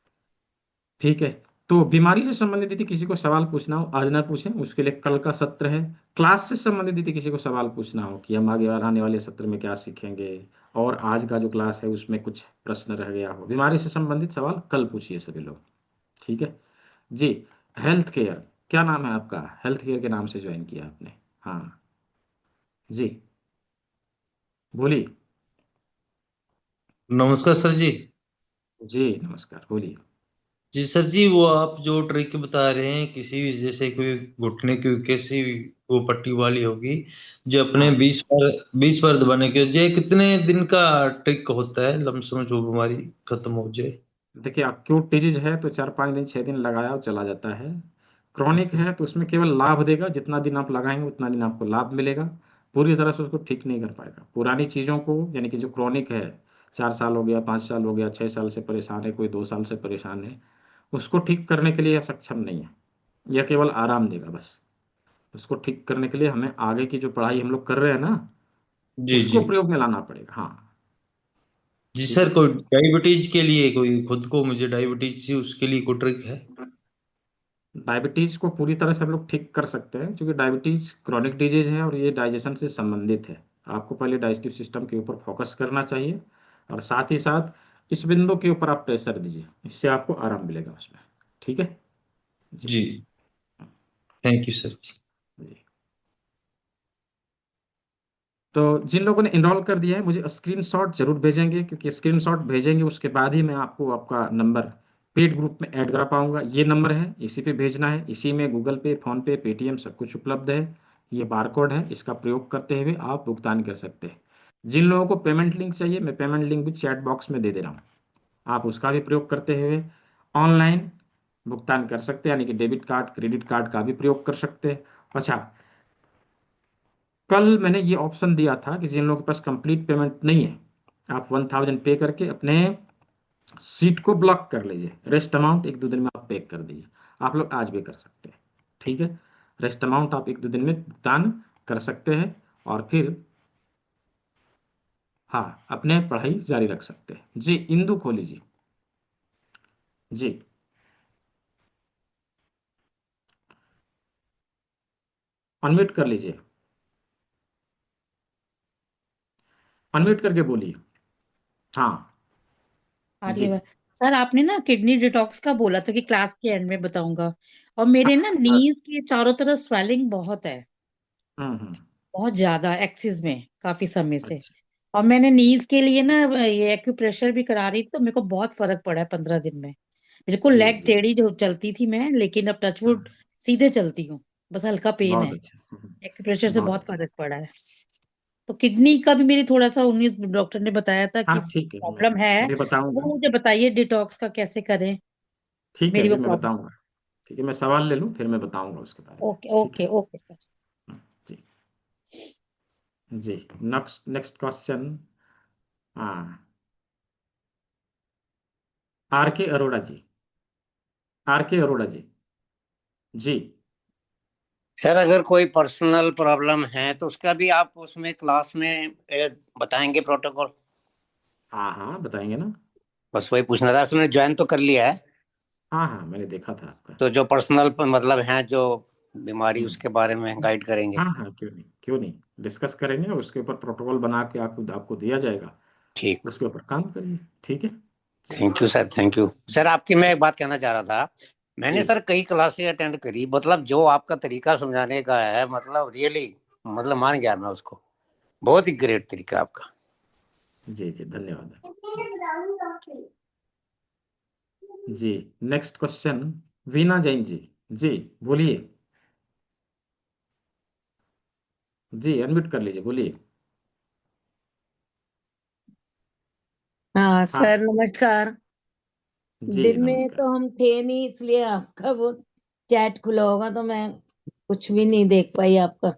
ठीक है। तो बीमारी से संबंधित यदि किसी को सवाल पूछना हो आज ना पूछें, उसके लिए कल का सत्र है। क्लास से संबंधित यदि किसी को सवाल पूछना हो कि हम आगे आने वाले सत्र में क्या सीखेंगे, और आज का जो क्लास है उसमें कुछ प्रश्न रह गया हो, बीमारी से संबंधित सवाल कल पूछिए सभी लोग। ठीक है। जी। हेल्थ केयर, क्या नाम है आपका? हेल्थ केयर के नाम से ज्वाइन किया आपने? हाँ। जी बोलिए। नमस्कार सर जी। जी नमस्कार, बोलिए। जी सर जी, वो आप जो ट्रिक बता रहे हैं, किसी भी जैसे कोई घुटने की कैसी भी वो पट्टी वाली होगी, जो अपने हाँ 20 बार दबाने के, जो कितने दिन का ट्रिक होता है लमसम जो बीमारी खत्म हो जाए? देखिए, अक्यूट डिजीज है तो 4 5 दिन 6 दिन लगाया और चला जाता है। क्रॉनिक अच्छा है तो उसमें केवल लाभ देगा, जितना दिन आप लगाएंगे उतना दिन आपको लाभ मिलेगा। पूरी तरह से उसको ठीक नहीं कर पाएगा। पुरानी चीज़ों को, यानी कि जो क्रॉनिक है, 4 साल हो गया, 5 साल हो गया, 6 साल से परेशान है, कोई 2 साल से परेशान है, उसको ठीक करने के लिए यह सक्षम नहीं है। यह केवल आराम देगा बस। उसको ठीक करने के लिए हमें आगे की जो पढ़ाई हम लोग कर रहे हैं ना, जी उसको जी। प्रयोग में लाना पड़ेगा। हाँ। जी ठीक सर, है। कोई डायबिटीज के लिए, कोई खुद को मुझे डायबिटीज थी, उसके लिए कोई ट्रिक है? डायबिटीज को पूरी तरह से हम लोग ठीक कर सकते हैं, क्योंकि डायबिटीज क्रॉनिक डिजीज है और ये डाइजेशन से संबंधित है। आपको पहले डाइजेस्टिव सिस्टम के ऊपर फोकस करना चाहिए, और साथ ही साथ इस बिंदु के ऊपर आप प्रेशर दीजिए, इससे आपको आराम मिलेगा उसमें। ठीक है। जी। जी। थैंक यू सर जी। जी। तो जिन लोगों ने इनरोल कर दिया है मुझे स्क्रीनशॉट जरूर भेजेंगे, क्योंकि स्क्रीनशॉट भेजेंगे उसके बाद ही मैं आपको आपका नंबर पेड ग्रुप में ऐड करा पाऊंगा। ये नंबर है, इसी पे भेजना है। इसी में गूगल पे, फोन पे, पेटीएम सब कुछ उपलब्ध है। ये बारकोड है, इसका प्रयोग करते हुए आप भुगतान कर सकते हैं। जिन लोगों को पेमेंट लिंक चाहिए, मैं पेमेंट लिंक भी चैट बॉक्स में दे दे रहा हूँ। आप उसका भी प्रयोग करते हुए ऑनलाइन भुगतान कर सकते हैं, यानी कि डेबिट कार्ड, क्रेडिट कार्ड का भी प्रयोग कर सकते हैं। अच्छा, कल मैंने ये ऑप्शन दिया था कि जिन लोगों के पास कंप्लीट पेमेंट नहीं है, आप 1000 पे करके अपने सीट को ब्लॉक कर लीजिए। रेस्ट अमाउंट 1 2 दिन में आप पे कर दीजिए। आप लोग आज भी कर सकते हैं। ठीक है। रेस्ट अमाउंट आप 1 2 दिन में भुगतान कर सकते हैं, और फिर हाँ अपने पढ़ाई जारी रख सकते हैं। जी इंदु खोली जी। जी अनम्यूट कर लीजिए, अनम्यूट करके बोलिए। हाँ। आ रही जी। है बात। सर आपने ना किडनी डिटॉक्स का बोला था कि क्लास के एंड में बताऊंगा, और मेरे ना हाँ। नीज के चारों तरफ स्वेलिंग बहुत है, हम्म। बहुत ज्यादा एक्सिस में काफी समय से। अच्छा। और मैंने नीज के लिए ना ये एक्यूप्रेशर भी करा रही थी, तो मेरे को बहुत फर्क पड़ा है 15 दिन में। बिल्कुल जी लेग जी। टेढ़ी जो चलती थी मैं, लेकिन अब टचवुड हाँ, सीधे चलती हूँ, बस हल्का पेन बहुत है। अच्छा। एक्यूप्रेशर से बहुत बहुत अच्छा। फर्क पड़ा है। तो किडनी का भी मेरी थोड़ा सा 19 डॉक्टर ने बताया था कि हाँ ठीक है, प्रॉब्लम है, मैं वो बताऊंगा। मुझे बताइए डिटॉक्स का कैसे करें, ठीक है मेरी जी, वो मैं प्रॉब्लम। बताऊंगा। ठीक है, मैं सवाल ले लूँ फिर मैं बताऊंगा उसके बारे में। ओके ठीक ओके है। Okay sir. जी। जी। Next next question. हाँ, R K Arora ji, are K Arora ji. Ji. Sir अगर कोई पर्सनल प्रॉब्लम है तो उसका भी आप उसमें क्लास में बताएंगे प्रोटोकॉल? हाँ हाँ बताएंगे ना। बस वही पूछना था, उसने ज्वाइन तो कर लिया है। हाँ हाँ, मैंने देखा था आपका। तो जो पर्सनल मतलब है जो बीमारी, हम्म, उसके बारे में गाइड करेंगे। हाँ हाँ, क्यों नहीं, क्यों नहीं, डिस्कस करेंगे, उसके ऊपर प्रोटोकॉल बना के आपको आपको दिया जाएगा, ठीक। उसके ऊपर काम करिए। ठीक है, चलिए। Thank you sir, thank you sir. आपकी मैं एक बात कहना चाह रहा था। मैंने जी सर कई क्लासेस अटेंड करी, मतलब जो आपका तरीका समझाने का है, मतलब रियली, मतलब मान गया मैं उसको। बहुत ही ग्रेट तरीका आपका। जी जी, धन्यवाद। जी, नेक्स्ट क्वेश्चन, वीना जैन जी। जी बोलिए। जी अनम्यूट कर लीजिए, बोलिए। हाँ हाँ, सर, नमस्कार। जी दिन में नमस्कार। तो हम थे नहीं, इसलिए आपका वो चैट खुला होगा तो मैं कुछ भी नहीं देख पाई आपका।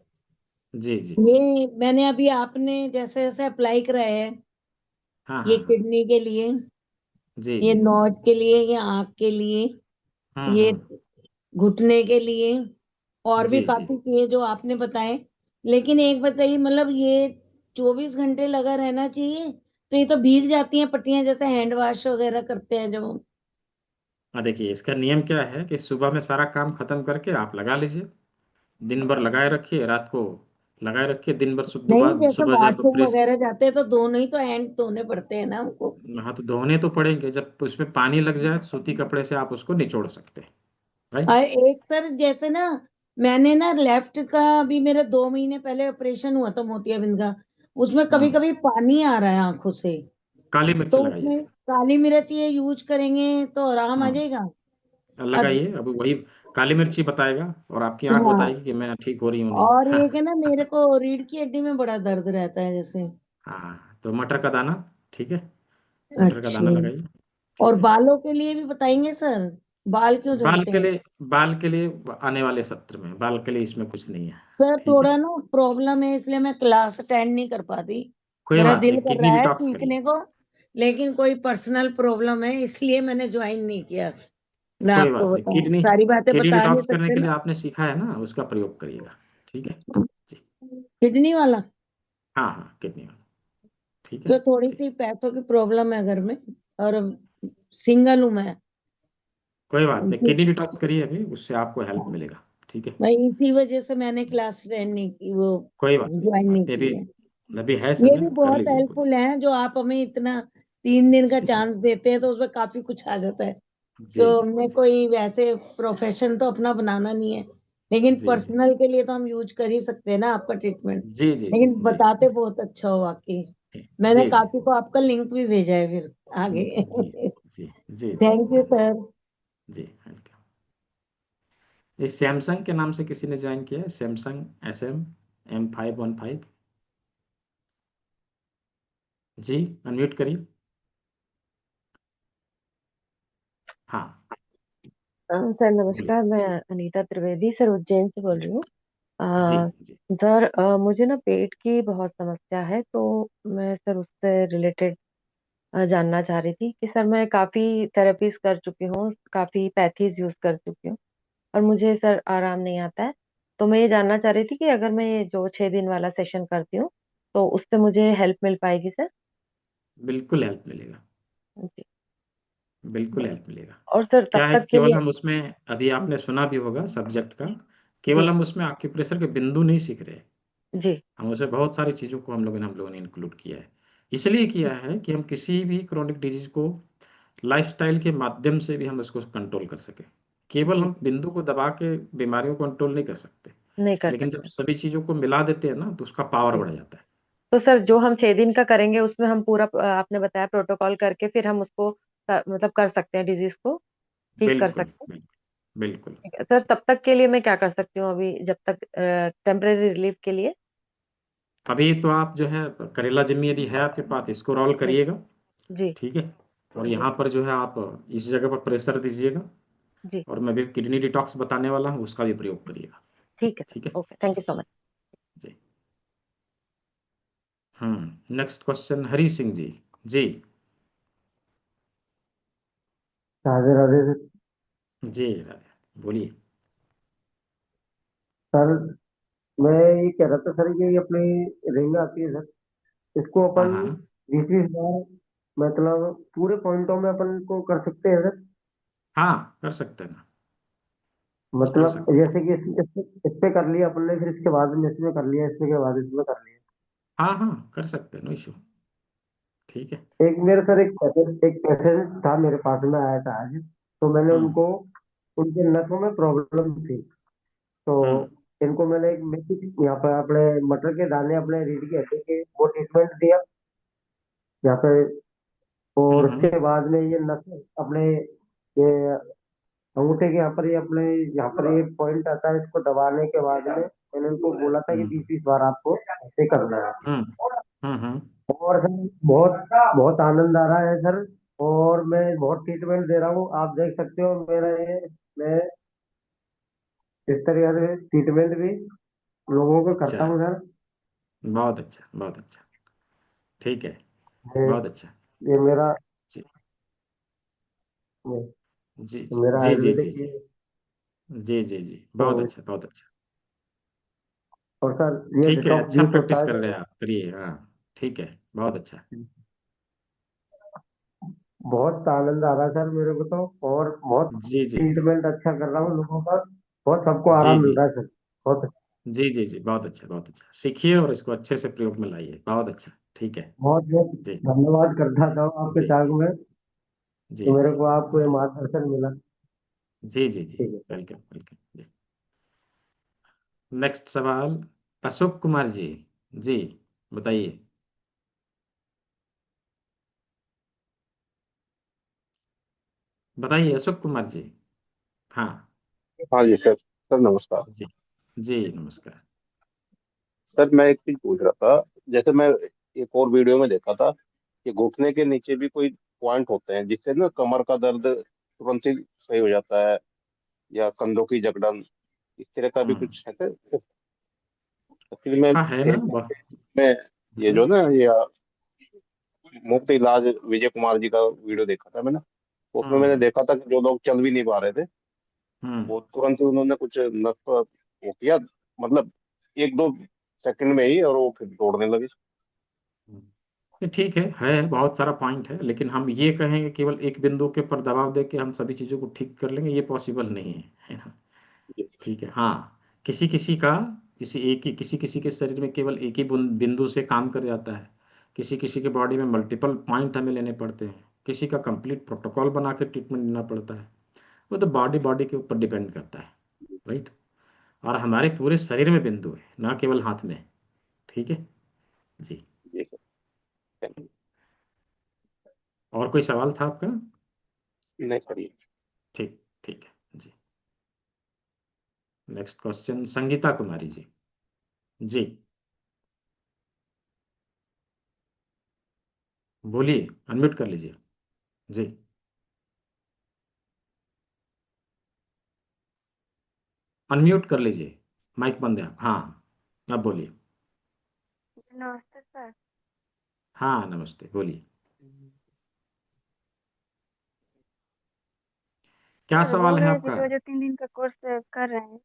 जी जी ये मैंने अभी आपने जैसे जैसे अप्लाई कराया है, हाँ ये हाँ हाँ, किडनी के लिए, जी ये जी नोज के लिए, ये आंख के लिए, ये हम्म, घुटने के लिए, और भी जी जी। काफी किए जो आपने बताए। लेकिन एक बताइए, मतलब ये 24 घंटे लगा रहना चाहिए? तो ये तो भीग जाती हैं पट्टियां, जैसे हैंड वॉश वगैरह करते हैं जो। देखिए, इसका नियम क्या है कि सुबह में सारा काम खत्म करके आप लगा लीजिए, दिन भर लगाए रखिए, रात को लगाए रखिए, दिन भर नहीं, सुबह जैसे सुबह जब वॉशरूम ब्रश। वगैरह जाते हैं तो दोनों ही तो हैंड धोने पड़ते हैं ना हमको। हाँ, तो धोने तो पड़ेंगे, जब उसमें पानी लग जाए तो सूती कपड़े से आप उसको निचोड़ सकते हैं, राइट। और एक सर, जैसे ना मैंने ना लेफ्ट का, अभी मेरा 2 महीने पहले ऑपरेशन हुआ था मोतियाबिंद का, उसमें कभी हम्म, कभी पानी आ रहा है आंखों से। काली मिर्च तो लगाइए। उसमें काली मिर्च ये यूज करेंगे तो आराम आ हम्म, जाएगा? अब लगाइए, अब वही काली मिर्ची बताएगा और आपकी आंख हाँ, बताएगी कि मैं ठीक हो रही हूँ नहीं। और हाँ एक है ना, मेरे को रीढ़ की हड्डी में बड़ा दर्द रहता है जैसे। हाँ, तो मटर का दाना, ठीक है, मटर का अच्छा, दाना लगाइए। और ठीक है। बालों के लिए भी बताएंगे सर? बाल क्यों बाल झड़ते के हैं? लिए, बाल के लिए आने वाले सत्र में, बाल के लिए इसमें कुछ नहीं है। सर ठीक है, थोड़ा ना प्रॉब्लम है, इसलिए मैं क्लास अटेंड नहीं कर पाती। कोई मेरा बात दिल नहीं, कर किडनी रहा है डिटॉक्स करिए। सीखने को, लेकिन कोई पर्सनल प्रॉब्लम है, इसलिए मैंने ज्वाइन नहीं किया। मैं कोई आपको बात नहीं, बताऊं, किडनी, सारी बातें किडनी बता नहीं डिटॉक्स करने सकते के लिए ना। आपने सीखा है ना, उसका प्रयोग करिएगा। ठीक है जी। किडनी वाला? हाँ हाँ, किडनी वाला, ठीक है तो थोड़ी जी। सी पैसों की प्रॉब्लम है घर में, और सिंगल हूं मैं। कोई बात नहीं, किडनी डिटॉक्स करिए अभी, उससे आपको हेल्प मिलेगा। ठीक है, मैं इसी वजह से मैंने क्लास अटेंड नहीं की, वो कोई बात नहीं, ज्वाइन नहीं ये भी की है। अभी है ये भी समय, कर बहुत लीजिए कुछ। हेल्पफुल है जो आप हमें इतना 3 दिन का चांस देते हैं, तो उसमें काफी कुछ आ जाता है। जी तो जी हमने जी कोई वैसे प्रोफेशन तो अपना बनाना नहीं है, लेकिन जी जी पर्सनल के लिए तो हम यूज कर ही सकते हैं ना आपका ट्रीटमेंट। जी जी जी लेकिन जी बताते बहुत अच्छा हो वाकई। जी मैंने जी जी काफी को आपका लिंक भी भेजा है फिर आगे। जी जी जी जी, थैंक यू सर। जी वेलकम। ये सैमसंग के नाम से किसी ने ज्वाइन किया है, सैमसंग SM M515। जी अनम्यूट करिए। हाँ, सर बोलिए। नमस्कार, मैं अनीता त्रिवेदी सर उज्जैन से बोल रही हूँ। जी अ, जी सर मुझे ना पेट की बहुत समस्या है, तो मैं सर उससे रिलेटेड जानना चाह रही थी कि सर मैं काफ़ी थेरेपीज कर चुकी हूँ, काफ़ी पैथीज यूज़ कर चुकी हूँ, और मुझे सर आराम नहीं आता है। तो मैं ये जानना चाह रही थी कि अगर मैं ये जो 6 दिन वाला सेशन करती हूँ, तो उससे मुझे हेल्प मिल पाएगी सर? बिल्कुल हेल्प मिलेगा, जी। बिल्कुल हेल्प मिलेगा। और सर तब क्या है कि तक के केवल लिए। हम उसमें, अभी आपने सुना भी होगा सब्जेक्ट का, केवल जी। हम उसमें आक्यूप्रेशर के बिंदु नहीं सीख रहे, जी। हम उसमें बहुत सारी चीज़ों को हम लोगों ने इंक्लूड किया है। इसलिए किया है कि हम किसी भी क्रोनिक डिजीज को लाइफस्टाइल के माध्यम से भी हम उसको कंट्रोल कर सके। केवल जी। हम बिंदु को दबा के बीमारियों को कंट्रोल नहीं कर सकते, नहीं कर लेकिन जब सकते। सभी चीज़ों को मिला देते हैं ना, तो उसका पावर जी। बढ़ जाता है। तो सर जो हम 6 दिन का करेंगे उसमें हम पूरा आपने बताया प्रोटोकॉल करके फिर हम उसको मतलब कर सकते हैं, डिजीज को ठीक कर बिल्कुल सकते हैं? बिल्कुल बिल्कुल। ठीक है सर, तब तक के लिए मैं क्या कर सकती हूँ अभी, जब तक टेम्परेरी रिलीफ के लिए? अभी तो आप जो है, करेला जमीन यदि है आपके पास, इसको रोल जी। करिएगा। जी। ठीक है, और जी। यहाँ पर जो है आप इस जगह पर प्रेशर दीजिएगा, जी। और मैं भी किडनी डिटॉक्स बताने वाला हूँ, उसका भी प्रयोग करिएगा। ठीक है ठीक है सर, ओके, थैंक यू जी सो मच। जी। Next question Hari Singh ji. जी राधे राधे सर। जी राधे, बोलिए। सर मैं ये कह रहा था सर, ये अपनी रिंग आती है सर, इसको हाँ अपन हाँ 20-20 बार मतलब पूरे पॉइंटों में अपन को कर सकते हैं सर? हाँ, कर सकते हैं ना, कर मतलब सकते हैं। जैसे कि इस पे कर लिया अपन ने, फिर इसके बाद में इसमें कर लिया, इसमें के बाद इसमें कर लिया। हाँ हाँ, कर सकते हैं, नो इशू। ठीक है। एक मेरे सर एक पेशेंट था मेरे पास में आया था आज। तो मैंने हम्म उनको, उनके नसों में प्रॉब्लम थी। तो हम्म इनको मैंने एक बेसिक यहाँ पर अपने मटर के दाने अपने रीढ़ के हड्डी के वो ट्रीटमेंट दिया यहाँ पे। और हम्म उसके बाद में ये नस अपने ये अंगूठे के यहाँ पर, ये अपने यहाँ पर एक पॉइंट आता है, इसको दबाने के बाद में मैंने उनको बोला था कि हम्म 20-20 बार आपको ऐसे करना है। हम्म हम्म। और सर बहुत बहुत आनंद आ रहा है सर। और मैं बहुत ट्रीटमेंट दे रहा हूँ, आप देख सकते हो मेरा ये, मैं इस तरह से ट्रीटमेंट भी लोगों को अच्छा, करता हूँ सर। बहुत अच्छा, बहुत अच्छा। ठीक है, ये बहुत अच्छा। ये मेरा जी ये जी मेरा जी जी जी आयुर्वेदिक जी ये। जी जी जी, तो बहुत अच्छा, बहुत अच्छा। और सर ये ठीक है, डिटॉक्स अच्छा जूस प्रैक्टिस होता है कर सर। रहे हैं आप, करिए। हाँ, ठीक है, बहुत अच्छा। बहुत आनंद आ रहा है सर मेरे को तो। और बहुत जी जी जी ट्रीटमेंट अच्छा कर रहा हूँ लोगों का। बहुत सबको जी आराम जी मिल रहा है सर। बहुत जी जी जी, बहुत अच्छा, बहुत अच्छा। सीखिए और इसको अच्छे से प्रयोग में लाइए, बहुत अच्छा। ठीक है। बहुत बहुत जी धन्यवाद करता था आपके जी साथ में, जी कि मेरे जी को आपको ये मार्गदर्शन मिला। जी जी जी, ठीक है सर। वेलकम वेलकम जी। नेक्स्ट सवाल, अशोक कुमार जी। जी, बताइए। बताइए अशोक कुमार जी। हाँ। हाँ जी सर। सर नमस्कार। जी जी, नमस्कार। सर मैं एक चीज पूछ रहा था। जैसे मैं एक और वीडियो में देखा था कि घुटने के नीचे भी कोई पॉइंट होते हैं जिससे ना कमर का दर्द तुरंत ही सही हो जाता है, या कंधों की जकड़न, इस तरह का भी हम्म। कुछ है सर। एक्चुअली मैं हाँ, है ना, मैं ये हाँ। जो ना ये मुफ्त इलाज विजय कुमार जी का वीडियो देखा था मैंने। तो उसमें मैंने हम्म देखा था कि जो लोग चल भी नहीं पा रहे थे, हम्म वो तुरंत ही उन्होंने कुछ नस पर वो किया, मतलब 1-2 सेकंड में ही, और वो फिर दौड़ने लगे। ये ठीक है बहुत सारा पॉइंट है, लेकिन हम ये कहेंगे केवल एक बिंदु के ऊपर दबाव दे के हम सभी चीज़ों को ठीक कर लेंगे, ये पॉसिबल नहीं है ना। ठीक है, हाँ। किसी किसी का, किसी किसी के शरीर में केवल एक ही बिंदु से काम कर जाता है। किसी किसी के बॉडी में मल्टीपल पॉइंट हमें लेने पड़ते हैं। किसी का कंप्लीट प्रोटोकॉल बना के ट्रीटमेंट लेना पड़ता है। वो तो बॉडी बॉडी के ऊपर डिपेंड करता है, राइट। और हमारे पूरे शरीर में बिंदु है, ना केवल हाथ में। ठीक है जी। जी सर, थैंक और कोई सवाल था आपका? यू। नहीं सर, ये ठीक, ठीक है जी। Next question, Sangeeta Kumari ji. जी, बोलिए, अनम्यूट कर लीजिए। जी, अनम्यूट कर लीजिए, माइक बंद है। हाँ, अब बोलिए। नमस्ते सर। हाँ, नमस्ते, बोलिए। क्या सर सवाल बोल है रहे थे आपका? कि वो जो 3 दिन का कोर्स कर रहे हैं,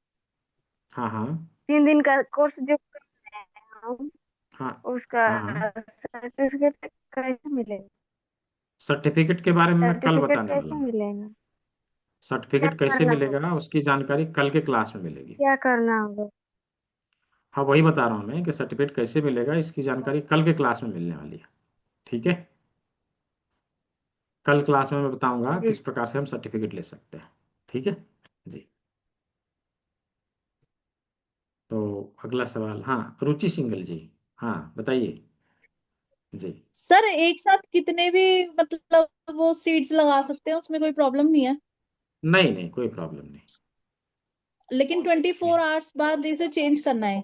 हाँ हाँ 3 दिन का कोर्स जो कर रहे हैं हम, हाँ उसका हाँ हाँ। सर्टिफिकेट कैसे मिलेगा? सर्टिफिकेट के बारे में मैं कल सर्टिफिकेट बताने वाला कैसे हूँ। मिलेगा? क्या सर्टिफिकेट कैसे करना मिलेगा होगा? उसकी जानकारी कल के क्लास में मिलेगी। क्या करना होगा? हाँ, वही बता रहा हूँ मैं कि सर्टिफिकेट कैसे मिलेगा, इसकी जानकारी कल के क्लास में मिलने वाली है। ठीक है, कल क्लास में मैं बताऊंगा जी। किस प्रकार से हम सर्टिफिकेट ले सकते हैं। ठीक है जी। तो अगला सवाल, हाँ, रुचि सिंघल जी। हाँ, बताइए। जी, सर एक साथ कितने भी मतलब वो सीड्स लगा सकते हैं, उसमें कोई प्रॉब्लम नहीं है? नहीं नहीं, कोई प्रॉब्लम नहीं। लेकिन 24 आवर्स बाद इसे चेंज करना है।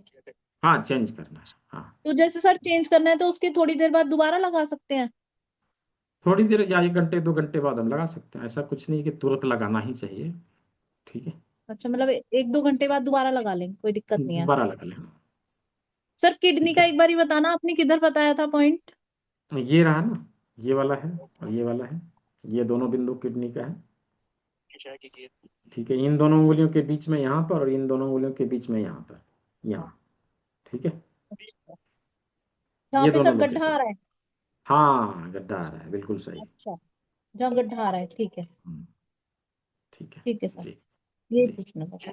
हाँ, चेंज करना है, हाँ। तो जैसे सर चेंज करना है तो उसकी थोड़ी देर बाद दोबारा लगा सकते हैं? थोड़ी देर या 1 घंटे 2 घंटे बाद हम लगा सकते हैं, ऐसा कुछ नहीं कि तुरंत लगाना ही चाहिए। ठीक है, अच्छा, मतलब 1-2 घंटे बाद दोबारा लगा लेंगे, कोई दिक्कत नहीं है। दोबारा लगा लें, हाँ। सर किडनी ठीक का है, एक बार बताना, आपने किधर बताया था पॉइंट? ये रहा ना, ये वाला है और ये वाला है, ये दोनों बिंदु किडनी का है। ठीक है, इन दोनों उंगलियों के बीच में यहाँ पर, और इन दोनों उंगलियों के बीच में यहाँ पर, यहाँ। ठीक है, जहाँ ये पे सर दोनों गड्ढा आ लोकेशन। रहा है? हाँ, गड्ढा आ रहा है, बिल्कुल सही। अच्छा, जहाँ गड्ढा आ रहा है, ठीक है। हम्म, ठीक है ठीक है सर, जी ये जी। पूछना था।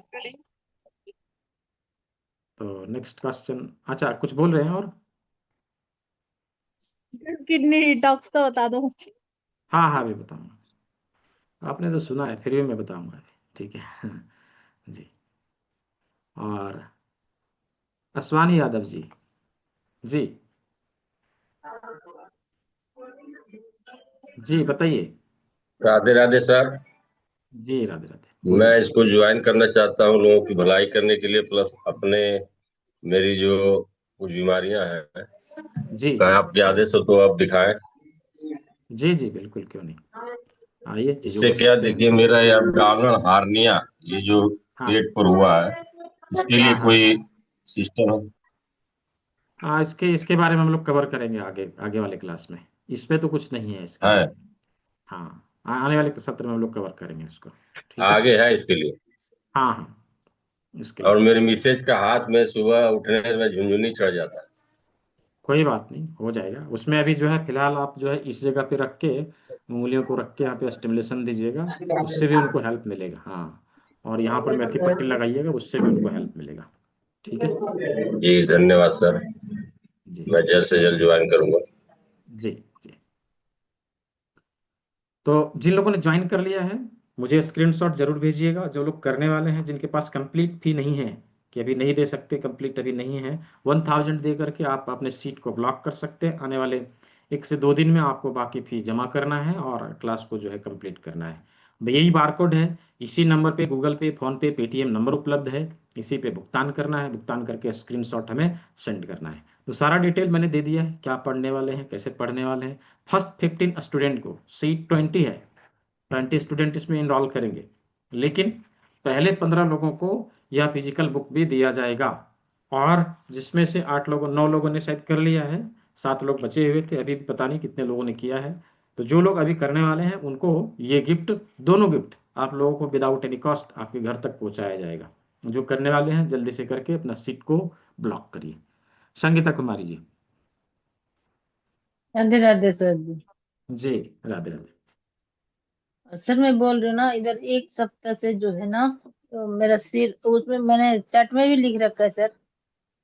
तो नेक्स्ट क्वेश्चन, अच्छा कुछ बोल रहे हैं और? किडनी डिटॉक्स का बता दो। हाँ हाँ, अभी बताऊंगा, आपने तो सुना है, फिर भी मैं बताऊंगा अभी, ठीक है जी। और असवानी यादव जी, जी जी बताइए। राधे राधे सर। जी राधे राधे, मैं बोलिए। इसको ज्वाइन करना चाहता हूँ लोगों की भलाई करने के लिए, प्लस अपने मेरी जो कुछ बीमारियां हैं, जी कहीं आपके आदेश हो तो आप दिखाएं। जी जी बिल्कुल, क्यों नहीं, आइए जी, इससे जुड़ क्या, सकते हैं। देखिए मेरा ये abdominal हार्निया, ये जो हाँ पेट पर हुआ है, इसके लिए हाँ हाँ कोई सिस्टम है? हाँ, इसके इसके बारे में हम लोग कवर करेंगे आगे आगे वाले क्लास में। इस पे तो कुछ नहीं है इसके लिए। है हाँ, आने वाले सत्र में हम लोग कवर करेंगे इसको, ठीक है। आगे है इसके लिए? हाँ हाँ, इसके और लिए मेरी मिसेज का हाथ में सुबह उठने में झुनझुनी चढ़ जाता है। कोई बात नहीं, हो जाएगा। उसमें अभी जो है फिलहाल आप जो है इस जगह पे रख के, उंगलियों को रख के यहाँ पे स्टिमुलेशन दीजिएगा, उससे भी उनको हेल्प मिलेगा। हाँ, और यहाँ पर मेथी पट्टी लगाइएगा, उससे भी उनको हेल्प मिलेगा, ठीक है जी धन्यवाद सर, जी मैं जल्द से जल्द ज्वाइन करूंगा। जी जी। तो जिन लोगों ने ज्वाइन कर लिया है, मुझे स्क्रीनशॉट जरूर भेजिएगा। जो लोग करने वाले हैं, जिनके पास कंप्लीट फी नहीं है, कि अभी नहीं दे सकते, कंप्लीट अभी नहीं है, 1000 दे करके आप अपने सीट को ब्लॉक कर सकते हैं। आने वाले 1 से 2 दिन में आपको बाकी फी जमा करना है और क्लास को जो है कंप्लीट करना है। यही बारकोड है, इसी नंबर पे गूगल पे, फोन पे, पेटीएम नंबर उपलब्ध है, इसी पे भुगतान करना है। भुगतान करके स्क्रीनशॉट हमें सेंड करना है। तो सारा डिटेल मैंने दे दिया है, क्या पढ़ने वाले हैं, कैसे पढ़ने वाले हैं। फर्स्ट 15 स्टूडेंट को सीट 20 है, 20 स्टूडेंट इसमें इनरोल करेंगे, लेकिन पहले 15 लोगों को यह फिजिकल बुक भी दिया जाएगा। और जिसमें से 8 लोगों 9 लोगों ने शायद कर लिया है, 7 लोग बचे हुए थे, अभी भी पता नहीं कितने लोगों ने किया है। तो जो लोग अभी करने वाले हैं उनको ये गिफ्ट, दोनों गिफ्ट आप लोगों को विदाउट एनी कॉस्ट आपके घर तक पहुंचाया जाएगा। जो करने वाले हैं जल्दी से करके अपना सीट को ब्लॉक करिए। संगीता कुमारी जी। राधे राधे सर जी। जी राधे राधे। सर मैं बोल रही हूँ ना, इधर एक सप्ताह से जो है ना, तो मेरा सिर, उसमें मैंने चैट में भी लिख रखा है सर,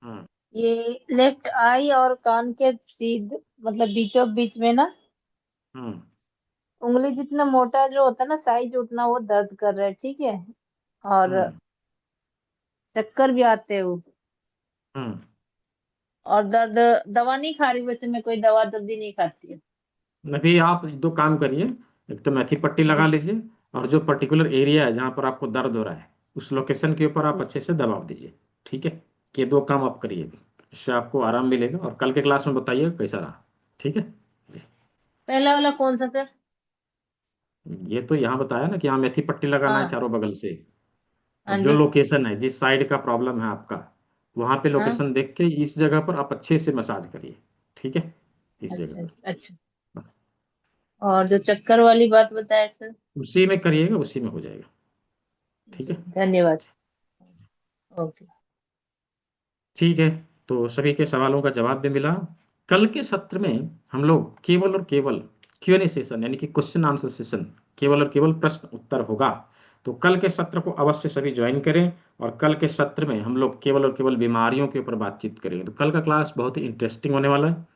हम्म ये लेफ्ट आई और कान के सीध, मतलब बीचों बीच में ना, हम्म उंगली जितना मोटा जो होता है ना साइज, उतना वो दर्द कर रहा है, ठीक है। और हम्म चक्कर भी आते हैं वो, हम्म और दर्द, दवा नहीं खा रही, वैसे मैं कोई दवा जल्दी नहीं खाती हूँ। अभी आप 2 काम करिए, एक तो मेथी पट्टी लगा जी लीजिए, और जो पर्टिकुलर एरिया है जहाँ पर आपको दर्द हो रहा है, उस लोकेशन के ऊपर आप अच्छे से दबाव दीजिए, ठीक है। ये 2 काम आप करिए अभी, इससे आपको आराम मिलेगा। और कल के क्लास में बताइए कैसा रहा, ठीक है जी। पहला वाला कौन सा सर? ये तो यहाँ बताया ना कि यहाँ मेथी पट्टी लगाना है हाँ चारों बगल से। हाँ और जो जी लोकेशन है, जिस साइड का प्रॉब्लम है आपका, वहाँ पे हाँ। लोकेशन देख के इस जगह पर आप अच्छे से मसाज करिए, ठीक है, इस जगह अच्छा पर अच्छा। और जो चक्कर वाली बात बताया सर? उसी में करिएगा, उसी में हो जाएगा, ठीक जी है। धन्यवाद। ओके। ठीक है, तो सभी के सवालों का जवाब भी मिला। कल के सत्र में हम लोग केवल और केवल Q&A सेशन, यानी कि क्वेश्चन आंसर सेशन, केवल और केवल प्रश्न उत्तर होगा। तो कल के सत्र को अवश्य सभी ज्वाइन करें। और कल के सत्र में हम लोग केवल और केवल बीमारियों के ऊपर बातचीत करेंगे। तो कल का क्लास बहुत ही इंटरेस्टिंग होने वाला है।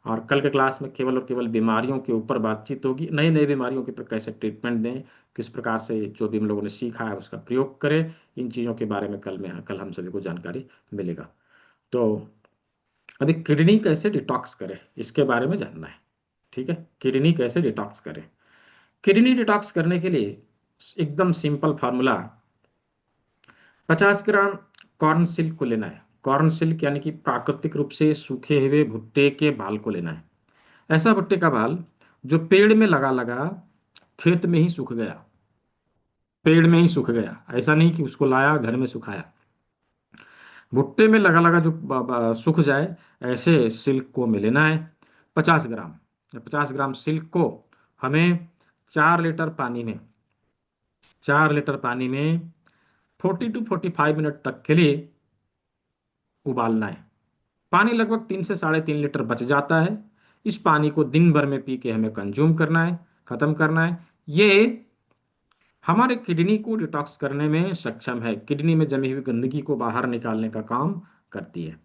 और कल के क्लास में केवल और केवल बीमारियों के ऊपर बातचीत होगी, नई नई बीमारियों के ऊपर कैसे ट्रीटमेंट दें, किस प्रकार से जो भी हम लोगों ने सीखा है उसका प्रयोग करें, इन चीज़ों के बारे में कल हम सभी को जानकारी मिलेगा। तो अभी किडनी कैसे डिटॉक्स करें, इसके बारे में जानना है, ठीक है। किडनी कैसे डिटॉक्स करें? किडनी डिटॉक्स करने के लिए एकदम सिंपल फार्मूला, 50 ग्राम कॉर्न सिल्क को लेना है। कॉर्न सिल्क यानी कि प्राकृतिक रूप से सूखे हुए भुट्टे के बाल को लेना है। ऐसा भुट्टे का बाल जो पेड़ में लगा लगा खेत में ही सूख गया, पेड़ में ही सूख गया, ऐसा नहीं कि उसको लाया घर में सुखाया, भुट्टे में लगा लगा जो सूख जाए, ऐसे सिल्क को हमें लेना है। 50 ग्राम, 50 ग्राम सिल्क को हमें 4 लीटर पानी में, 40 to 45 मिनट तक के लिए उबालना है। पानी लगभग 3 से 3.5 लीटर बच जाता है। इस पानी को दिन भर में पी के हमें कंज्यूम करना है, खत्म करना है। ये हमारे किडनी को डिटॉक्स करने में सक्षम है, किडनी में जमी हुई गंदगी को बाहर निकालने का काम करती है।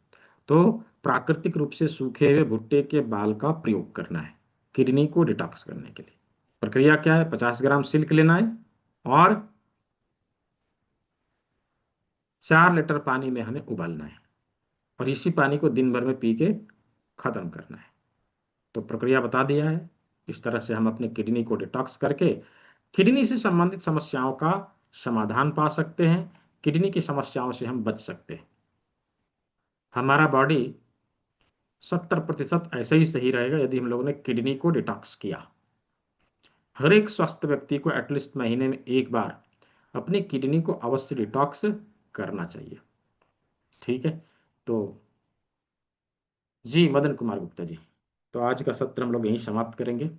तो प्राकृतिक रूप से सूखे हुए भुट्टे के बाल का प्रयोग करना है किडनी को डिटॉक्स करने के लिए। प्रक्रिया क्या है? 50 ग्राम सिल्क लेना है और 4 लीटर पानी में हमें उबालना है और इसी पानी को दिन भर में पी के खत्म करना है। तो प्रक्रिया बता दिया है। इस तरह से हम अपने किडनी को डिटॉक्स करके किडनी से संबंधित समस्याओं का समाधान पा सकते हैं, किडनी की समस्याओं से हम बच सकते हैं। हमारा बॉडी 70% ऐसे ही सही रहेगा यदि हम लोगों ने किडनी को डिटॉक्स किया। हर एक स्वस्थ व्यक्ति को एटलीस्ट महीने में एक बार अपनी किडनी को अवश्य डिटॉक्स करना चाहिए। ठीक है, तो जी मदन कुमार गुप्ता जी, तो आज का सत्र हम लोग यहीं समाप्त करेंगे।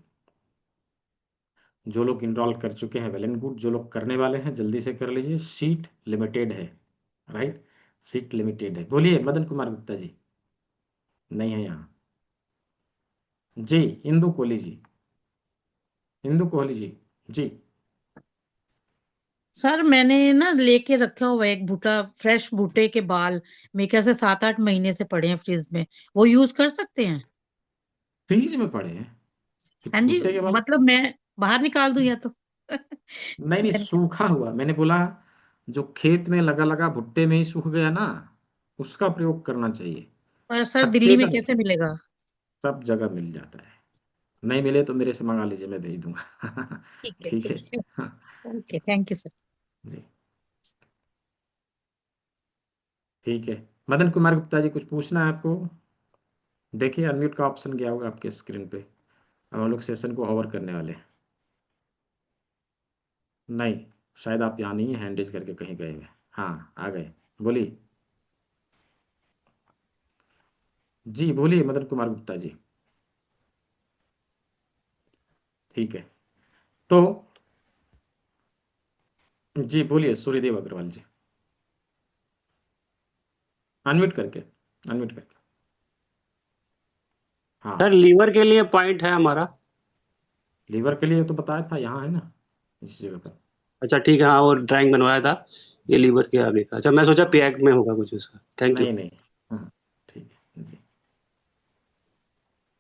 जो लोग इनरोल कर चुके हैं वेल एंड गुड, जो लोग करने वाले हैं जल्दी से कर लीजिए, सीट लिमिटेड है, राइट, सीट लिमिटेड है। बोलिए मदन कुमार गुप्ता जी। नहीं है यहाँ। जी इंदु कोहली जी, इंदु कोहली जी। जी सर मैंने ना लेके रखा हुआ है एक भुट्टा, फ्रेश भुट्टे के बाल, मेरे ख्याल से 7-8 महीने से पड़े हैं फ्रिज में, वो यूज कर सकते हैं? फ्रीज में पड़े हैं हाँ जी, भुट्टे के बाद? मतलब मैं बाहर निकाल दूं या तो? नहीं नहीं, सूखा हुआ मैंने बोला, जो खेत में लगा लगा भुट्टे में ही सूख गया ना, उसका प्रयोग करना चाहिए। पर सर कच्चे दिल्ली में का कैसे मिलेगा? सब जगह मिल जाता है, नहीं मिले तो मेरे से मंगा लीजिए, मैं भेज दूंगा। ठीक है, ठीक है। ठीक है। हाँ, ओके, थैंक यू सर। जी ठीक है। मदन कुमार गुप्ता जी कुछ पूछना है आपको? देखिए अनम्यूट का ऑप्शन गया होगा आपके स्क्रीन पे। अब हम लोग सेशन को ओवर करने वाले हैं। नहीं, शायद आप यहाँ नहीं है, हैंड रेज करके कहीं गए हुए। हाँ आ गए, बोलिए। जी बोलिए मदन कुमार गुप्ता जी। ठीक है, तो जी बोलिए सूर्यदेव अग्रवाल जी, अनम्यूट करके, अनम्यूट करके। हाँ सर लीवर के लिए पॉइंट है हमारा। लीवर के लिए तो बताया था, यहाँ है ना इस जगह पर। अच्छा ठीक है, हाँ वो ड्राइंग बनवाया था, ये लीवर के आगे का। अच्छा मैं सोचा पैक में होगा कुछ उसका। Thank you. नहीं नहीं, हाँ ठीक है जी।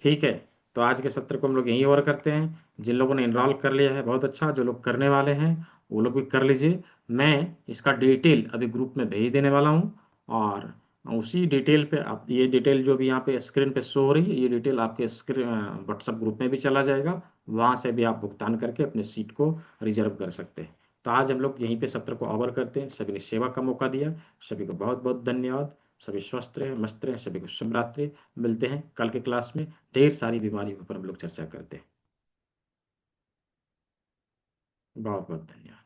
ठीक है, तो आज के सत्र को हम लोग यहीं ओवर करते हैं। जिन लोगों ने इनरोल कर लिया है बहुत अच्छा, जो लोग करने वाले हैं वो लोग भी कर लीजिए। मैं इसका डिटेल अभी ग्रुप में भेज देने वाला हूँ और उसी डिटेल पे आप, ये डिटेल जो भी यहाँ पे स्क्रीन पे शो हो रही है, ये डिटेल आपके स्क्रीन व्हाट्सएप ग्रुप में भी चला जाएगा, वहाँ से भी आप भुगतान करके अपने सीट को रिजर्व कर सकते हैं। तो आज हम लोग यहीं पे सत्र को ओवर करते हैं। सभी ने सेवा का मौका दिया, सभी को बहुत बहुत धन्यवाद। सभी स्वस्थ रहें, मस्त रहें, सभी को शुभ रात्रि। मिलते हैं कल के क्लास में, ढेर सारी बीमारियों पर हम लोग चर्चा करते हैं। बहुत बहुत धन्यवाद।